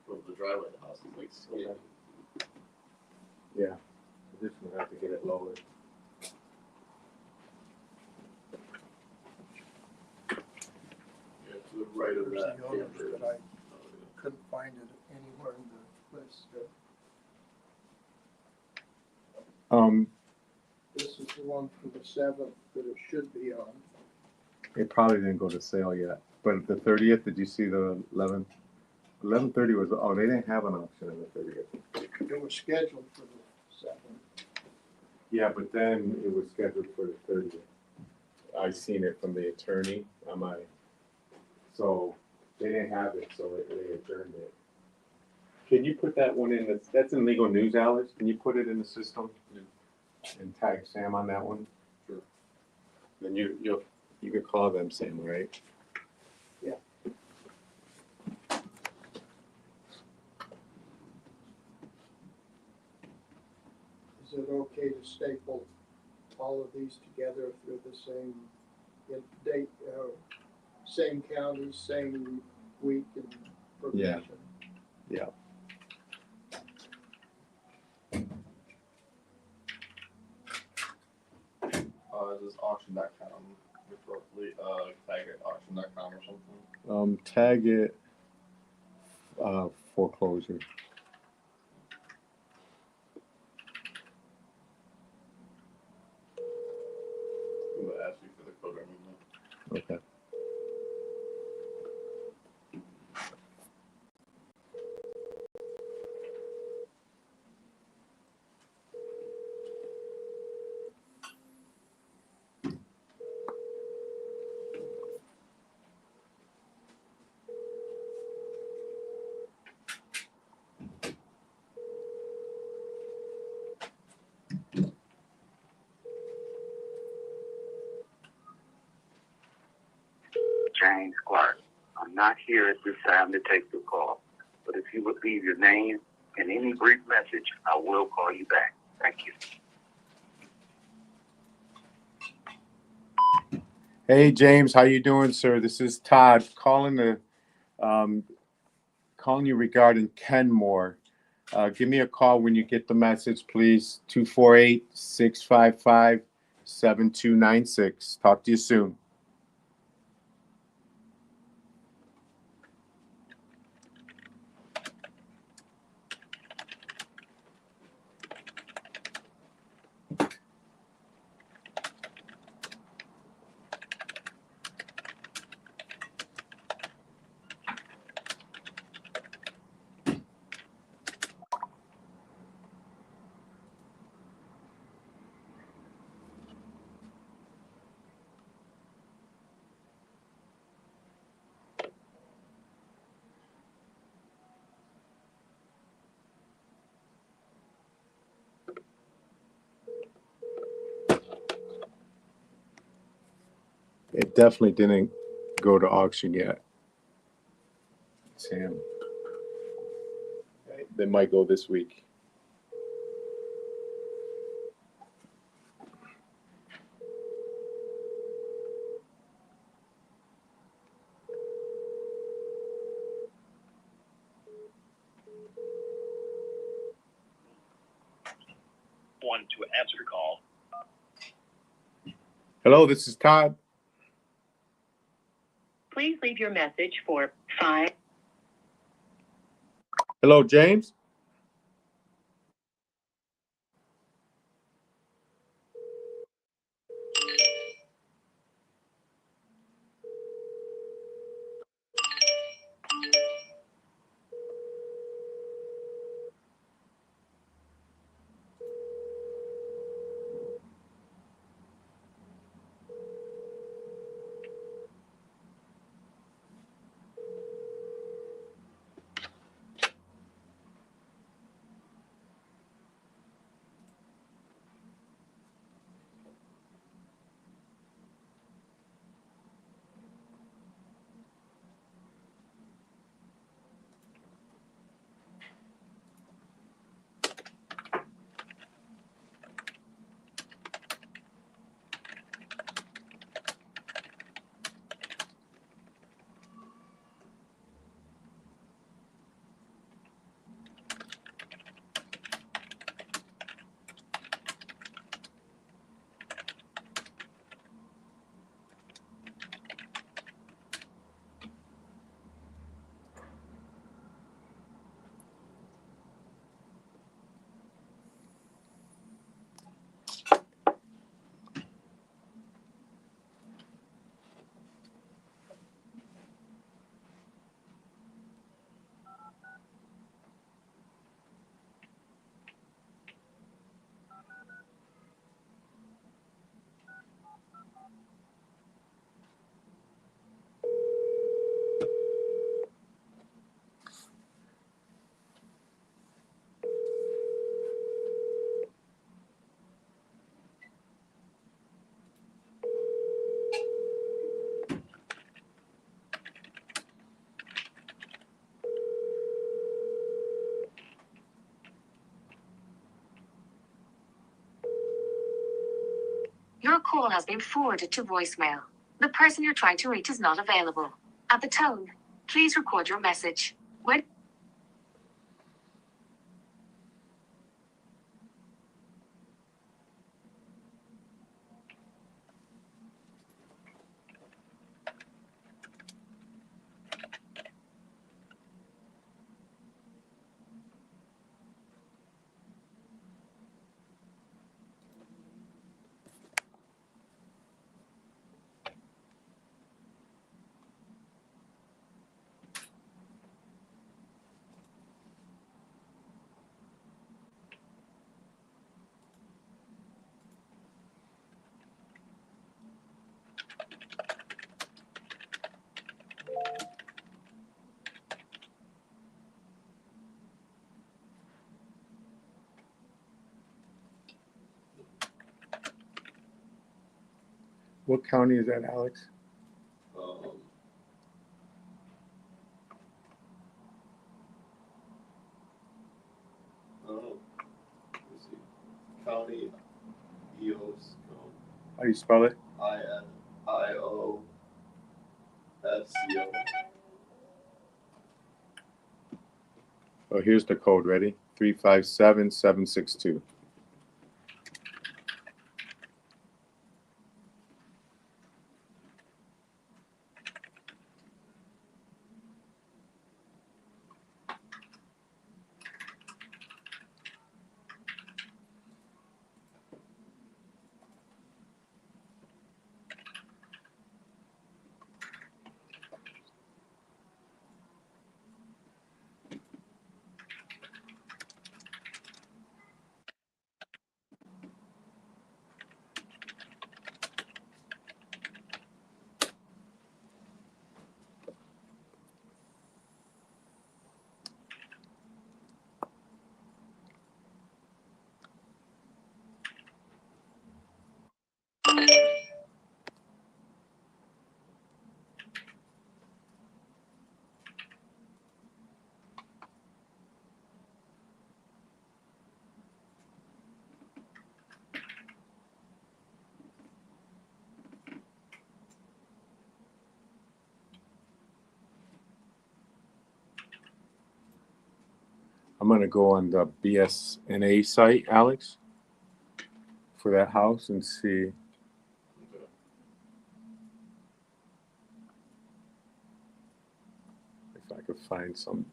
But the driveway of the house is like skinny. Yeah. This will have to get it lowered. Yeah, to the right of There's that. the owners, camper. but I couldn't find it anywhere in the list. This is the one for the 7th that it should be on. It probably didn't go to sale yet. But the 30th, did you see the 11th? 11:30 was, oh, they didn't have an option on the 30th. It was scheduled for the 7th. Yeah, but then it was scheduled for the 30th. I seen it from the attorney on my, so they didn't have it, so they adjourned it. Can you put that one in the, that's in legal news hours? Can you put it in the system and tag Sam on that one? Sure. Then you could call them, Sam, right? Is it okay to staple all of these together if they're the same date, same county, same week and provision? Yeah. Is this auction.com? Tag it auction.com or something? Tag it, foreclosure. I'm gonna ask you for the code right now. Okay. James Clark. I'm not here at this time to take your call, but if you would leave your name and any brief message, I will call you back. Thank you. Hey, James, how you doing, sir? This is Todd calling you regarding Kenmore. Give me a call when you get the message, please. 248-655-7296. Talk to you soon. It definitely didn't go to auction yet, Sam. They might go this week. One to answer your call. Hello, this is Todd. Please leave your message for 5. Hello, James. call has been forwarded to voicemail. The person you're trying to reach is not available. At the tone, please record your message. When What county is that, Alex? I don't know. Let me see. County EOS. How do you spell it? INIOSCO. Oh, here's the code. Ready? 357762. I'm going to go on the BSNA site, Alex, for that house and see. If I could find something.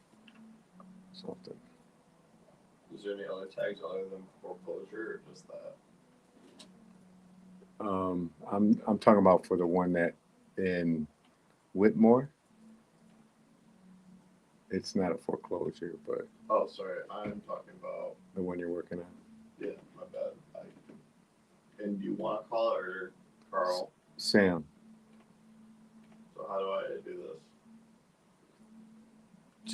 Is there any other tags other than foreclosure or just that? I'm talking about for the one that in Whitmore. It's not a foreclosure, but Oh, sorry. I'm talking about. the one you're working on. Yeah, my bad. And do you want to call it or Carl? Sam. So how do I do this?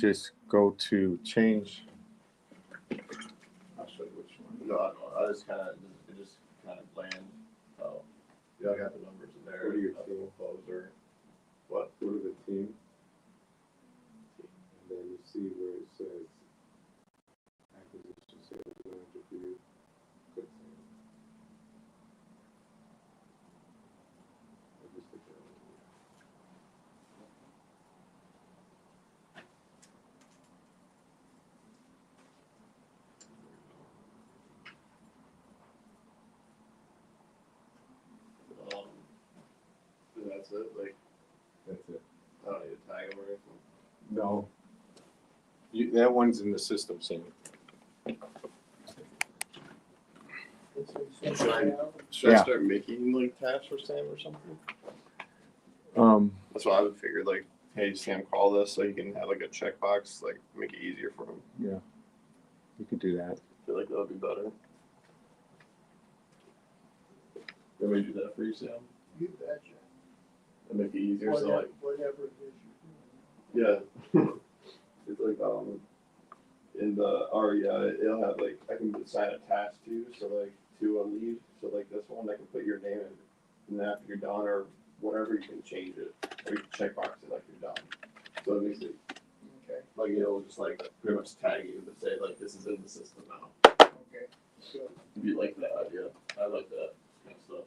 Just go to change. I'll show you which one. No, I don't. I just kind of, it just kind of bland. Oh, yeah, I got the numbers in there. Go to your Nothing team. closer. What? Go to the team. And then you see where it says acquisition sales manager for you. Click Sam. I'll just click that one. And that's it. Like, That's it. I don't need to tag them or anything. No. That one's in the system, Sam. Should Yeah. I start making like tabs for Sam or something? That's what I would figure. Like, hey, Sam, call this so he can have like a checkbox, like make it easier for him. Yeah. You could do that. I feel like that would be better. Let me do that for you, Sam. You betcha. And make it easier. So like, Whatever it is you're doing. yeah. It's like in the it'll have like I can assign a task to, so like to a lead. So like this one I can put your name in, and then after you're done or whatever you can change it. Or you can checkbox it like you're done. So it makes it Okay. like it'll just like pretty much tag you and say like this is in the system now. Okay. Good. If you like that idea. I like that kind of stuff.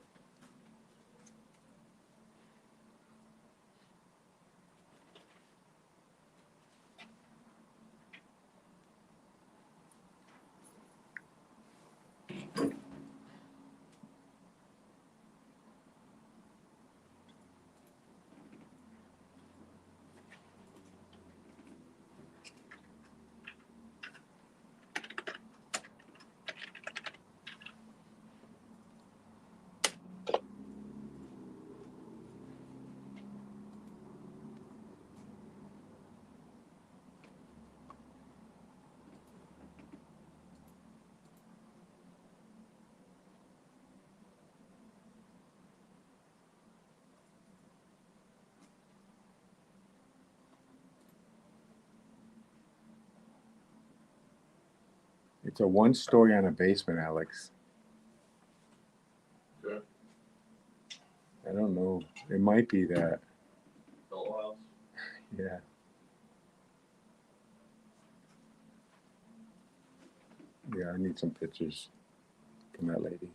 It's a 1-story on a basement, Alex. Okay. I don't know. It might be that. Fellow house. Yeah. Yeah, I need some pictures from that lady.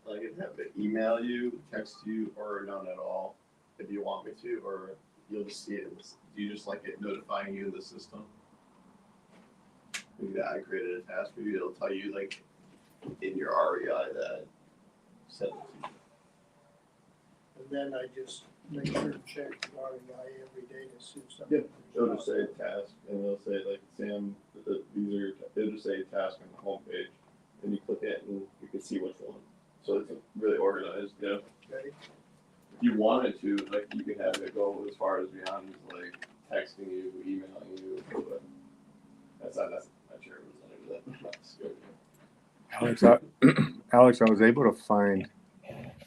I can have it email you, text you, or none at all if you want me to, or you'll just see it. Do you just like it notifying you in the system? Maybe I created a task for you. It'll tell you like in your REI that sent it to you. And then I just make sure to check the REI every day to see if something. Yep. It'll just say task, and it'll say like Sam. These are. It'll just say task on the homepage, and you click it, and you can see which one. So it's really organized. Yeah. Okay. If you wanted to, like, you can have it go as far as beyond like texting you, emailing you, but that's not sure it was under that. That's good. Alex, I was able to find.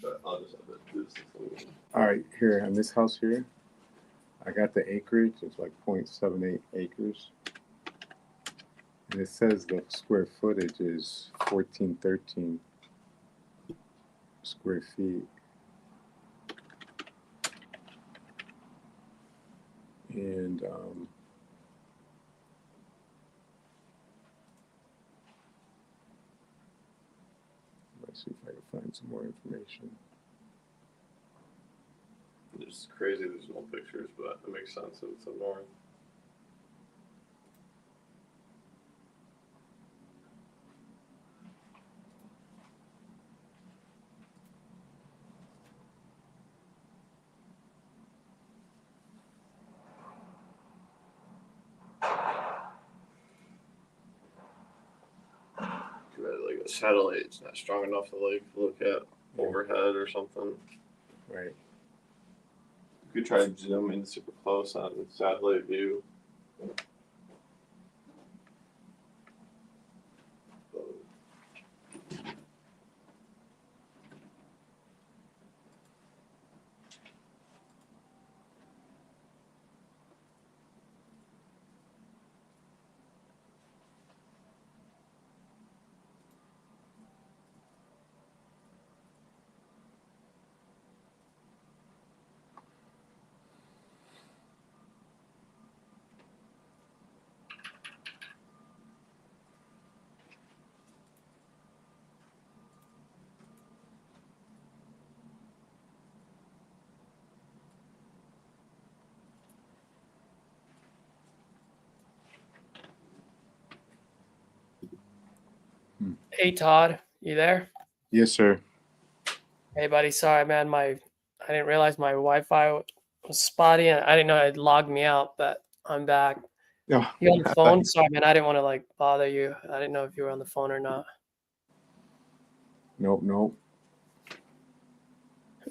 But I'll just have to do this system. All right, here on this house here, I got the acreage. It's like 0.78 acres, and it says the square footage is 1413 square feet. And let's see if I can find some more information. It's crazy there's no pictures, but it makes sense if it's up north. Too bad like a satellite's not strong enough to like look at overhead or something. Right. You could try to zoom in super close on satellite view. Hey Todd, you there? Yes, sir. Hey buddy, sorry man, I didn't realize my Wi-Fi was spotty and I didn't know it logged me out, but I'm back. Yeah. You on the phone? Sorry man, I didn't want to like bother you. I didn't know if you were on the phone or not. Nope.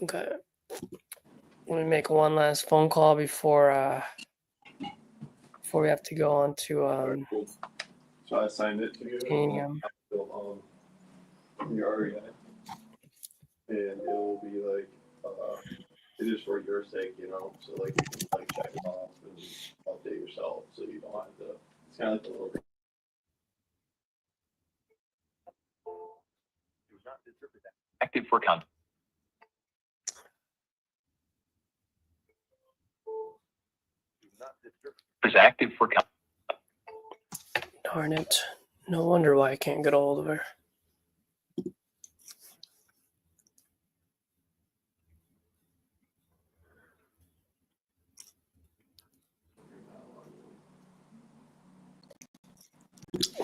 Okay. Let me make one last phone call before before we have to go on to Alright, cool. So I signed it to you. titanium. Your REI. And it will be like, it is for your sake, you know, so like you can like check it off and update yourself so you don't have to, it's kind of like a little. Active for count. Is active for count. Darn it. No wonder why I can't get a hold of her.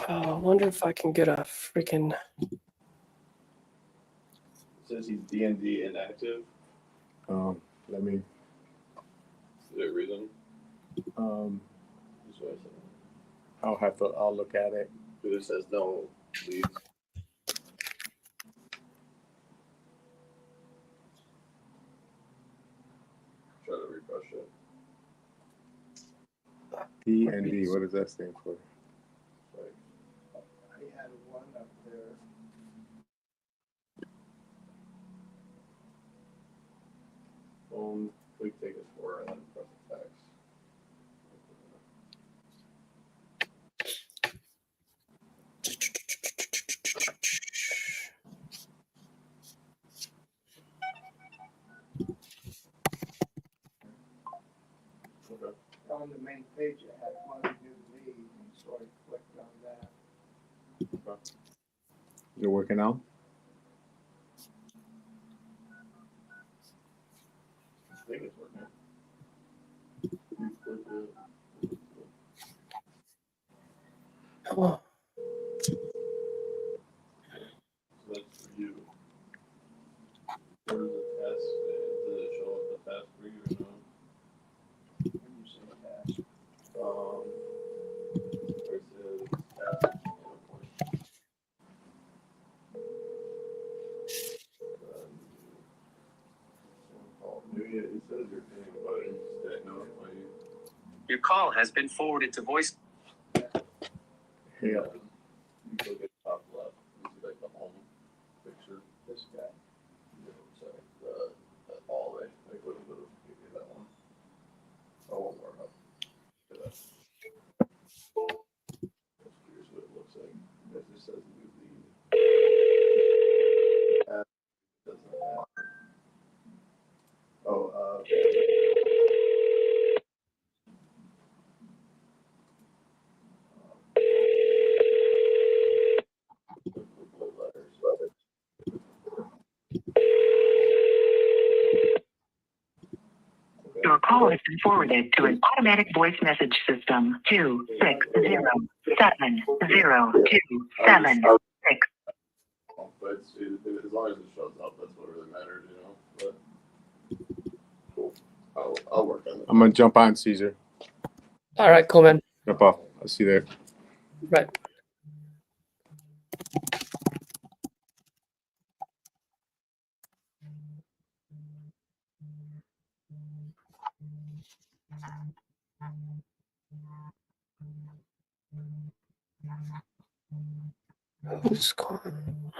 I wonder if I can get a freaking. It says he's DND inactive. Let me, Is there a reason? um, That's what I said. I'll look at it. It says no leads. Try to refresh it. DND, what does that stand for? Like, I had one up there. quick tickets for and then press the text. Okay. On the main page, it had one new lead, and so I clicked on that. You're working out? I think it's working. Oh, So that's for you. Where's the test? Does it show up the test for you or no? When you say that, Where it says test. Maybe it says you're paying, but it's that notify you. Your call has been forwarded to voice. Yeah. You look at the top left. You see like the home picture. this guy. Sorry, the hallway. Like what give you that one? Oh, one more up. Look at that. Just curious what it looks like. It just says new lead. Doesn't have. Oh, blue letters. Your call has been forwarded to an automatic voice message system. 260-702-76. But as long as it shows up, that's what really matters, you know. But cool. I'll work on it. I'm gonna jump on, Caesar. all right, cool, man. Jump off. I'll see you there. Right. Who's calling?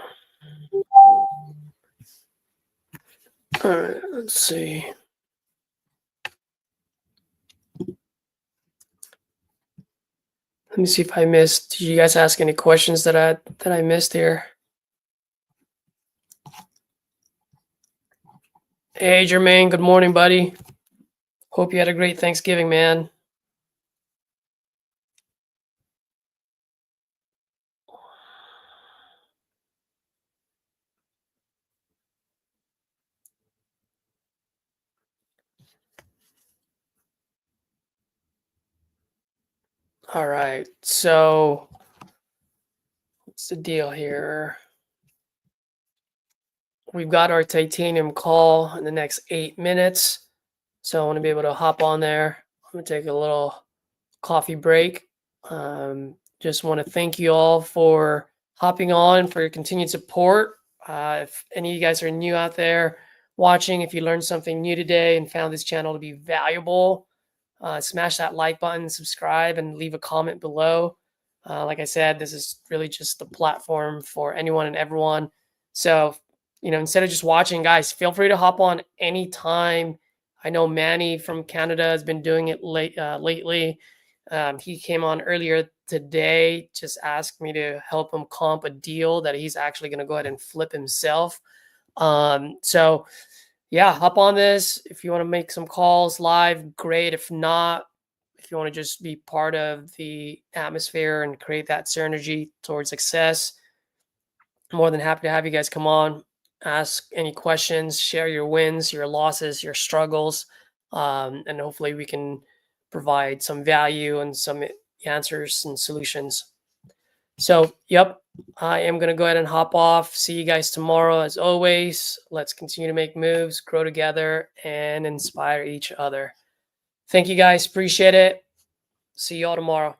All right, let's see. Let me see if I missed. Did you guys ask any questions that I missed here? Hey, Jermaine. Good morning, buddy. Hope you had a great Thanksgiving, man. All right. So what's the deal here? We've got our titanium call in the next 8 minutes. So I want to be able to hop on there. I'm going to take a little coffee break. Just want to thank you all for hopping on, for your continued support. If any of you guys are new out there watching, if you learned something new today and found this channel to be valuable, Smash that like button, subscribe, and leave a comment below. Like I said, this is really just the platform for anyone and everyone. So, instead of just watching, guys, feel free to hop on anytime. I know Manny from Canada has been doing it lately. He came on earlier today, just asked me to help him comp a deal that he's actually going to go ahead and flip himself. So yeah, hop on this. If you want to make some calls live, great. If not, if you want to just be part of the atmosphere and create that synergy towards success, I'm more than happy to have you guys come on, ask any questions, share your wins, your losses, your struggles, and hopefully we can provide some value and some answers and solutions. So, yep, I am going to go ahead and hop off. See you guys tomorrow. As always, let's continue to make moves, grow together, and inspire each other. Thank you guys. Appreciate it. See you all tomorrow.